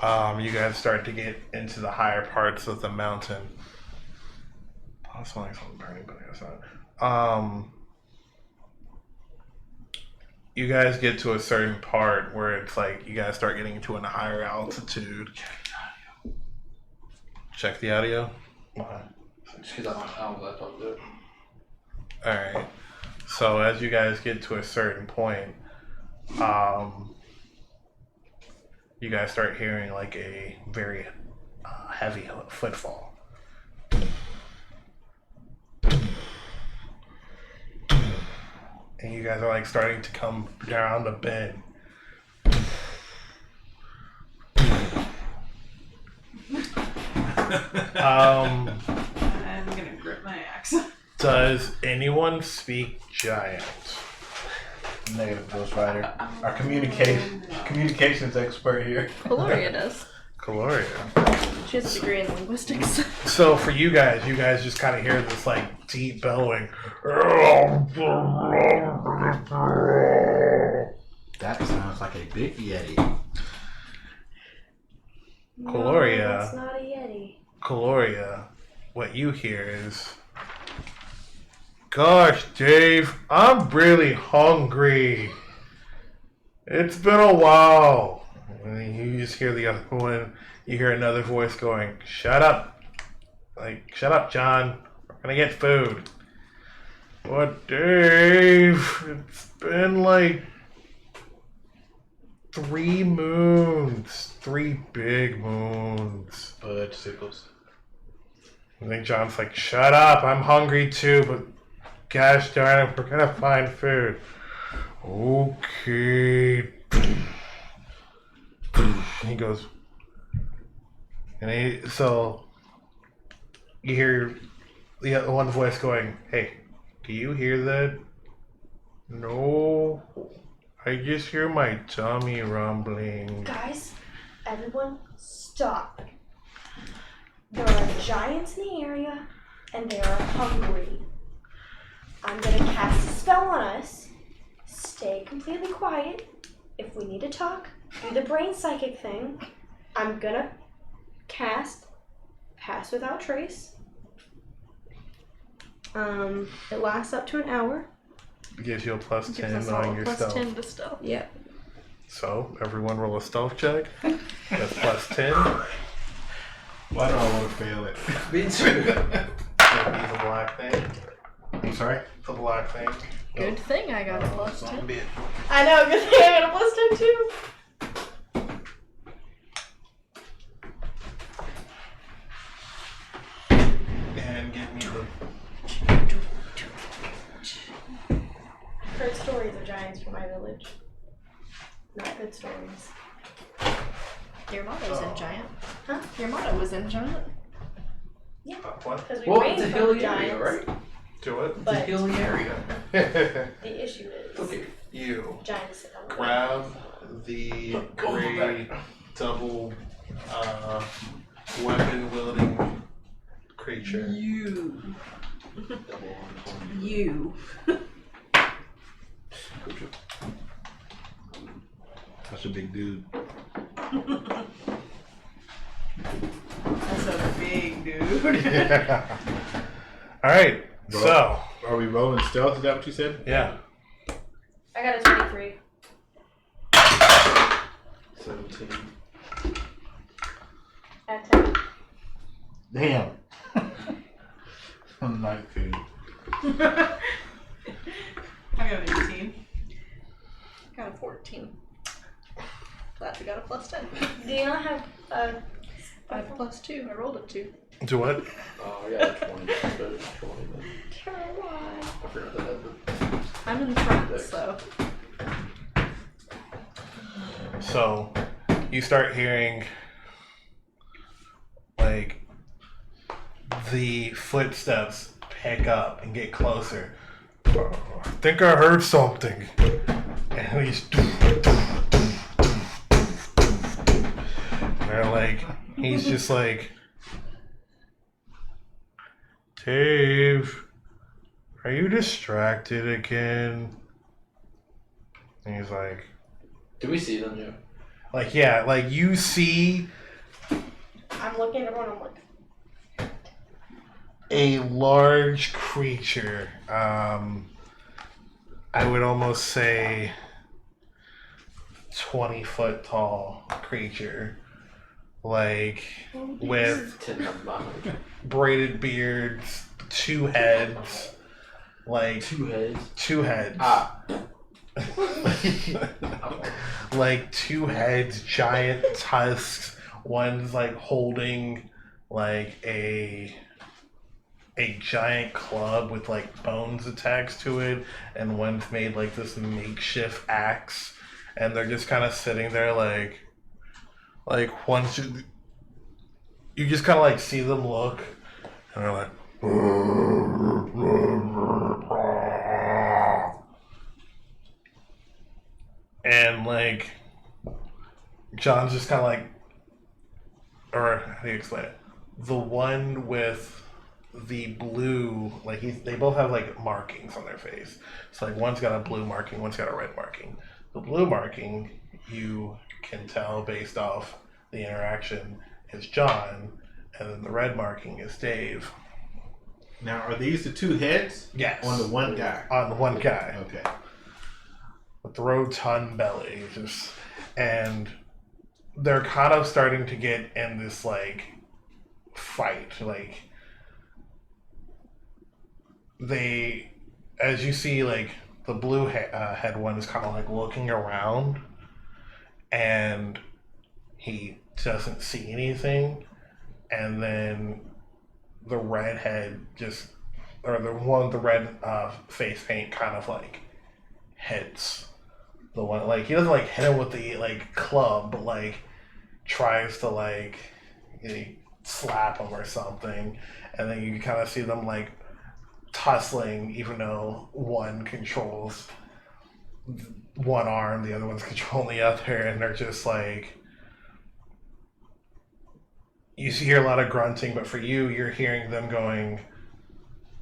you guys start to get into the higher parts of the mountain. Possibly something burning, but I guess not. You guys get to a certain part where it's like you guys start getting to a higher altitude. Check the audio. Okay. Just because I don't know laptop to do it. Alright. So as you guys get to a certain point, you guys start hearing like a very heavy footfall. And you guys are like starting to come down the bend. I'm gonna grip my axe. Does anyone speak giant? Negative, Ghost Rider. Our communications expert here. Cuilorea does. Cuilorea. She has a degree in linguistics. So for you guys just kind of hear this like deep bellowing. That sounds like a big Yeti. Cuilorea. No, it's not a Yeti. Cuilorea, what you hear is, "Gosh, Dave, I'm really hungry. It's been a while." And then you just hear the other one. You hear another voice going, "Shut up. Like, shut up, John. We're gonna get food." "But Dave, it's been like 3 moons. 3 big moons." Bud sickles. I think John's like, "Shut up, I'm hungry too, but gosh darn it, we're gonna find food." "Okay." He goes, and so you hear the other one voice going, "Hey, do you hear that?" "No, I just hear my tummy rumbling." Guys, everyone, stop. There are giants in the area, and they are hungry. I'm gonna cast a spell on us. Stay completely quiet. If we need to talk, do the brain psychic thing. I'm gonna cast Pass Without Trace. It lasts up to an hour. Gives you a plus Gives 10 us all on your plus stealth. 10 to stealth. Yep. So everyone roll a stealth check. That's plus 10. Why do I want to fail it? Me too. That'd be the black thing. I'm sorry? The black thing. Good thing I got a plus 10. I know, good thing I got a plus 10 too. And give me the. I've heard stories of giants from my village. Not good stories. Your motto was in Giant. Huh? Your motto was in Giant. Yeah, What? because we Well, reign it's a from hilly giants. area, right? Do it. It's a But hilly area. the issue is Okay. You giants sit on the grab the gray double weapon wielding creature. You. That's a big dude. That's a big dude. All right. Bro. So Are we rolling stealth? Is that what you said? yeah. I got a 23. 17. At 10. Damn. I'm 19. I got an 18. Got a 14. Glad we got a plus 10. Do you not have a... I have a plus 2. I rolled a 2. Do what? Oh, I got a 20. Better than 20 then. Caroline. I forgot that I had I'm in the front, Six. so. So you start hearing like the footsteps pick up and get closer. "I think I heard something." And he's they're like, he's just like, "Dave, are you distracted again?" And he's like, Do we see them, yeah? Like, yeah, like you see I'm looking at everyone, I'm like, a large creature. I would almost say 20-foot tall creature. Like, with 10 of mine. braided beards, 2 heads. Like, 2 heads. 2 heads. Ah. Like 2 heads, giant tusks. One's like holding like a giant club with like bones attached to it, and one's made like this makeshift axe, and they're just kind of sitting there like once you just kind of like see them look, and they're like. And like John's just kind of like, or how do you explain it? The one with the blue, like they both have like markings on their face. So like one's got a blue marking, one's got a red marking. The blue marking, you can tell based off the interaction, is John, and then the red marking is Dave. Now, are these the two heads? Yes. On the one guy? On the one guy. Okay. With the rotund belly, and they're kind of starting to get in this like fight. Like they, as you see, like the blue head one is kind of like looking around, and he doesn't see anything, and then the redhead just, or the one with the red face paint kind of like hits the one, like he doesn't like hit him with the like club, but like tries to like slap him or something, and then you kind of see them like tussling, even though one controls one arm, the other one's controlling the other, and they're just like, you hear a lot of grunting, but for you, you're hearing them going,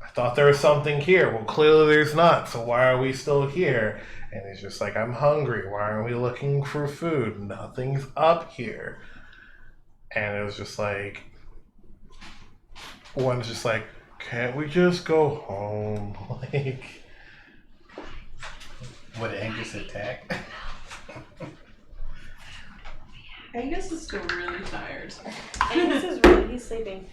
I thought there was something here. Well, clearly there's not, so why are we still here? And he's just like, I'm hungry. Why aren't we looking for food? Nothing's up here. And it was just like, one's just like, can't we just go home? Like, Would Angus attack? Angus is still really tired. He's sleeping.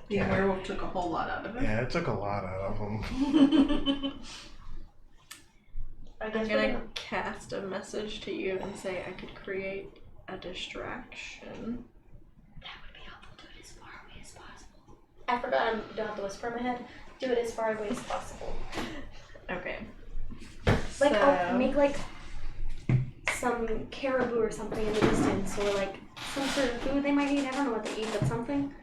The werewolf took a whole lot out of him. yeah, it took a lot out of him. I I'm guess gonna cast a message to you and say I could create a distraction. that would be helpful. Do it as far away as possible. I forgot I don't have to whisper in my head. Do it as far away as possible. Okay. Like, So- I'll make like some caribou or something in the distance, or like some sort of food they might eat. I don't know what they eat, but something.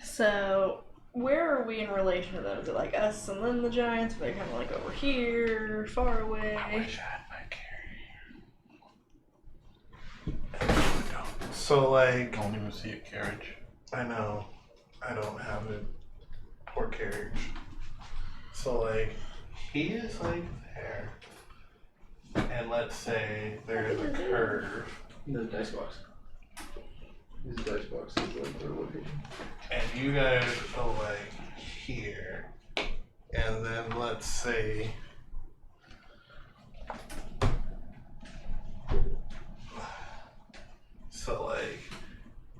So, where are we in relation to them? Is it like us and then the giants? Are they kind of like over here, far away? I wish I had my carriage. So like, Don't even see a carriage. I know, I don't have it. Poor carriage. So like, he is like there, and let's say there's a curve, The dice box. Use the dice box as like their location. and you guys go like here, and then let's say so like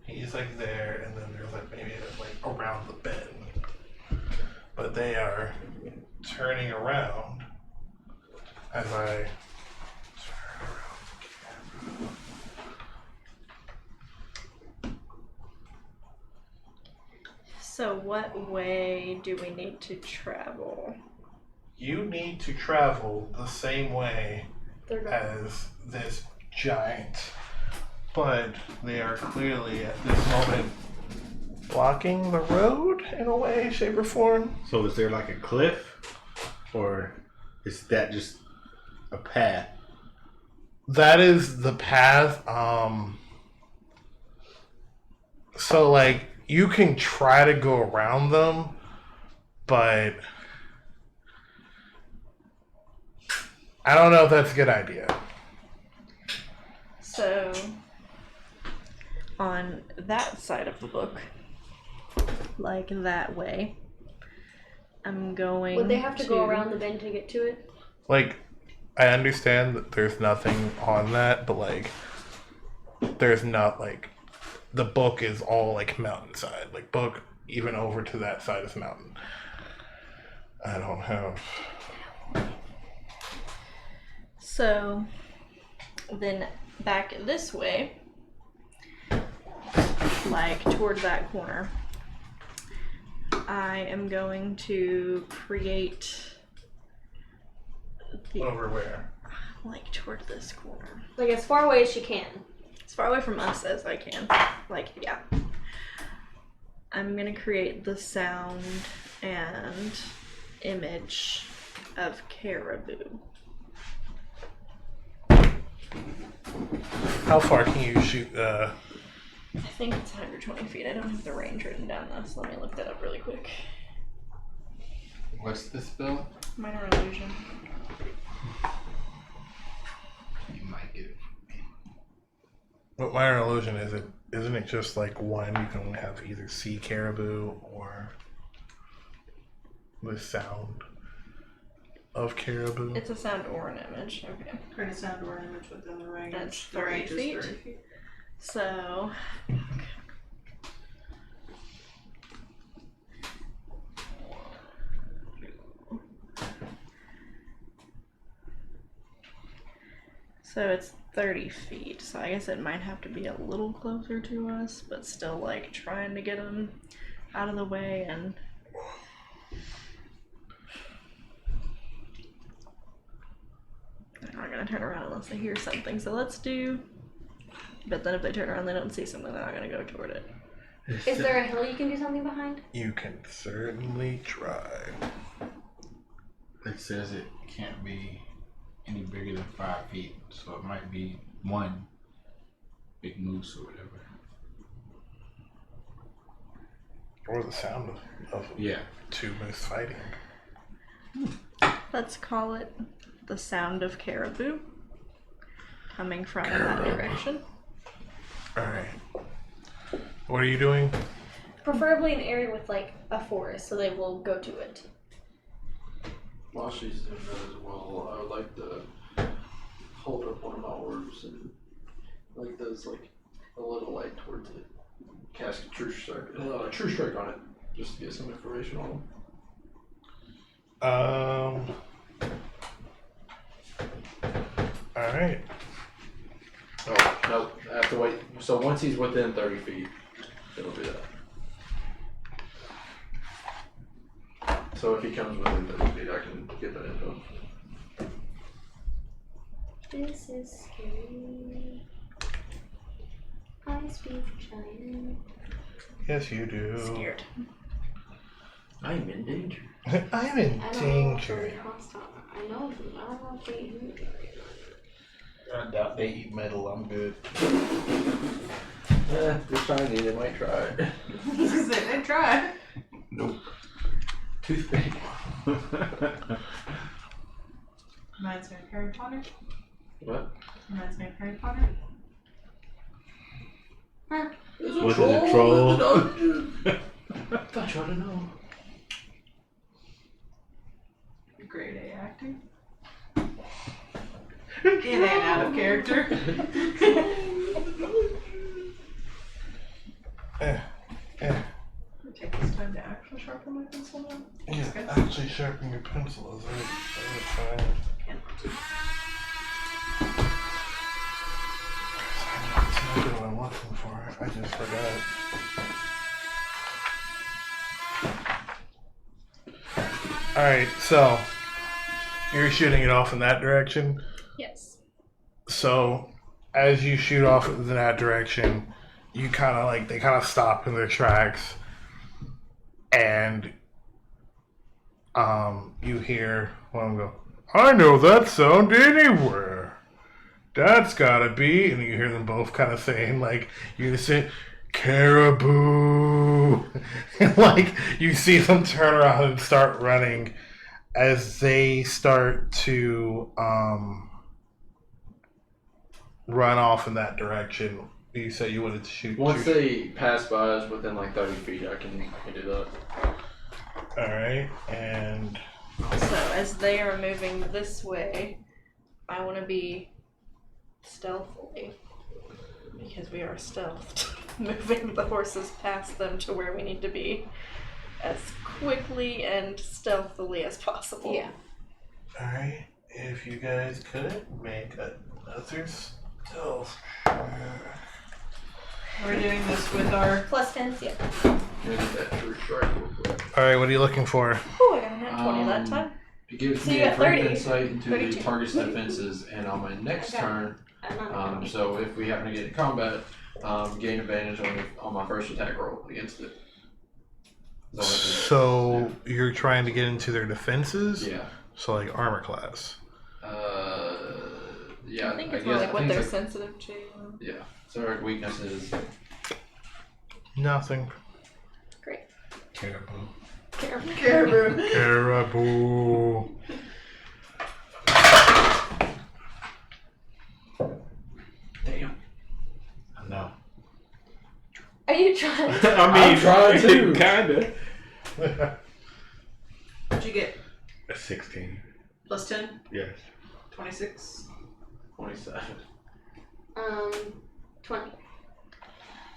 he's like there, and then there's like maybe like around the bend, but they are turning around as I turn around the camera. So, what way do we need to travel? You need to travel the same way They're going. as this giant, but they are clearly at this moment blocking the road in a way, shape, or form. So is there like a cliff? Or is that just a path? That is the path. So like you can try to go around them, but I don't know if that's a good idea. So, on that side of the book, like that way, I'm going Would they have to go around the bend to get to it? Like, I understand that there's nothing on that, but like, there's not like, the book is all like mountainside. Like, book even over to that side is mountain. I don't have. So, then back this way, like toward that corner, I am going to create the, Over where? like toward this corner. Like as far away as she can. As far away from us as I can. Like, yeah. I'm gonna create the sound and image of caribou. How far can you shoot? I think it's 120 feet. I don't have the range written down though, so let me look that up really quick. What's the spell? Minor illusion. You might get it. What minor illusion is it? Isn't it just like one? You can have either see caribou or the sound of caribou. It's a sound or an image. Okay. Create a sound or an image within the range. That's The 30 range is feet. 30 feet. So. So it's 30 feet, so I guess it might have to be a little closer to us, but still like trying to get them out of the way and they're not gonna turn around unless they hear something, so let's do, but then if they turn around and they don't see something, they're not gonna go toward it. Is there a hill you can do something behind? You can certainly try. It says it can't be any bigger than 5 feet, so it might be one big moose or whatever. Or the sound of Yeah. two moose fighting. Let's call it the sound of caribou coming from that direction. Alright. What are you doing? Preferably an area with like a forest, so they will go to it. While she's doing that as well, I would like to hold up one of my orbs and like does like a little light towards it. Cast a true strike on it, just to get some information on them. Alright. Oh, no, I have to wait. So once he's within 30 feet, it'll do that. So if he comes within 30 feet, I can get that info. This is scary. I speak giant. Yes, you do. Scared. I'm in danger. I'm in I don't know if danger. they'll be hostile. I know them. I don't know if they eat me. I doubt they eat metal. I'm good. They're tiny, they might try. They try. Nope. Toothpick. Reminds me of Harry Potter. What? Reminds me of Harry Potter. Was it a troll? Thought you ought to know. Grade A acting. In and out of character. Take this time to actually sharpen my pencil now. Yeah, actually sharpen your pencil. Is that fine? I know what I'm looking for. I just forgot. Alright, so you're shooting it off in that direction. Yes. So as you shoot off in that direction, you kind of like, they kind of stop in their tracks, and you hear one of them go, I know that sound anywhere. That's gotta be, and you hear them both kind of saying, like, you're gonna say, caribou. And like, you see them turn around and start running as they start to run off in that direction. You said you wanted to shoot. Once they pass by us within like 30 feet, I can do that. Alright, and So as they are moving this way, I want to be stealthily, because we are stealthed, moving the horses past them to where we need to be as quickly and stealthily as possible. Yeah. alright, if you guys could make another stealth. We're doing this with our Plus 10, yeah. Can I get that true strike real quick? Alright, what are you looking for? Oh, I got a nat 20 that time. It gives So me you a got brief 30. insight into 32. the target's defenses, and on my next Okay. turn, I'm not so if we happen to get in combat, gain advantage on my first attack roll against it. So you're trying to get into their defenses? Yeah. So like armor class. Yeah, Yeah, I think it's more like what they're sensitive to. Yeah. So our weakness is Nothing. Great. Caribou. Caribou. Caribou. damn. No. Are you trying to? I mean, I'm trying to. Kinda. What'd you get? A 16. Plus 10? Yes. 26. 27. 20.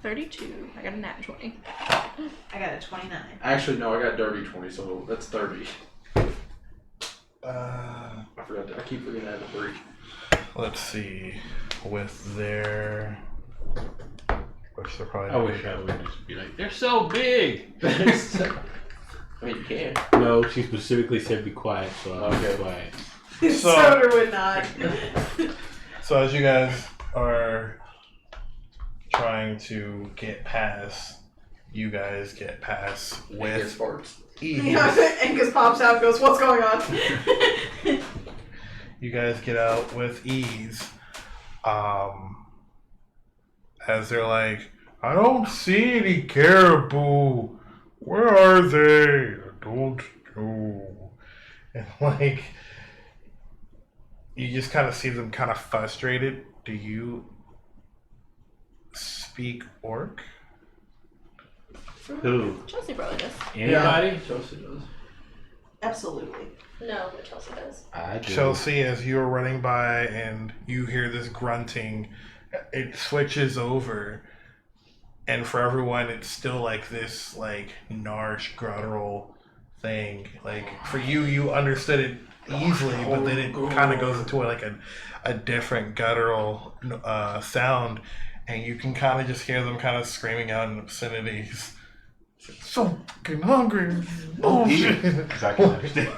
32. I got a nat 20. I got a 29. Actually, no, I got dirty 20, so that's 30. I forgot. I keep forgetting I had a 3. Let's see. With their, which they're probably. I wish I would just be like, they're so big. I mean, you can. No, she specifically said be quiet, so I'll be quiet. So- Soter would not. So as you guys are trying to get past, you guys get past With with farts. ease. Angus pops out and goes, "What's going on?" You guys get out with ease. As they're like, I don't see any caribou. Where are they? I don't know. And like, you just kind of see them kind of frustrated. Do you speak orc? Who? Chelsey probably does. Anybody? Chelsey does. Absolutely. No, but Chelsey does. I do. Chelsea, as you're running by and you hear this grunting, it switches over, and for everyone, it's still like this, like narsh guttural thing. Like for you, you understood it easily, but then it kind of goes into like a different guttural sound, and you can kind of just hear them kind of screaming out in obscenities. So fucking hungry. Bullshit. Because I can understand.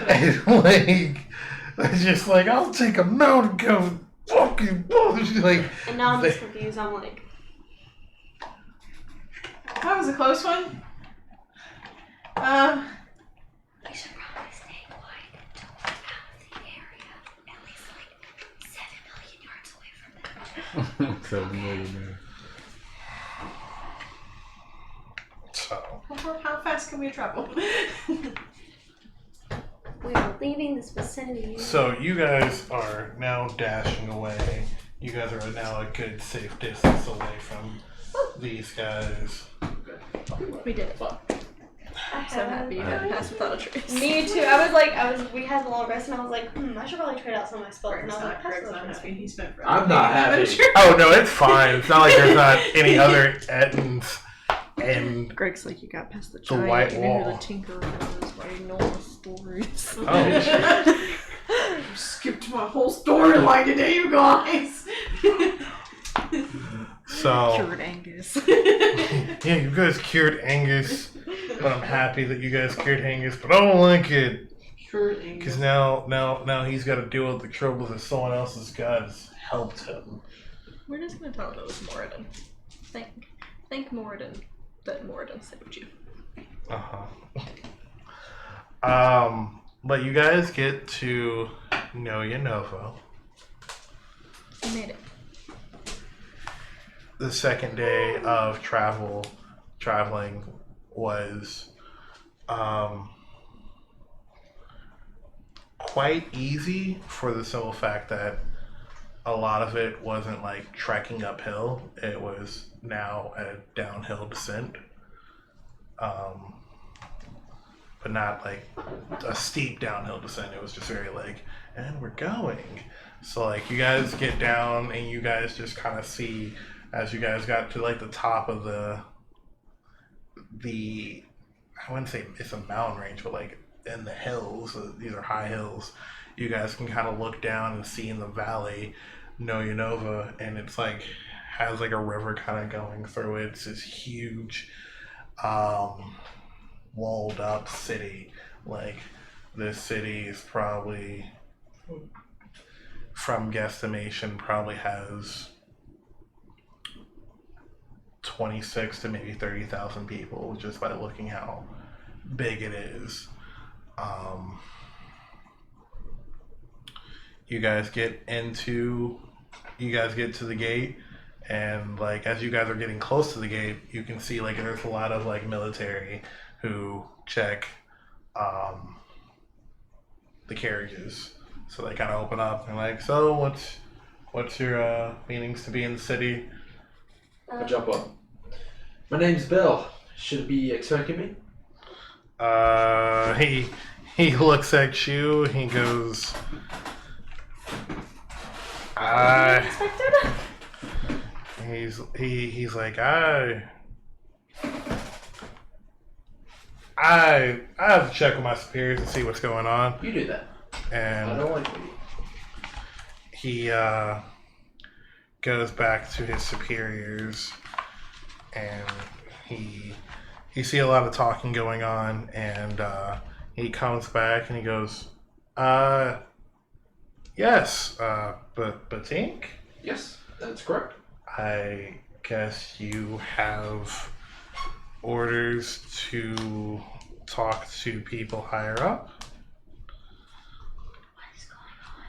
And like, it's just like, I'll take a mountain goat. Fucking bullshit. Like, And now I'm just confused. I'm like, That was a close one. We should probably stay quiet until we're out of the area. At least like 7 million yards away from them. 7 million. so. How fast can we travel? we are leaving this vicinity. So you guys are now dashing away. You guys are now a good safe distance away from these guys. We did it. I So happy you had passed without a trace. Me too. We had the long rest, and I was like, I should probably trade out some of my spells. And I was like, that's Greg's not not happy. He spent forever. I'm not happy. Oh no, it's fine. It's not like there's not any other Ettins and Greg's like, you got past the The giant, white you knew who wall. the tinker was, why you know all the stories. oh You skipped my whole storyline today, you guys. so Cured Angus. yeah, you guys cured Angus, but I'm happy that you guys cured Angus, but I don't like it because now he's got to deal with the troubles that someone else's gods helped him. We're just gonna tell him it was Moradin. Thank Moradin that Moradin saved you. But you guys get to Noya Novo. You made it. The second day of traveling was quite easy for the simple fact that a lot of it wasn't like trekking uphill. It was now a downhill descent. But not like a steep downhill descent. It was just very like, and we're going. So like you guys get down and you guys just kind of see as you guys got to like the top of the I wouldn't say it's a mountain range, but like in the hills, these are high hills. You guys can kind of look down and see in the valley Noya Nova, and it's like has like a river kind of going through it. It's this huge walled up city. Like this city is probably, from guesstimation, probably has 26 to maybe 30,000 people just by looking how big it is. you guys get to the gate, and like as you guys are getting close to the gate, you can see like there's a lot of like military who check the carriages. So they kind of open up and like, so what's your meanings to be in the city? I jump up. My name's Bhel. Should be expecting me? He looks at you. He goes, Expected? he's like, I have to check with my superiors and see what's going on. You do that. And I don't like you. he goes back to his superiors, and he see a lot of talking going on, and he comes back and he goes, yes, but Tink, Yes, that's correct. I guess you have orders to talk to people higher up.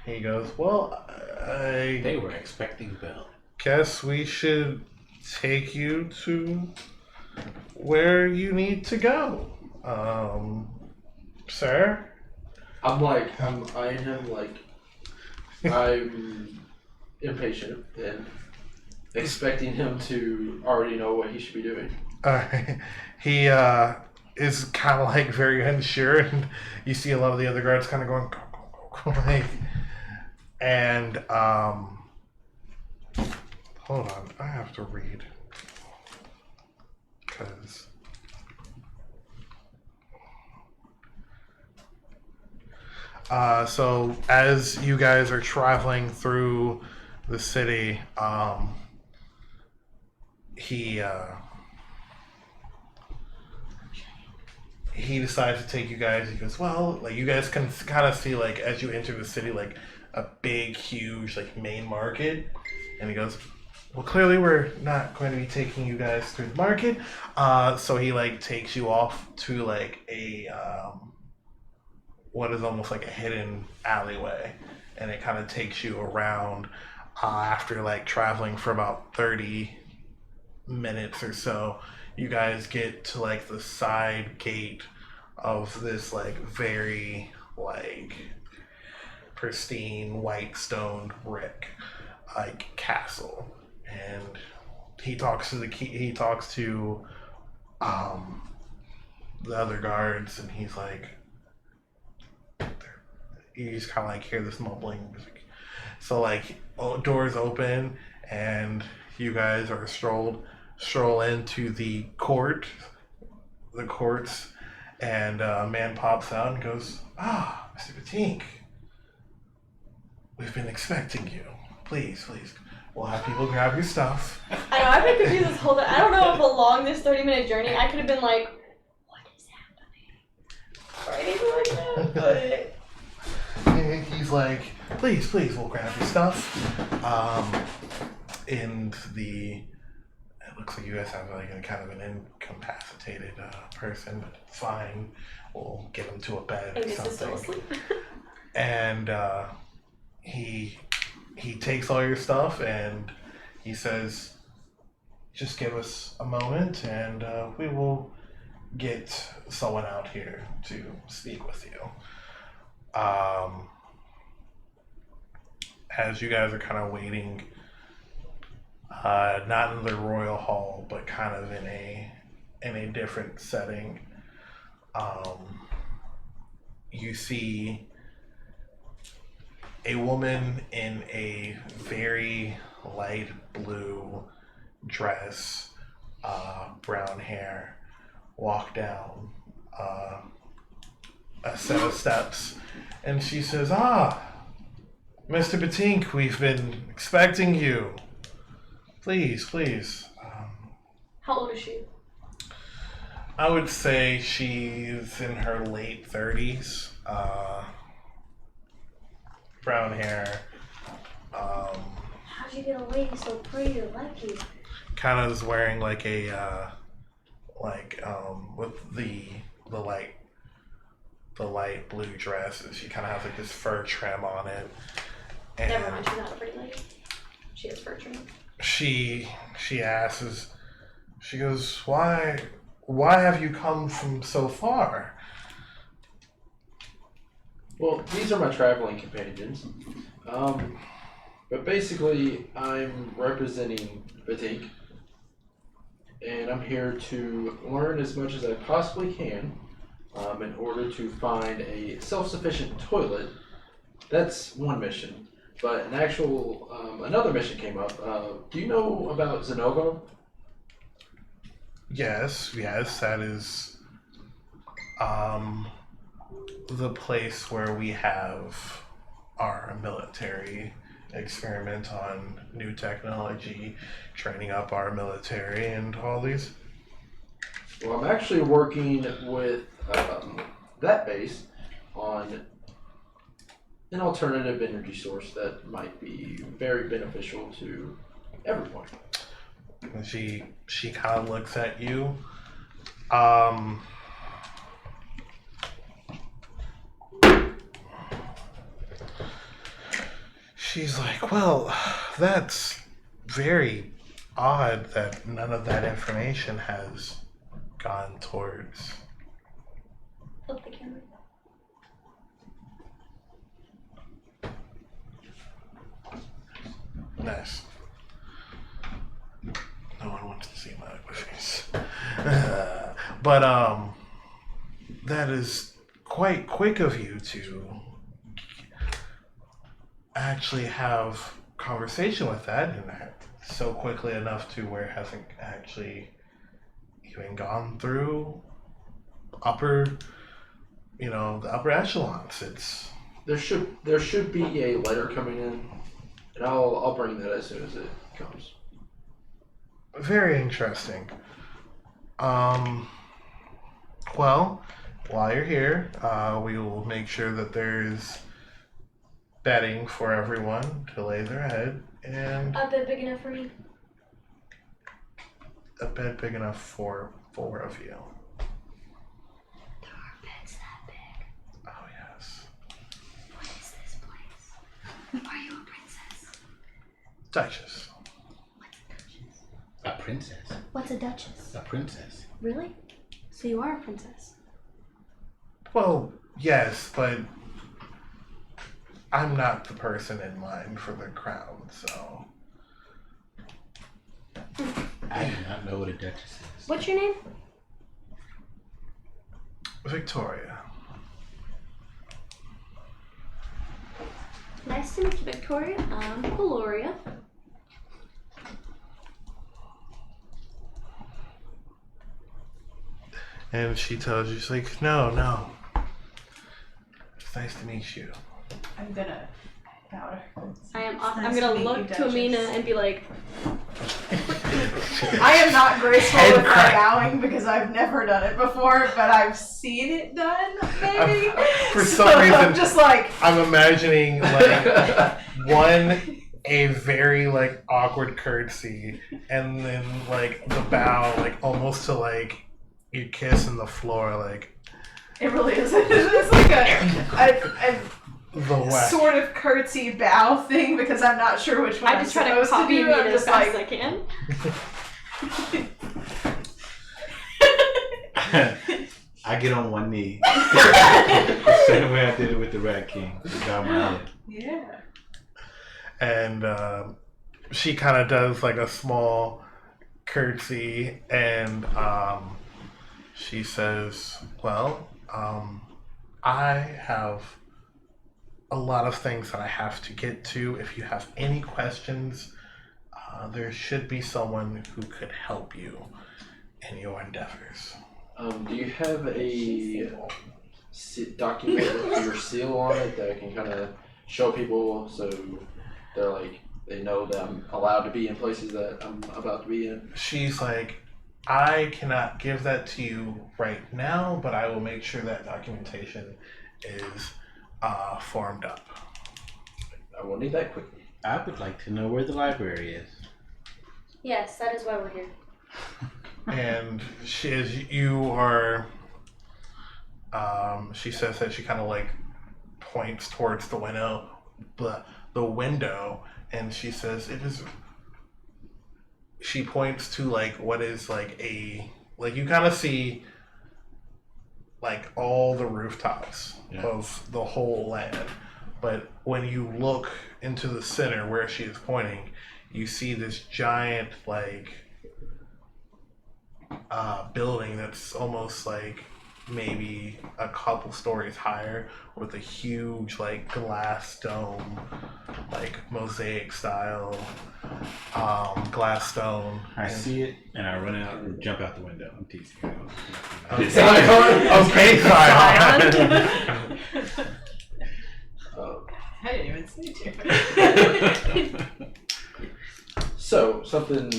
He goes, well, They were expecting Bhel. guess we should take you to where you need to go, sir. I'm eyeing him like I'm impatient and expecting him to already know what he should be doing. He is kind of like very unsure, and you see a lot of the other guards kind of going, go, like, and hold on, I have to read because. So as you guys are traveling through the city, he decides to take you guys. He goes, well, like you guys can kind of see like as you enter the city, like a big, huge like main market, and he goes, well, clearly we're not going to be taking you guys through the market. So he like takes you off to like a what is almost like a hidden alleyway, and it kind of takes you around after like traveling for about 30 minutes or so. You guys get to like the side gate of this like very like pristine white stone brick like castle, and he talks to the other guards, and he's like, you just kind of like hear this mumbling music. So like doors open, and you guys are stroll into the courts, and a man pops out and goes, Mr. Patink, we've been expecting you. Please, we'll have people grab your stuff. I know, I've been confused this whole time. I don't know if along this 30-minute journey I could have been like, what is happening? Or anything like that, but... And he's like, please, we'll grab your stuff. And it looks like you guys have like a kind of an incapacitated person, but it's fine. We'll get him to a bed or Angus is still something. asleep. And he takes all your stuff, and he says, just give us a moment, and we will get someone out here to speak with you. As you guys are kind of waiting, not in the royal hall, but kind of in a different setting, you see a woman in a very light blue dress, brown hair, walk down a set of steps, and she says, Mr. Patink, we've been expecting you. Please. How old is she? I would say she's in her late 30s. Brown hair. How'd you get a lady so pretty to like you? Kind of is wearing like a with the light blue dress. She kind of has like this fur trim on it, And Never mind, she's not a pretty lady. She has fur trim. she asks, she goes, why have you come from so far? Well, these are my traveling companions. But basically, I'm representing Batik, and I'm here to learn as much as I possibly can in order to find a self-sufficient toilet. That's one mission. But an actual, another mission came up. Do you know about Zenovo? Yes, that is the place where we have our military experiment on new technology, training up our military and all these. Well, I'm actually working with that base on an alternative energy source that might be very beneficial to everyone. And she kind of looks at you. She's like, well, that's very odd that none of that information has gone towards. Flip the camera. Nice. No one wants to see my ugly face. But that is quite quick of you to actually have conversation with that, and so quickly enough to where it hasn't actually even gone through the upper echelons. There should be a letter coming in, and I'll bring that as soon as it comes. Very interesting. Well, while you're here, we will make sure that there's bedding for everyone to lay their head, and A bit big enough for me. a bed big enough for 4 of you. There are beds that big. Oh, yes. What is this place? Are you a princess? Duchess. What's a duchess? A princess. What's a duchess? A princess. Really? So you are a princess? Well, yes, but I'm not the person in line for the crown, so. I do not know what a duchess is. What's your name? Victoria. Nice to meet you, Victoria. I'm Cuilorea. And she tells you, she's like, no. It's nice to meet you. I'm gonna bow to her. I'm nice gonna to meet look you, to Duchess. Imina and be like, I am not graceful Head with my crack. bowing because I've never done it before, but I've seen it done, maybe. For So some reason, I'm just like, I'm imagining like a very like awkward curtsy, and then like the bow, like almost to like you kissing the floor, like it really is. It's like a the west. sort of curtsy bow thing because I'm not sure which one I I'm just try to supposed copy to do. Imina I'm as just fast like, as I can. I get on one knee. The same way I did it with the Rat King. Down my head. yeah. And she kind of does like a small curtsy, and she says, well, I have a lot of things that I have to get to. If you have any questions, there should be someone who could help you in your endeavors. Do you have a document with your seal on it that I can kind of show people so they're like, they know that I'm allowed to be in places that I'm about to be in? She's like, I cannot give that to you right now, but I will make sure that documentation is formed up. I will need that quickly. I would like to know where the library is. Yes, that is why we're here. And you are, she says that she kind of like points towards the window, the window, and she says, "It is." She points to like what is like you kind of see like all the rooftops of the whole land, but when you look into the center where she is pointing, you see this giant like building that's almost like maybe a couple stories higher with a huge like glass dome, like mosaic style glass dome. I see it and I run out and jump out the window. I'm teasing you. Okay, Zion. I didn't even see you. So, something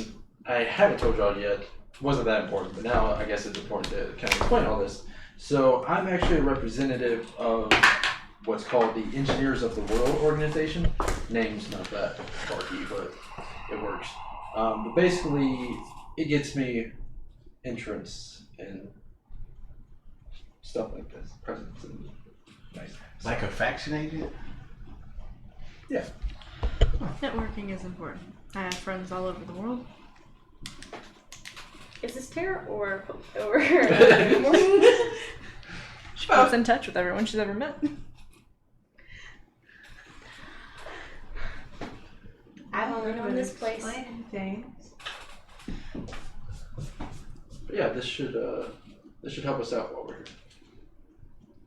I haven't told y'all yet, wasn't that important, but now I guess it's important to kind of explain all this. So, I'm actually a representative of what's called the Engineers of the World organization. Name's not that sparky, but it works. But basically, it gets me entrance and stuff like this, presents and nice. Like a faction agent? Yeah. Networking is important. I have friends all over the world. Is this Tara or She keeps in touch with everyone she's ever met. I've only known this place. Things. But yeah, this should help us out while we're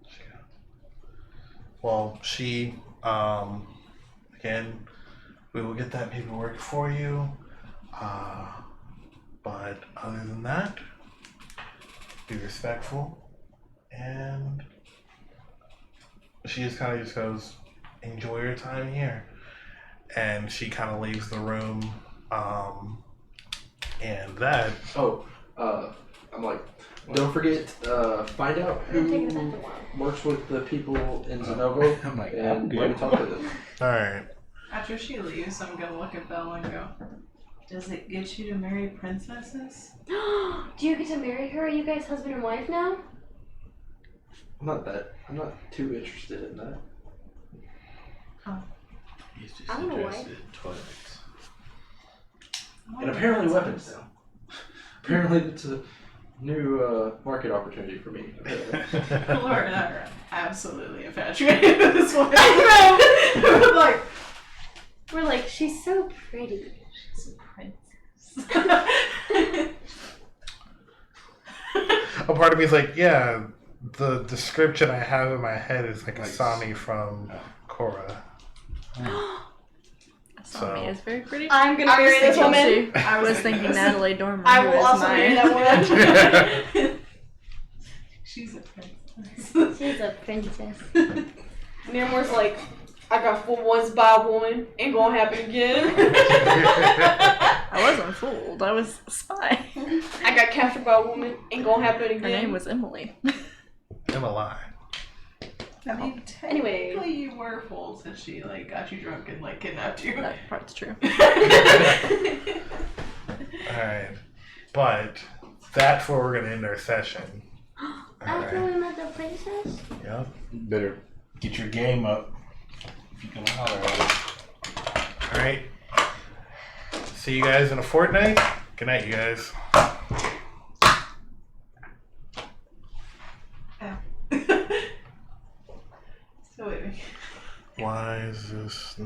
here. Well, she again, we will get that paperwork for you. But other than that, be respectful. And she just kind of just goes, enjoy your time here. And she kind of leaves the room. And that. I'm like, don't forget, find out who works with the people in Zenovo. I'm like, and let me talk to them. Alright. After she leaves, I'm gonna look at Belle and go, does it get you to marry princesses? Do you get to marry her? Are you guys husband and wife now? I'm not too interested in that. He's just I don't know why. interested in toilets. And apparently weapons now. Apparently it's a new market opportunity for me. Laura and I are absolutely infatuated with this one. I We're like, she's so pretty. she's a princess. A part of me is like, yeah, the description I have in my head is like Asami from Korra. Asami is very pretty. I'm gonna marry this woman. I was thinking Natalie Dormer. I who will is also my... marry that woman. She's a princess. She's a princess. Niramour's like, I got fooled once by a woman. Ain't gonna happen again. I wasn't fooled. I was a spy. I got captured by a woman. Ain't gonna happen again. Her name was Emily. Emily. I mean, Anyway. technically you were fooled since she like got you drunk and like kidnapped you. That part's true. Alright. But that's where we're gonna end our session. After Alright. we met the princess? Yep. Better get your game up if you can holler at it. Alright. See you guys in a fortnight. Good night, you guys. So wait. Why is this